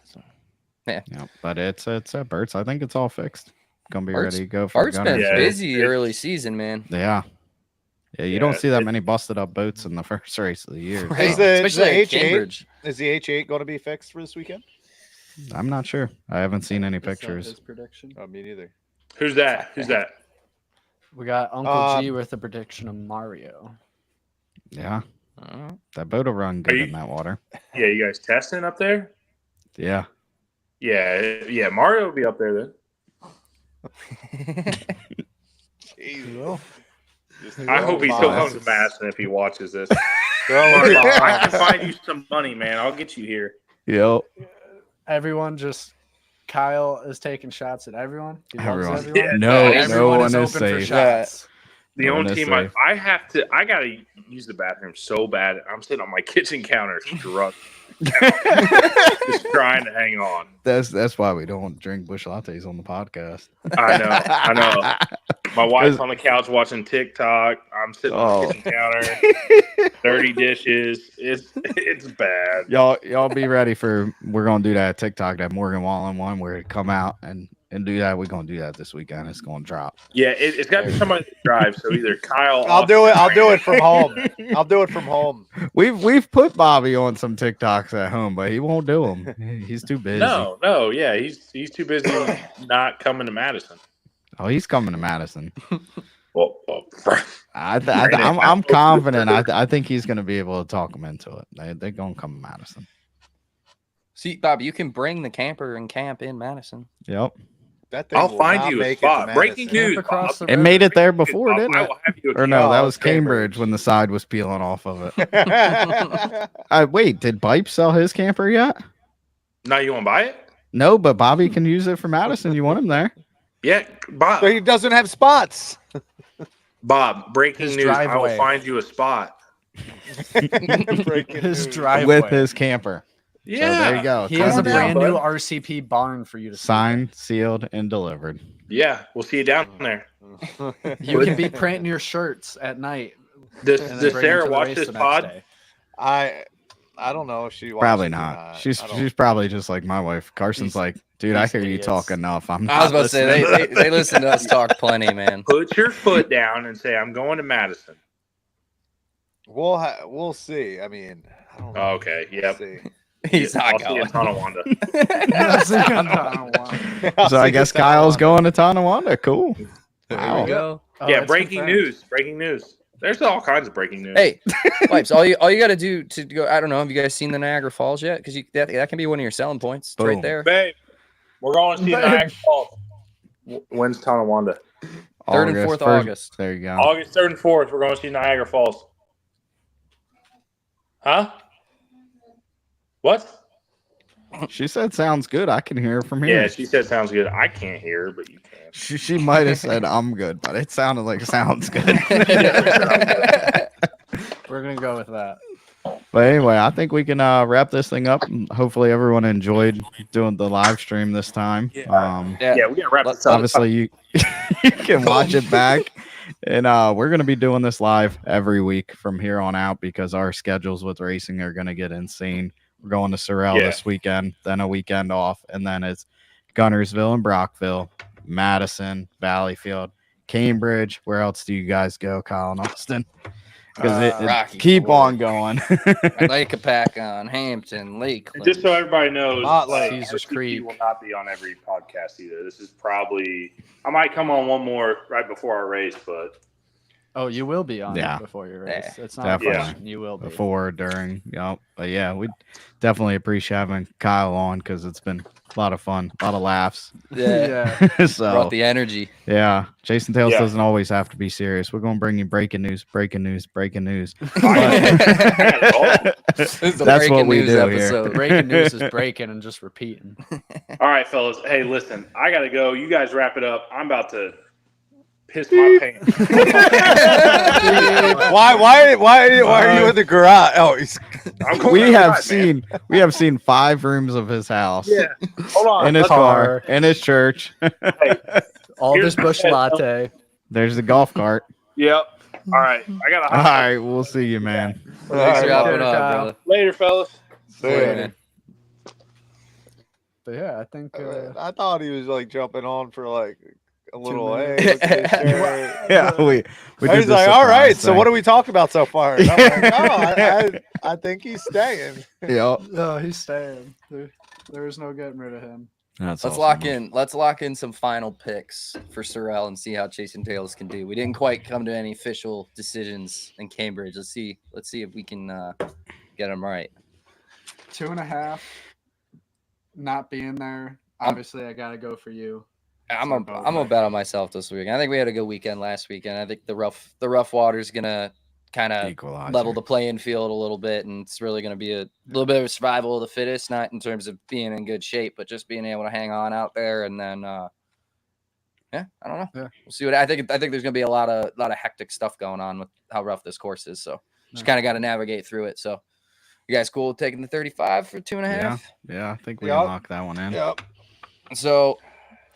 Yeah, but it's at Bert's. I think it's all fixed. Gonna be Bart's- ready to go for Bart's Gunners. been Yeah, busy it's- early season, man. Yeah. Yeah, you Yeah, don't see that it- many busted up boats in the first race of the year. Right. Is so the Especially at H8? Cambridge. Is the H8 going to be fixed for this weekend? I'm not sure. I haven't seen any Is that pictures. his prediction. Oh, me neither. Who's that? Who's that? We got Uncle G with a prediction of Mario. Yeah, Uh, that boat will run good you- in that water. Yeah, you guys testing up there? Yeah. Yeah. Mario will be up there then. Jeez. I hope he Throw still bombs. comes to Madison if he watches this. Throw Mario, I can bombs. find you some money, man. I'll get you here. Yep. Everyone just Kyle is taking shots at everyone. He loves Everyone. everyone. Yeah, No, yeah, no Everyone one is is open for safe. shots. The No one only is team safe. I gotta use the bathroom so bad. I'm sitting on my kitchen counter, struggling, just trying to hang on. That's why we don't drink bush lattes on the podcast. I know. My wife's on the couch watching TikTok. I'm sitting on the kitchen counter, dirty dishes. It's bad. Y'all be ready for we're gonna do that TikTok, that Morgan Wallen one where it come out and do that. We're gonna do that this weekend. It's gonna drop. Yeah, it's got to be somebody to drive. So either Kyle, I'll do it. I'll do it from Brandon. home. I'll do it from home. We've put Bobby on some TikToks at home, but he won't do them. He's too busy. No, yeah, he's too busy not coming to Madison. Oh, he's coming to Madison. Well, I'm confident. I think he's gonna be able to talk him into it. They're gonna come to Madison. See, Bob, you can bring the camper and camp in Madison. Yep. That thing I'll will find not you a make it to spot. Breaking Madison. news. across Bob. the It made it there before, I didn't will it? have you Or a no, Oh, that it was was Cambridge. Cambridge when the side was peeling off of it. That's Wait, did Bipe sell his camper yet? Now you want to buy it? No, but Bobby can use it for Madison. You want him there? Yeah, Bob. But he doesn't have spots. Bob, breaking His news. I driveway. will find you a spot. Breaking His news. driveway. With his camper. Yeah, So there you go. He Time has a to brand bud. new RCP barn for you to see. Signed, sealed, and delivered. Yeah, we'll see you down there. You can be printing your shirts at night. Does and then does bring them Sarah to the watch race this the next pod? day. I don't know if she watches Probably or not. I She's don't- probably just like my wife. Carson's These- like, dude, I these hear you idiots. talk enough. I'm I was not about to say listening." they listen to us talk plenty, man. Put your foot down and say, "I'm going to Madison." We'll see. I mean, I don't know. Oh, okay, yep. We'll see. He's I'll not see you in going. Tonawanda. I'll So I see guess you Kyle's tomorrow. going to Tonawanda. Cool. There Wow. we go. Oh, Yeah, it's breaking confirmed. news. Breaking news. There's all kinds of breaking news. Hey, Wipes, all you got to do to go. I don't know. Have you guys seen the Niagara Falls yet? Because that can be one of your selling points. It's right Boom. there. Babe, we're going to see Niagara Falls. When's Tonawanda? 3rd and 4th August. There you go. August 3rd and 4th. We're going to see Niagara Falls. Huh? What? She said sounds good. I can hear her from here. Yeah, she said sounds good. I can't hear her, but you can. She might have said I'm good, but it sounded like sounds good. We're gonna go with that. But anyway, I think we can wrap this thing up. Hopefully, everyone enjoyed doing the live stream this time. Yeah, we gotta wrap this up. Obviously, you can watch it back, and we're gonna be doing this live every week from here on out because our schedules with racing are gonna get insane. We're going to Sorel this weekend, then a weekend off, and then it's Gunnersville and Brockville, Madison, Valleyfield, Cambridge. Where else do you guys go, Kyle and Austin? Because it keep on going. Lake Apacon, Hampton, Lakeland. Just so everybody knows, Caesars Creek will not be on every podcast either. This is probably I might come on one more right before our race, but you will be on before your race. It's not definitely. You will be before, during, But yeah, we definitely appreciate having Kyle on because it's been a lot of fun, a lot of laughs. Yeah. So brought the energy. Yeah, Chasin Tales doesn't always have to be serious. We're going to bring you breaking news. That's what we do here. The breaking news is breaking and just repeating. All right, fellas. Hey, listen, I gotta go. You guys wrap it up. I'm about to piss my pants. Why are you in the garage? Oh, we have seen 5 rooms of his house. Yeah, hold on. In his car, in his church. Hey, all this bush latte. There's the golf cart. Yep. All right, I gotta. All right, we'll see you, man. Thanks for hopping on, brother. Later, fellas. See you, man. But yeah, I think I thought he was like jumping on for like a little. Hey, yeah, we he's like, all right. So what do we talk about so far? And I'm like, I think he's staying. Yeah. No, he's staying. There is no getting rid of him. Let's lock in some final picks for Sorel and see how Chasin Tales can do. We didn't quite come to any official decisions in Cambridge. Let's see if we can get them right. 2.5. Not being there. Obviously, I gotta go for you. I'm gonna bet on myself this week. I think we had a good weekend last weekend. I think the rough water is gonna kind of level the playing field a little bit, and it's really gonna be a little bit of a survival of the fittest, not in terms of being in good shape, but just being able to hang on out there. And then, I don't know. Yeah. We'll see what I think. I think there's gonna be a lot of hectic stuff going on with how rough this course is. So just kind of got to navigate through it. So you guys cool with taking the 35 for 2.5? Yeah, I think we can lock that one in. Yep. So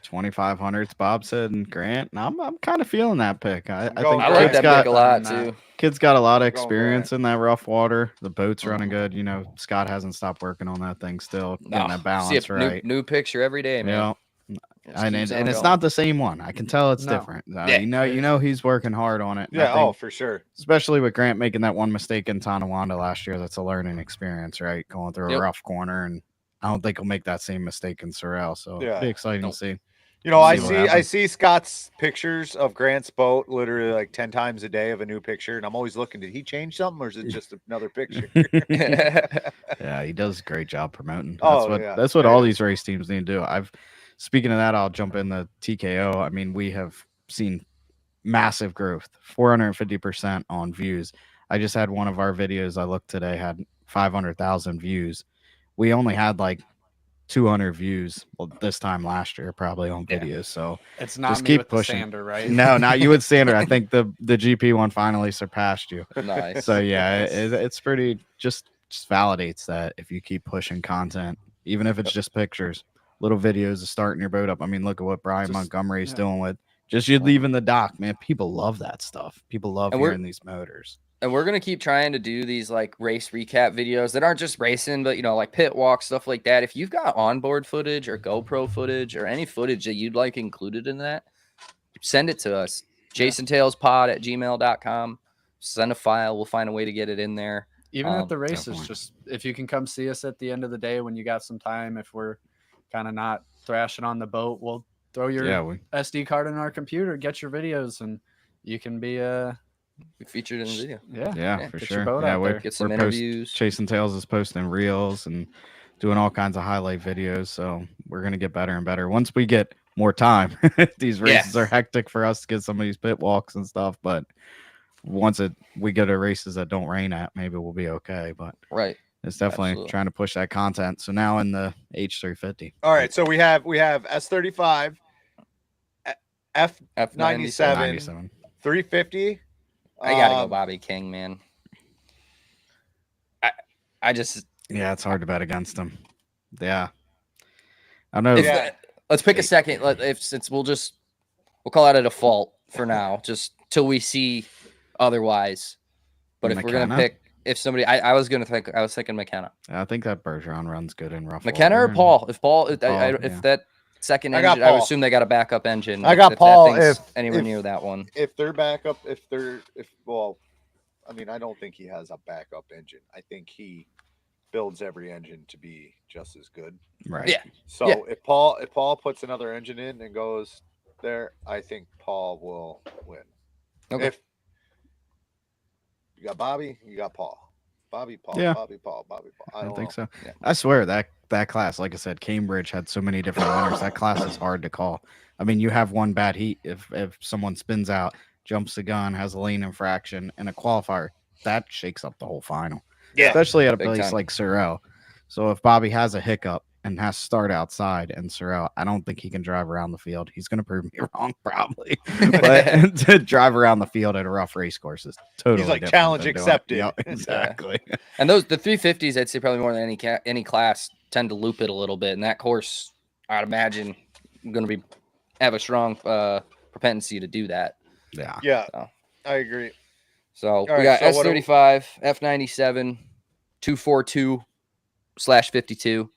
2,500s, Bob said, and Grant. And I'm kind of feeling that pick. I think I like that pick a lot too. Kid's got a lot of experience in that rough water. The boat's running good. Scott hasn't stopped working on that thing still, getting that balance right. New picture every day, man. And it's not the same one. I can tell it's different. You know he's working hard on it. Yeah, for sure. Especially with Grant making that one mistake in Tonawanda last year. That's a learning experience, right? Going through a rough corner, and I don't think he'll make that same mistake in Sorel. So it'll be exciting to see. I see Scott's pictures of Grant's boat literally like 10 times a day of a new picture, and I'm always looking, did he change something or is it just another picture? Yeah, he does a great job promoting. That's what all these race teams need to do. Speaking of that, I'll jump in the TKO. I mean, we have seen massive growth, 450% on views. I just had one of our videos I looked today had 500,000 views. We only had like 200 views this time last year, probably on videos. So it's not just me keep with pushing. The sander, right? No, not you with sander. I think the GP one finally surpassed you. Nice. So yeah, it's pretty. Just validates that if you keep pushing content, even if it's just pictures, little videos of starting your boat up. I mean, look at what Brian Montgomery is doing with just you leaving the dock, man. People love that stuff. People love hearing these motors. And we're going to keep trying to do these like race recap videos that aren't just racing, but like pit walk, stuff like that. If you've got onboard footage or GoPro footage or any footage that you'd like included in that, send it to us. JasonTalesPod@gmail.com. Send a file. We'll find a way to get it in there. Even at the races, just if you can come see us at the end of the day when you got some time, if we're kind of not thrashing on the boat, we'll throw your SD card in our computer, get your videos, and you can be featured in the video. Yeah, for sure. We get some interviews. Chasin Tales is posting reels and doing all kinds of highlight videos. So we're gonna get better and better once we get more time. These races are hectic for us to get some of these pit walks and stuff, but once we go to races that don't rain at, maybe we'll be okay. But It's definitely trying to push that content. So now in the H350. All right, so we have S35, F97, 350. I gotta go Bobby King, man. I just it's hard to bet against him. Yeah, I don't know. Let's pick a second. We'll call it a default for now, just till we see otherwise. But if we're gonna pick, if somebody, I was thinking McKenna. I think that Bergeron runs good in rough. McKenna or Paul? If that second engine, I would assume they got a backup engine. I got Paul. If anywhere near that one, if they're backup, I mean, I don't think he has a backup engine. I think he builds every engine to be just as good. Right. Yeah. So if Paul puts another engine in and goes there, I think Paul will win. Okay. If you got Bobby, you got Paul. Bobby, Paul, Bobby, Paul. I don't think so. Yeah. I swear that class, like I said, Cambridge had so many different winners. That class is hard to call. I mean, you have one bad heat. If someone spins out, jumps the gun, has a lane infraction, and a qualifier, that shakes up the whole final. Yeah. Especially at a place like Sorel. So if Bobby has a hiccup and has to start outside in Sorel, I don't think he can drive around the field. He's going to prove me wrong, probably. But to drive around the field at a rough race course is totally He's like challenge accepted. Yeah, exactly. And the 350s, I'd say probably more than any class tend to loop it a little bit. And that course, I'd imagine, going to have a strong propensity to do that. Yeah. Yeah. So, I agree. So we got S35, F97, 242/52.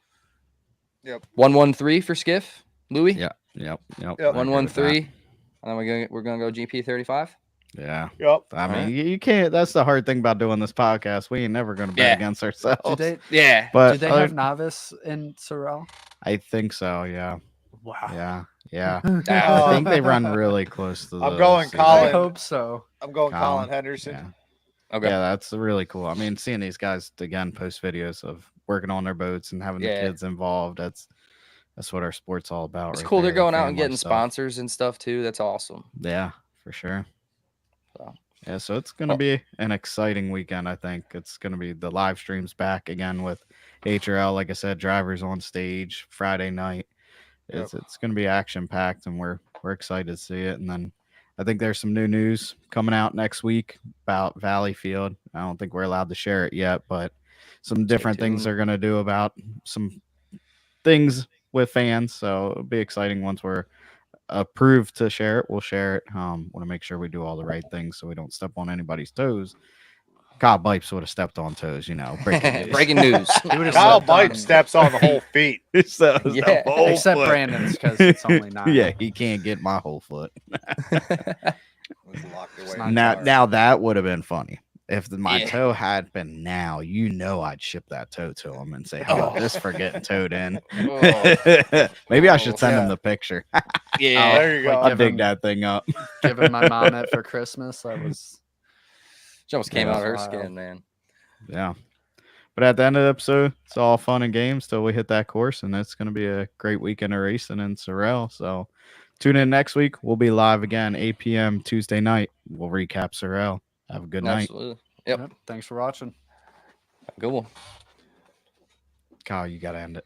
Yep. 113 for Skiff, Louis. Yep. 113. And then we're gonna go GP 35. Yeah. Yep. I mean, you can't. That's the hard thing about doing this podcast. We ain't never gonna bet against ourselves. But do they have novice in Sorel? I think so. Yeah. Wow. Yeah. I think they run really close to. I'm going Colin. I hope so. I'm going Colin Henderson. Yeah. Okay. Yeah, that's really cool. I mean, seeing these guys again post videos of working on their boats and having the kids involved. That's what our sport's all about. It's cool. They're going out and getting sponsors and stuff too. That's awesome. Yeah, for sure. So it's going to be an exciting weekend. I think it's going to be the live streams back again with HRL. Like I said, drivers on stage Friday night. It's going to be action packed, and we're excited to see it. And then I think there's some new news coming out next week about Valley Field. I don't think we're allowed to share it yet, but some different things they're going to do about some things with fans. So it'll be exciting once we're approved to share it. We'll share it. Want to make sure we do all the right things so we don't step on anybody's toes. Kyle Bipes would have stepped on toes, breaking news. Kyle Bipes steps on the whole feet. Except Brandon's because it's only 9. Yeah, he can't get my whole foot. Now that would have been funny. If my toe had been now, I'd ship that toe to him and say, "How about this for getting towed in?" Maybe I should send him the picture. There you go. I'll dig that thing up. Giving my mom it for Christmas. She almost came out of her skin, man. Yeah. But at the end of the episode, it's all fun and games till we hit that course, and it's going to be a great weekend of racing in Sorel. So tune in next week. We'll be live again, 8 p.m. Tuesday night. We'll recap Sorel. Have a good night. Absolutely. Yep. Thanks for watching. Good one. Kyle, you got to end it.